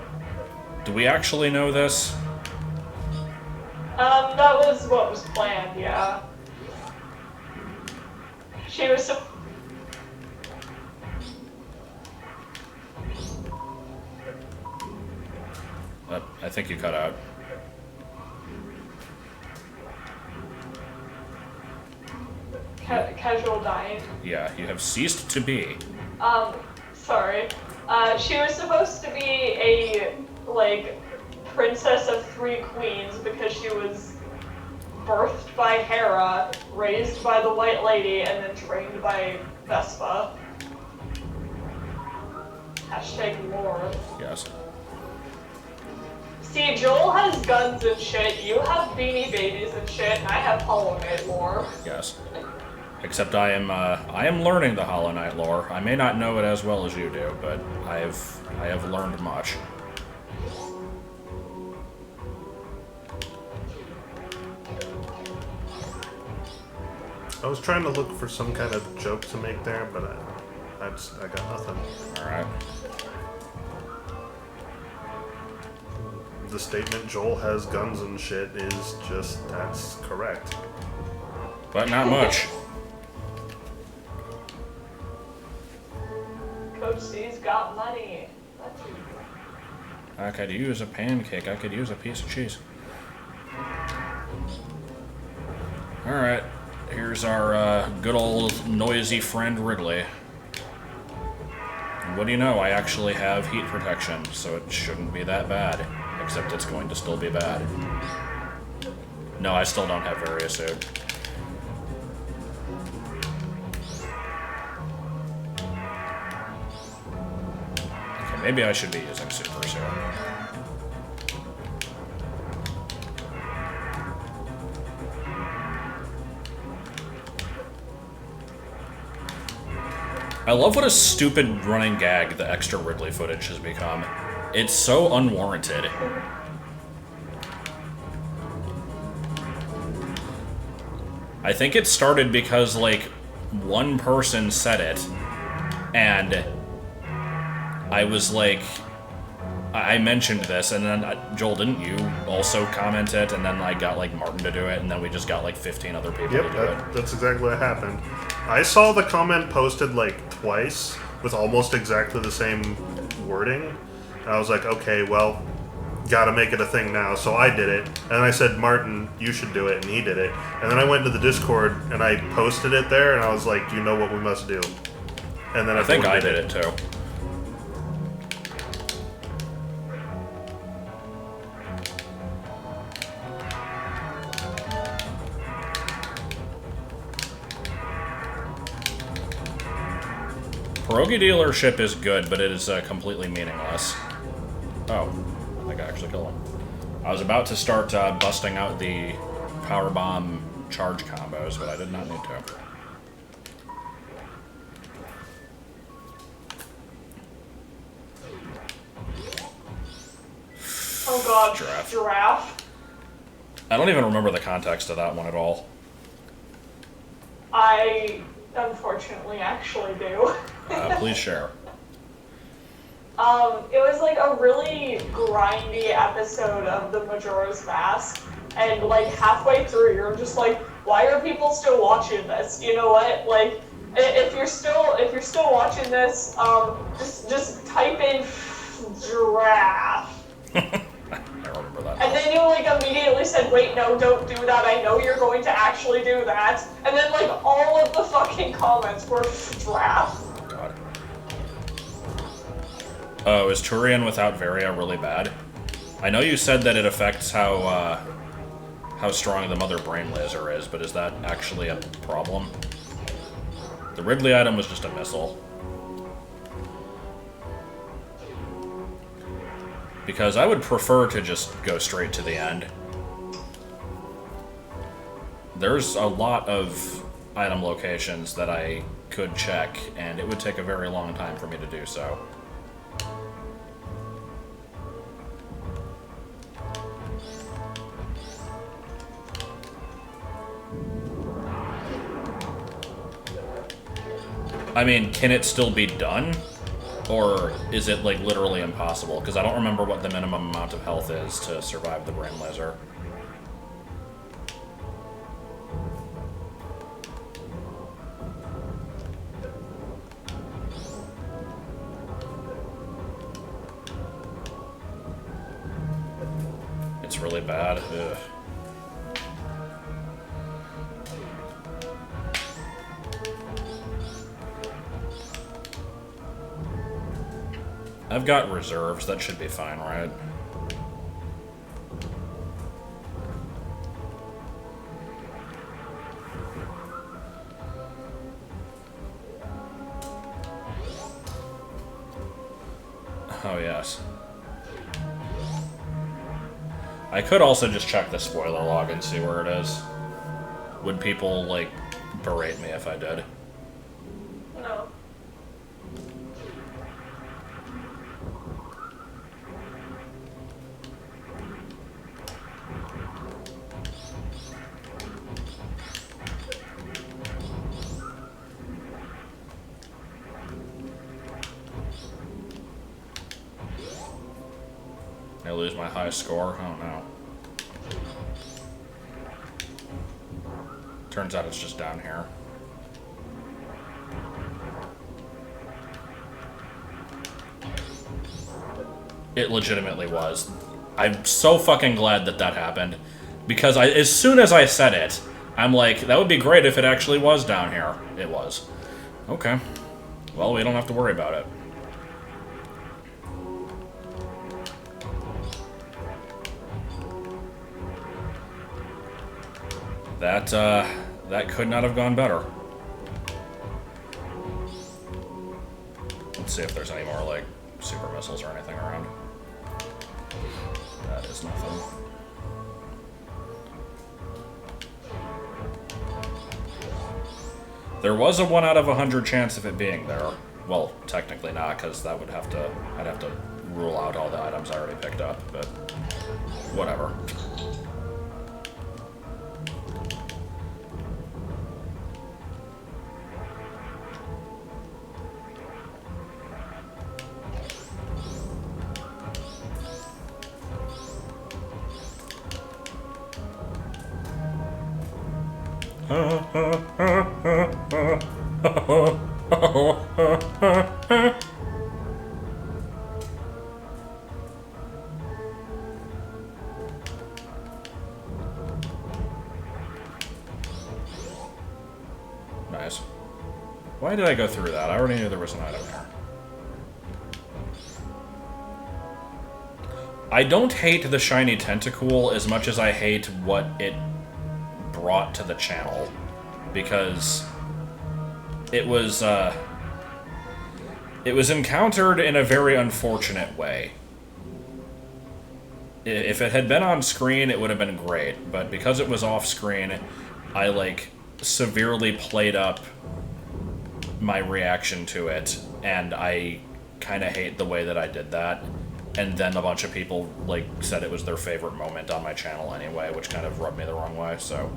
Do we actually know this? That was what was planned, yeah. She was I think you cut out. Casual dying. Yeah, you have ceased to be. Sorry. She was supposed to be a, like, princess of 3 queens because she was birthed by Hera, raised by the White Lady, and then trained by Vespa. Hashtag lore. Yes. See, Joel has guns and shit, you have Beanie Babies and shit, and I have Hollow Knight lore. Yes. Except I am learning the Hollow Knight lore. I may not know it as well as you do, but I have learned much. I was trying to look for some kind of joke to make there, but I got nothing. Alright. The statement Joel has guns and shit is just, that's correct. But not much. Coach C's got money. I could use a pancake. I could use a piece of cheese. Alright. Here's our good old noisy friend Wrigley. And what do you know? I actually have heat protection, so it shouldn't be that bad. Except it's going to still be bad. No, I still don't have Variasuit. Okay, maybe I should be using Super Suit. I love what a stupid running gag the extra Wrigley footage has become. It's so unwarranted. I think it started because, like, one person said it, and I was like, I mentioned this, and then, Joel, didn't you also comment it, and then I got, like, Martin to do it, and then we just got, like, 15 other people to do it. That's exactly what happened. I saw the comment posted, like, twice, with almost exactly the same wording. And I was like, okay, well, gotta make it a thing now. So I did it. And I said, Martin, you should do it. And he did it. And then I went to the Discord and I posted it there. And I was like, you know what we must do. And then I think I did it too. Pierogi dealership is good, but it is completely meaningless. Oh, I think I actually killed him. I was about to start busting out the power bomb charge combos, but I did not need to. Oh god, giraffe. I don't even remember the context of that one at all. I unfortunately actually do. Please share. It was like a really grindy episode of the Majora's Mask, and like halfway through you're just like, why are people still watching this? You know what? Like, if you're still watching this, just type in giraffe. I remember that. And then you like immediately said, wait, no, don't do that. I know you're going to actually do that. And then like all of the fucking comments were giraffe. God. Oh, is Turian without Varia really bad? I know you said that it affects how strong the mother brain laser is, but is that actually a problem? The Wrigley item was just a missile. Because I would prefer to just go straight to the end. There's a lot of item locations that I could check, and it would take a very long time for me to do so. I mean, can it still be done? Or is it, like, literally impossible? Because I don't remember what the minimum amount of health is to survive the brain laser. gets really bad. Ugh. I've got reserves, that should be fine, right? Oh, yes. I could also just check the spoiler log and see where it is. Would people, like, berate me if I did? No. I lose my high score? Oh no. Turns out it's just down here. It legitimately was. I'm so fucking glad that that happened. Because as soon as I said it, I'm like, that would be great if it actually was down here. It was. Okay. Well, we don't have to worry about it. That could not have gone better. Let's see if there's any more, like, super missiles or anything around. That is nothing. There was a 1 out of 100 chance of it being there. Well, technically not, because that would have to... I'd have to rule out all the items I already picked up, but... whatever. Nice. Why did I go through that? I already knew there was an item there. I don't hate the shiny tentacle as much as I hate what it brought to the channel, because it was encountered in a very unfortunate way. If it had been on screen, it would have been great, but because it was off screen, I, like, severely played up my reaction to it, and I kind of hate the way that I did that. And then a bunch of people, like, said it was their favorite moment on my channel anyway, which kind of rubbed me the wrong way, so...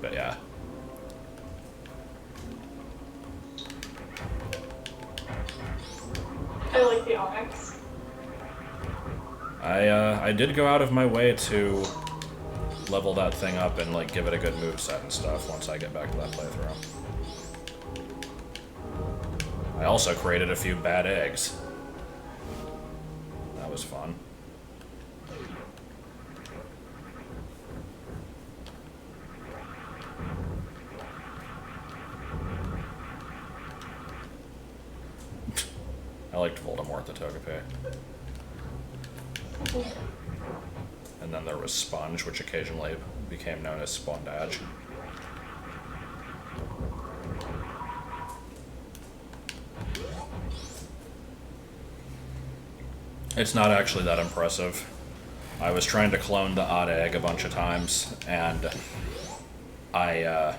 But yeah. I like the onyx. I did go out of my way to level that thing up and, like, give it a good moveset and stuff once I get back to that playthrough. I also created a few bad eggs. That was fun. I liked Voldemort the Togepi. And then there was Sponge, which occasionally became known as Spondage. It's not actually that impressive. I was trying to clone the odd egg a bunch of times, and I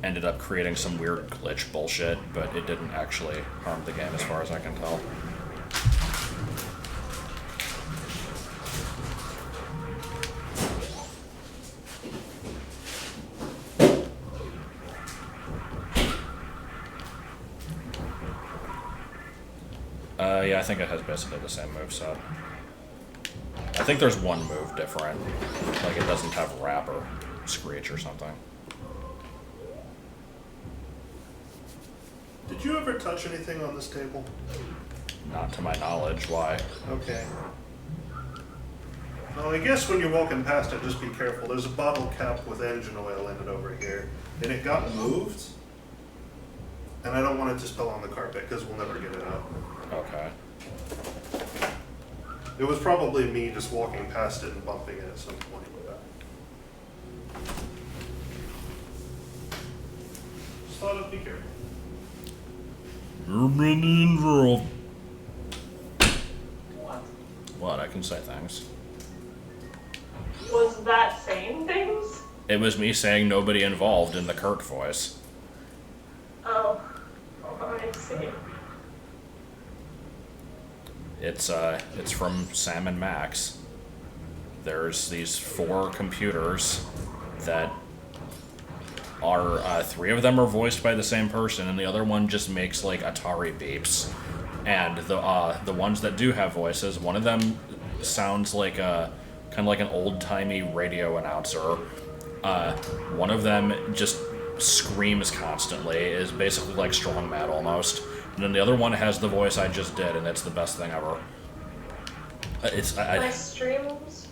ended up creating some weird glitch bullshit, but it didn't actually harm the game as far as I can tell. Yeah, I think it has basically the same moveset. I think there's one move different. Like, it doesn't have Wrap or Screech or something. Did you ever touch anything on this table? Not to my knowledge. Why? Okay. Well, I guess when you're walking past it, just be careful. There's a bottle cap with engine oil in it over here, and it got moved. And I don't want it to spill on the carpet because we'll never get it out. Okay. It was probably me just walking past it and bumping it at some point. Just thought I'd be careful. Urban involved. What? What? I can say things. Was that saying things? It was me saying nobody involved in the Kurt voice. Oh, I see. It's from Sam and Max. There's these 4 computers that are 3 of them are voiced by the same person, and the other one just makes like Atari beeps. And the ones that do have voices, one of them sounds like a kind of like an old-timey radio announcer. One of them just screams constantly, is basically like strong Matt almost. And then the other one has the voice I just did, and it's the best thing ever. My streams?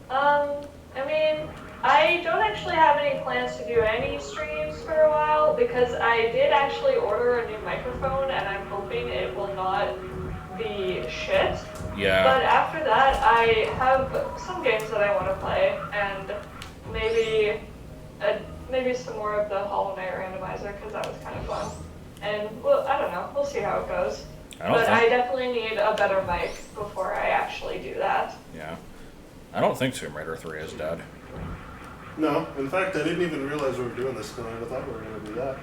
I mean, I don't actually have any plans to do any streams for a while because I did actually order a new microphone and I'm hoping it will not be shit. Yeah. But after that, I have some games that I want to play and maybe some more of the Hollow Knight randomizer because that was kind of fun. And well, I don't know, we'll see how it goes. I definitely need a better mic before I actually do that. Yeah. I don't think Tomb Raider 3 is dead. No, in fact, I didn't even realize we were doing this tonight. I thought we were going to do that.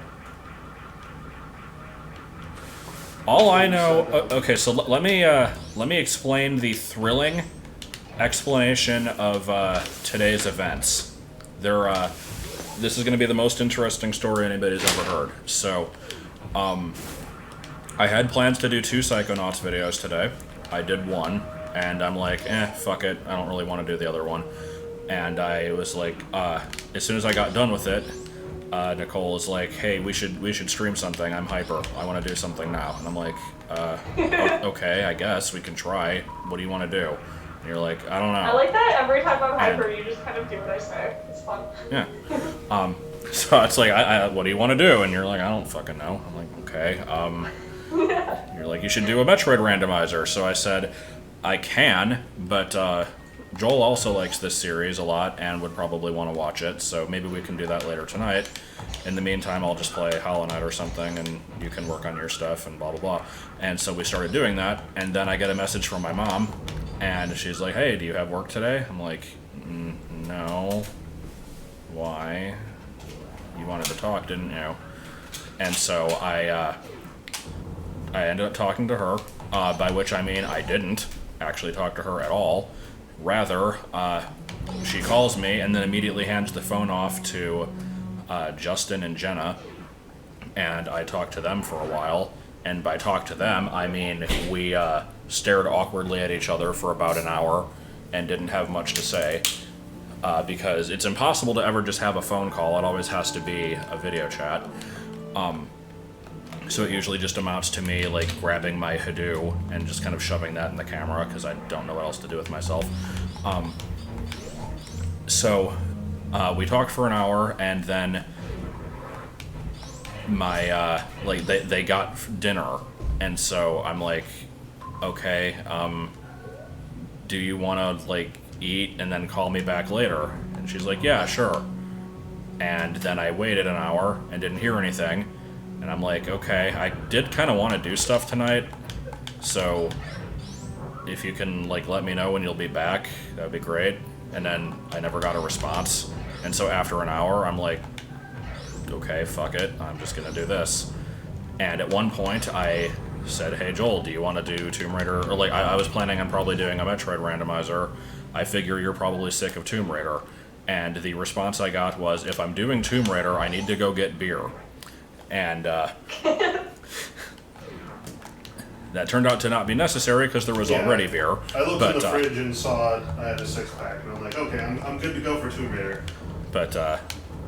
All I know, okay, so let me explain the thrilling explanation of today's events. This is going to be the most interesting story anybody's ever heard. So, I had plans to do 2 Psychonauts videos today. I did one, and I'm like, fuck it, I don't really want to do the other one. And I was like, as soon as I got done with it, Nicole was like, hey, we should stream something. I'm hyper. I want to do something now. And I'm like, okay, I guess we can try. What do you want to do? And you're like, I don't know. I like that every time I'm hyper, you just kind of do what I say. It's fun. Yeah. So it's like, what do you want to do? And you're like, I don't fucking know. I'm like, okay. You're like, you should do a Metroid randomizer. So I said, I can, but Joel also likes this series a lot and would probably want to watch it, so maybe we can do that later tonight. In the meantime, I'll just play Hollow Knight or something, and you can work on your stuff, and blah, blah, blah. And so we started doing that, and then I get a message from my mom, and she's like, hey, do you have work today? I'm like, no. Why? You wanted to talk, didn't you? And so I ended up talking to her, by which I mean I didn't actually talk to her at all. Rather, she calls me and then immediately hands the phone off to Justin and Jenna, and I talked to them for a while. And by talk to them, I mean we stared awkwardly at each other for about an hour and didn't have much to say, because it's impossible to ever just have a phone call. It always has to be a video chat. So it usually just amounts to me like grabbing my Hadoo and just kind of shoving that in the camera because I don't know what else to do with myself. So we talked for an hour, and then my they got dinner, and so I'm like, okay, do you want to like eat and then call me back later? And she's like, yeah, sure. And then I waited an hour and didn't hear anything. And I'm like, okay, I did kind of want to do stuff tonight, so if you can like let me know when you'll be back, that would be great. And then I never got a response, and so after an hour, I'm like, okay, fuck it, I'm just gonna do this. And at one point, I said, hey Joel, do you want to do Tomb Raider? Or like, I was planning on probably doing a Metroid randomizer. I figure you're probably sick of Tomb Raider. And the response I got was, if I'm doing Tomb Raider, I need to go get beer. And that turned out to not be necessary because there was already beer. I looked in the fridge and saw I had a 6-pack, and I'm like, okay, I'm good to go for Tomb Raider. But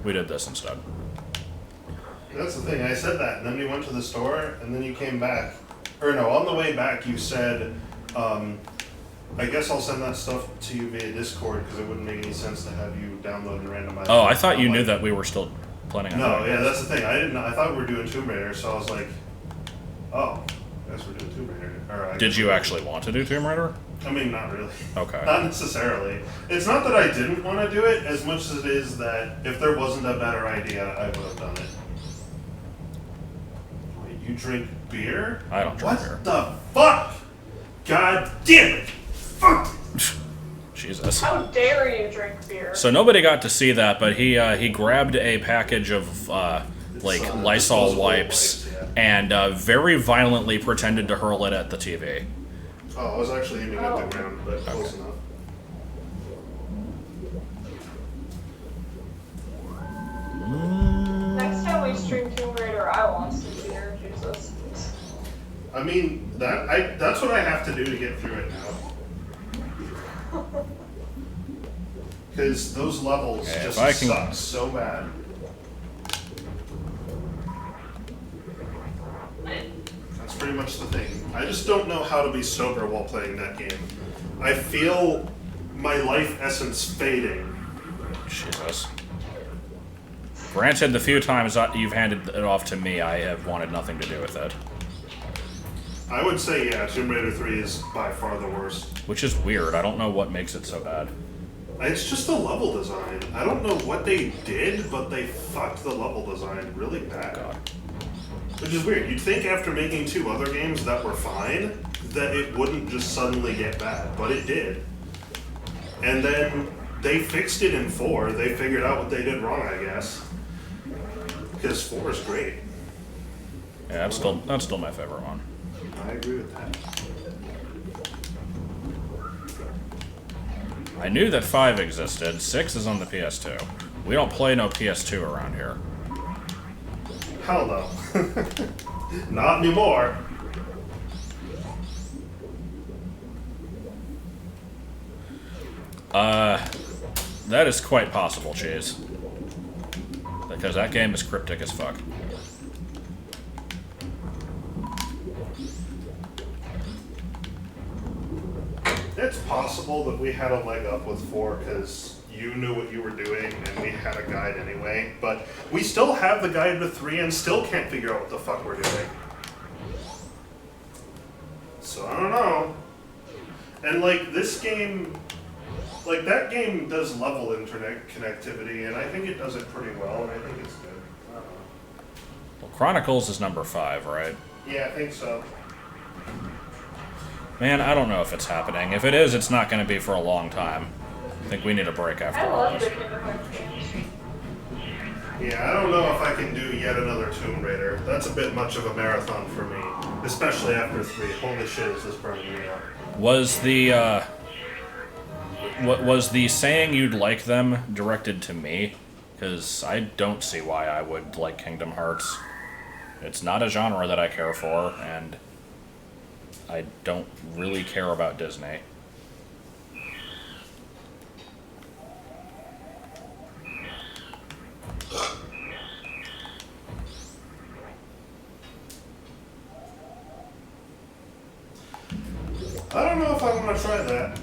we did this instead. That's the thing, I said that, and then we went to the store, and then you came back. Or no, on the way back you said, I guess I'll send that stuff to you via Discord because it wouldn't make any sense to have you download and randomize. Oh, I thought you knew that we were still planning on No, doing yeah, this. that's the thing. I didn't. I thought we were doing Tomb Raider, so I was like, oh, I guess we're doing Tomb Raider. Did you actually want to do Tomb Raider? I mean, not really. Okay. Not necessarily. It's not that I didn't want to do it as much as it is that if there wasn't a better idea, I would have done it. Wait, you drink beer? I don't drink beer. What the fuck? God damn it! Fuck! Jesus. How dare you drink beer? So nobody got to see that, but he grabbed a package of like Lysol disposable wipes wipes, yeah. and very violently pretended to hurl it at the TV. Oh, I was actually aiming at the ground, but close enough. Next time we stream Tomb Raider, I want some beer, Jesus. I mean, that's what I have to do to get through it now. Because those levels Yeah, just if I can- suck so bad. That's pretty much the thing. I just don't know how to be sober while playing that game. I feel my life essence fading. Jesus. Granted, the few times that you've handed it off to me, I have wanted nothing to do with it. I would say, yeah, Tomb Raider 3 is by far the worst. Which is weird. I don't know what makes it so bad. It's just the level design. I don't know what they did, but they fucked the level design really bad. God. Which is weird. You'd think after making 2 other games that were fine, that it wouldn't just suddenly get bad, but it did. And then they fixed it in 4. They figured out what they did wrong, I guess. Because 4 is great. Yeah, that's still my favorite one. I agree with that. I knew that 5 existed. 6 is on the PS2. We don't play no PS2 around here. Hell no. Not anymore. That is quite possible, Cheese. Because that game is cryptic as fuck. It's possible that we had a leg up with 4 because you knew what you were doing and we had a guide anyway, but we still have the guide to 3 and still can't figure out what the fuck we're doing. So I don't know. And like this game, like that game does level internet connectivity and I think it does it pretty well and I think it's good. I don't know. Well, Chronicles is number 5, right? Yeah, I think so. Man, I don't know if it's happening. If it is, it's not going to be for a long time. I think we need a break after I all love the this. Kingdom Hearts games. Yeah, I don't know if I can do yet another Tomb Raider. That's a bit much of a marathon for me, especially after 3. Holy shit, is this burning me up. Was the what was the saying you'd like them directed to me? Because I don't see why I would like Kingdom Hearts. It's not a genre that I care for, and I don't really care about Disney. I don't know if I want to try that.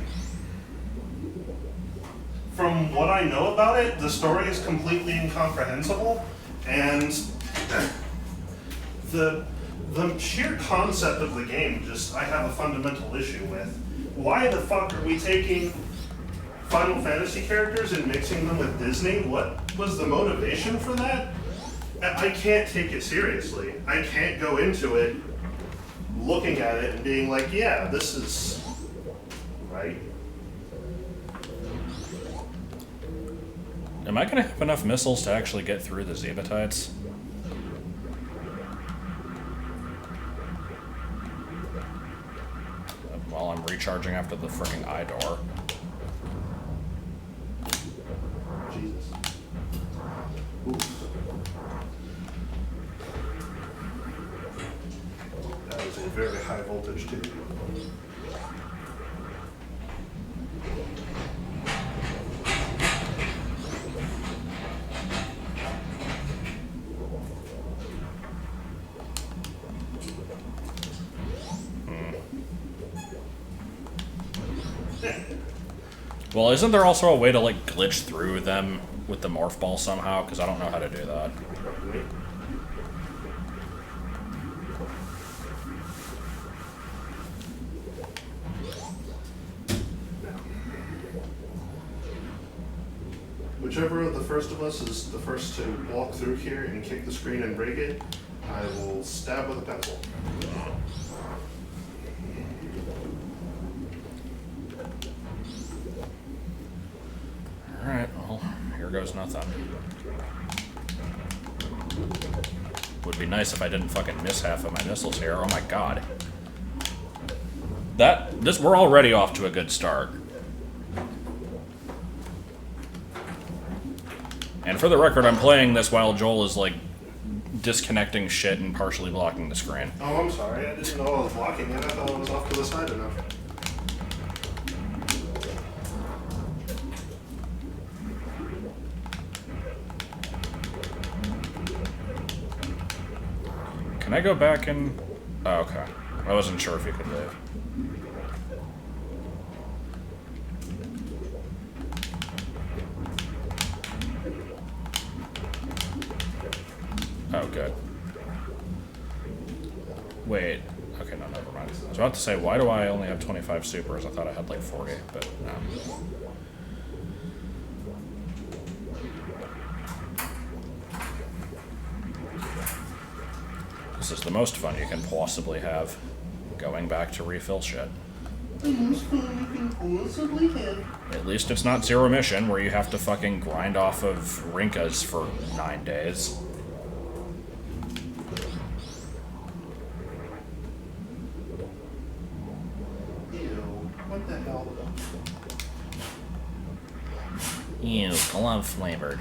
From what I know about it, the story is completely incomprehensible, and the sheer concept of the game just I have a fundamental issue with. Why the fuck are we taking Final Fantasy characters and mixing them with Disney? What was the motivation for that? I can't take it seriously. I can't go into it looking at it and being like, yeah, this is right. Am I going to have enough missiles to actually get through the Zebatites? While I'm recharging after the freaking eye door. Jesus. Oof. That was a very high voltage too. Well, isn't there also a way to, like, glitch through them with the morph ball somehow? Because I don't know how to do that. Whichever of the first of us is the first to walk through here and kick the screen and break it, I will stab with a pencil. Alright, well, here goes nothing. Would be nice if I didn't fucking miss half of my missiles here. Oh my god. We're already off to a good start. And for the record, I'm playing this while Joel is, like, disconnecting shit and partially blocking the screen. Oh, I'm sorry. I didn't know I was blocking it. I thought I was off to the side enough. Can I go back and... Oh, okay. I wasn't sure if you could leave. Oh, good. Wait. Okay, no, never mind. I was about to say, why do I only have 25 supers? I thought I had like 40, but no. This is the most fun you can possibly have. Going back to refill shit. The most fun you can possibly have. At least it's not Zero Mission, where you have to fucking grind off of Rinkas for 9 days. What the hell? Ew, glove flavored.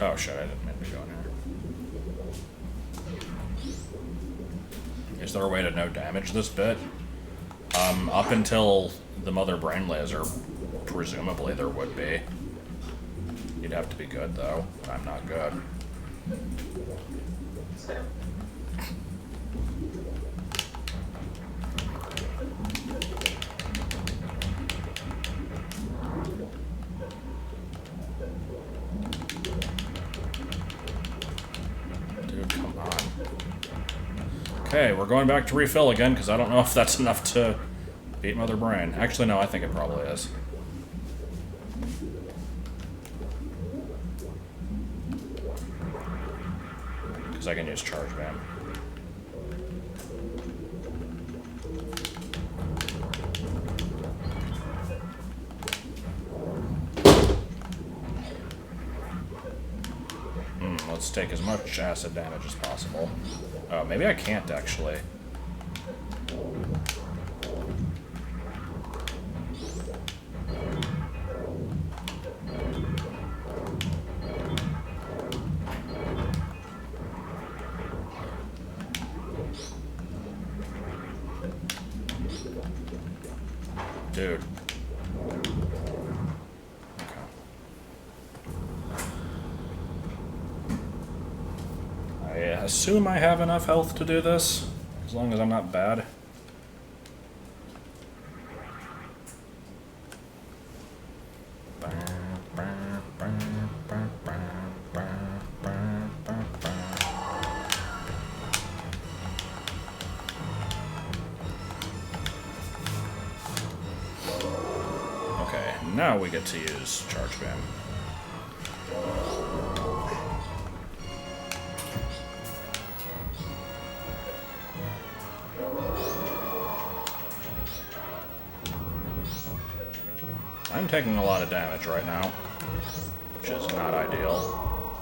Oh shit, I didn't mean to go in here. Is there a way to no damage this bit? Up until the mother brain laser, presumably there would be. You'd have to be good though. I'm not good. So, Dude, come on. Okay, we're going back to refill again, because I don't know if that's enough to beat Mother Brain. Actually, no, I think it probably is. Because I can use Charge Bam. Let's take as much acid damage as possible. Oh, maybe I can't actually. Dude. I assume I have enough health to do this, as long as I'm not bad. Okay, now we get to use Charge Bam. I'm taking a lot of damage right now, which is not ideal.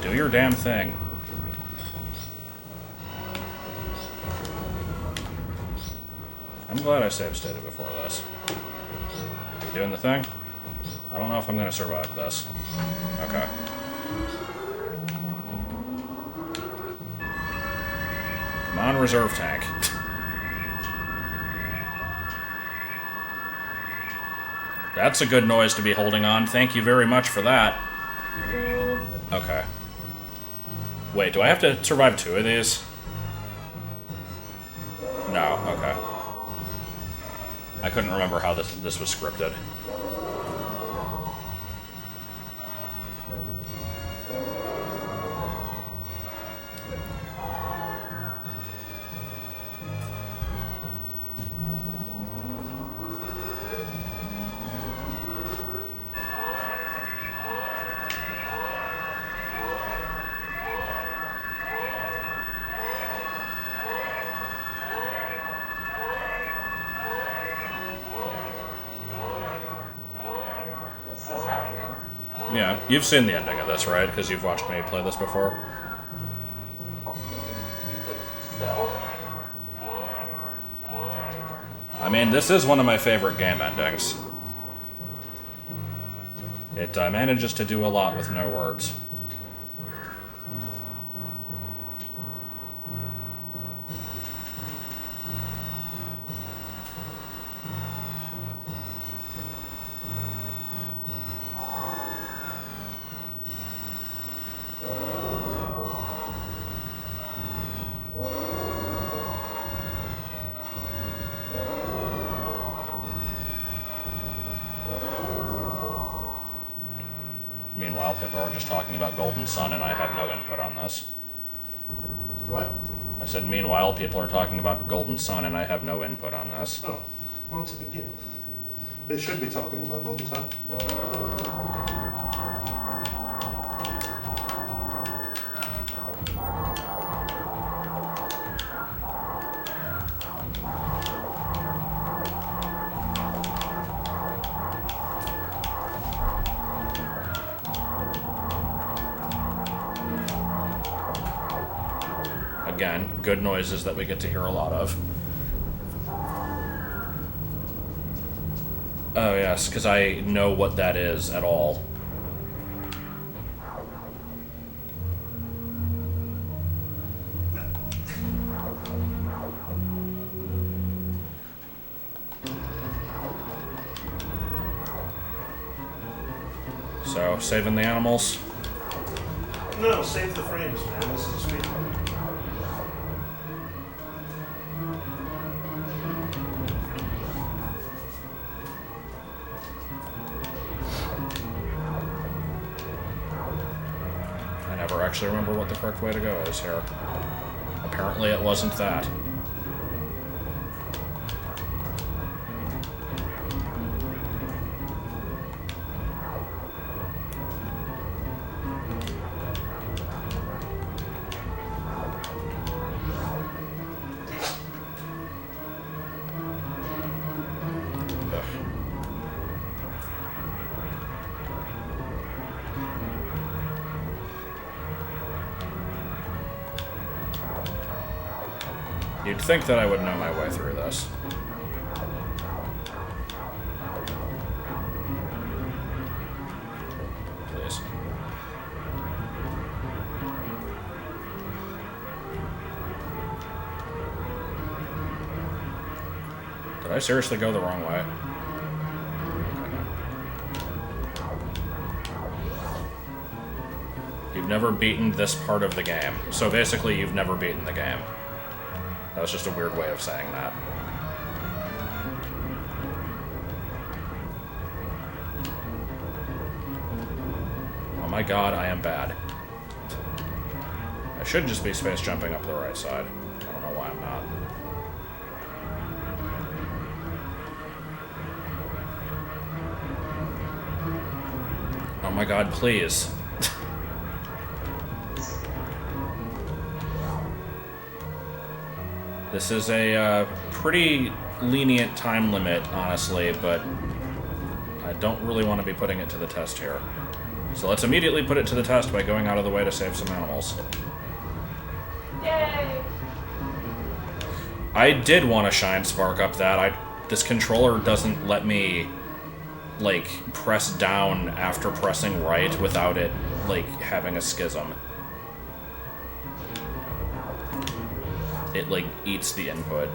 Do your damn thing. I'm glad I save stated before this. You doing the thing? I don't know if I'm gonna survive this. Okay. Come on, reserve tank. That's a good noise to be holding on. Thank you very much for that. Okay. Wait, do I have to survive 2 of these? No, okay. I couldn't remember how this was scripted. Yeah, you've seen the ending of this, right? Because you've watched me play this before. So, I mean, this is one of my favorite game endings. It manages to do a lot with no words. Meanwhile, people are just talking about Golden Sun, and I have no input on this. What? I said, meanwhile, people are talking about Golden Sun, and I have no input on this. Oh, well, it's a big game. They should be talking about Golden Sun. Again, good noises that we get to hear a lot of. Oh yes, because I know what that is at all. So, saving the animals. No, save the frames, man. This is a speed run. I never actually remember what the correct way to go is here. Apparently it wasn't that. You'd think that I would know my way through this. Please. Did I seriously go the wrong way? You've never beaten this part of the game. So basically, you've never beaten the game. That was just a weird way of saying that. Oh my god, I am bad. I should just be space jumping up the right side. I don't know why I'm not. Oh my god, please. This is a pretty lenient time limit, honestly, but I don't really want to be putting it to the test here. So let's immediately put it to the test by going out of the way to save some animals. yay! I did want to shine spark up that. This controller doesn't let me like, press down after pressing right without it, like, having a schism. It, like, eats the input.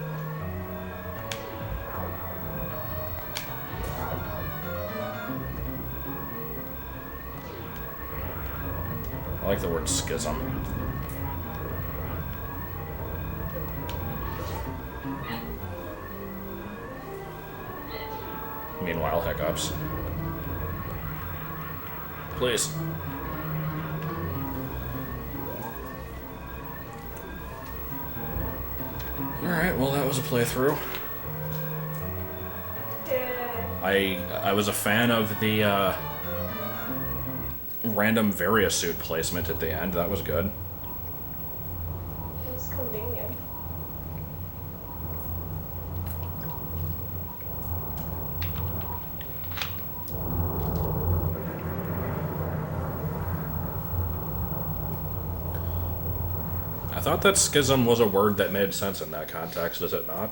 I like the word schism. Meanwhile, hiccups. Please. Alright, well that was a playthrough. Yeah. I was a fan of the random Variasuit placement at the end. That was good. It's convenient. I thought that schism was a word that made sense in that context, is it not?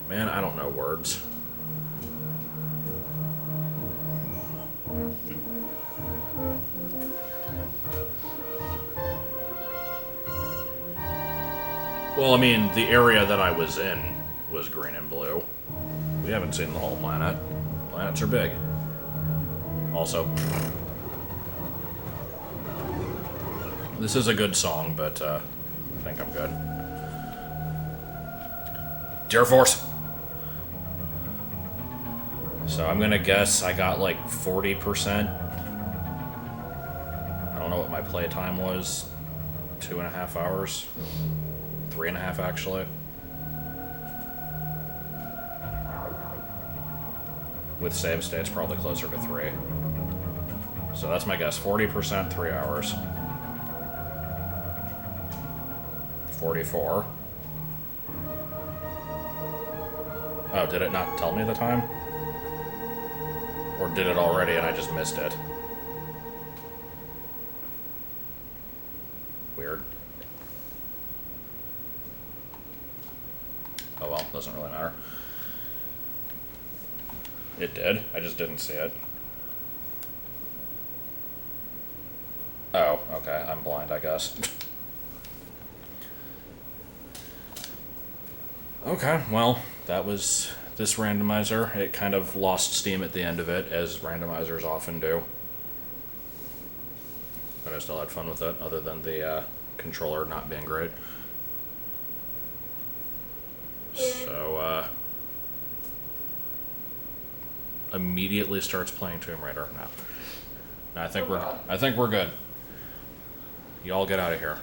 Man, I don't know words. Well, I mean, the area that I was in was green and blue. We haven't seen the whole planet. Planets are big. Also, this is a good song, but I think I'm good. Dear Force! So I'm gonna guess I got like 40%. I don't know what my playtime was. 2.5 hours. 3.5 actually. With save states probably closer to 3. So that's my guess. 40%, 3 hours. 44. Oh, did it not tell me the time? Or did it already and I just missed it? Weird. Oh well, doesn't really matter. It did. I just didn't see it. Oh, okay. I'm blind, I guess. Okay, well, that was this randomizer. It kind of lost steam at the end of it, as randomizers often do. But I still had fun with it, other than the controller not being great. So, immediately starts playing Tomb Raider. No, I think we're good. Y'all get out of here.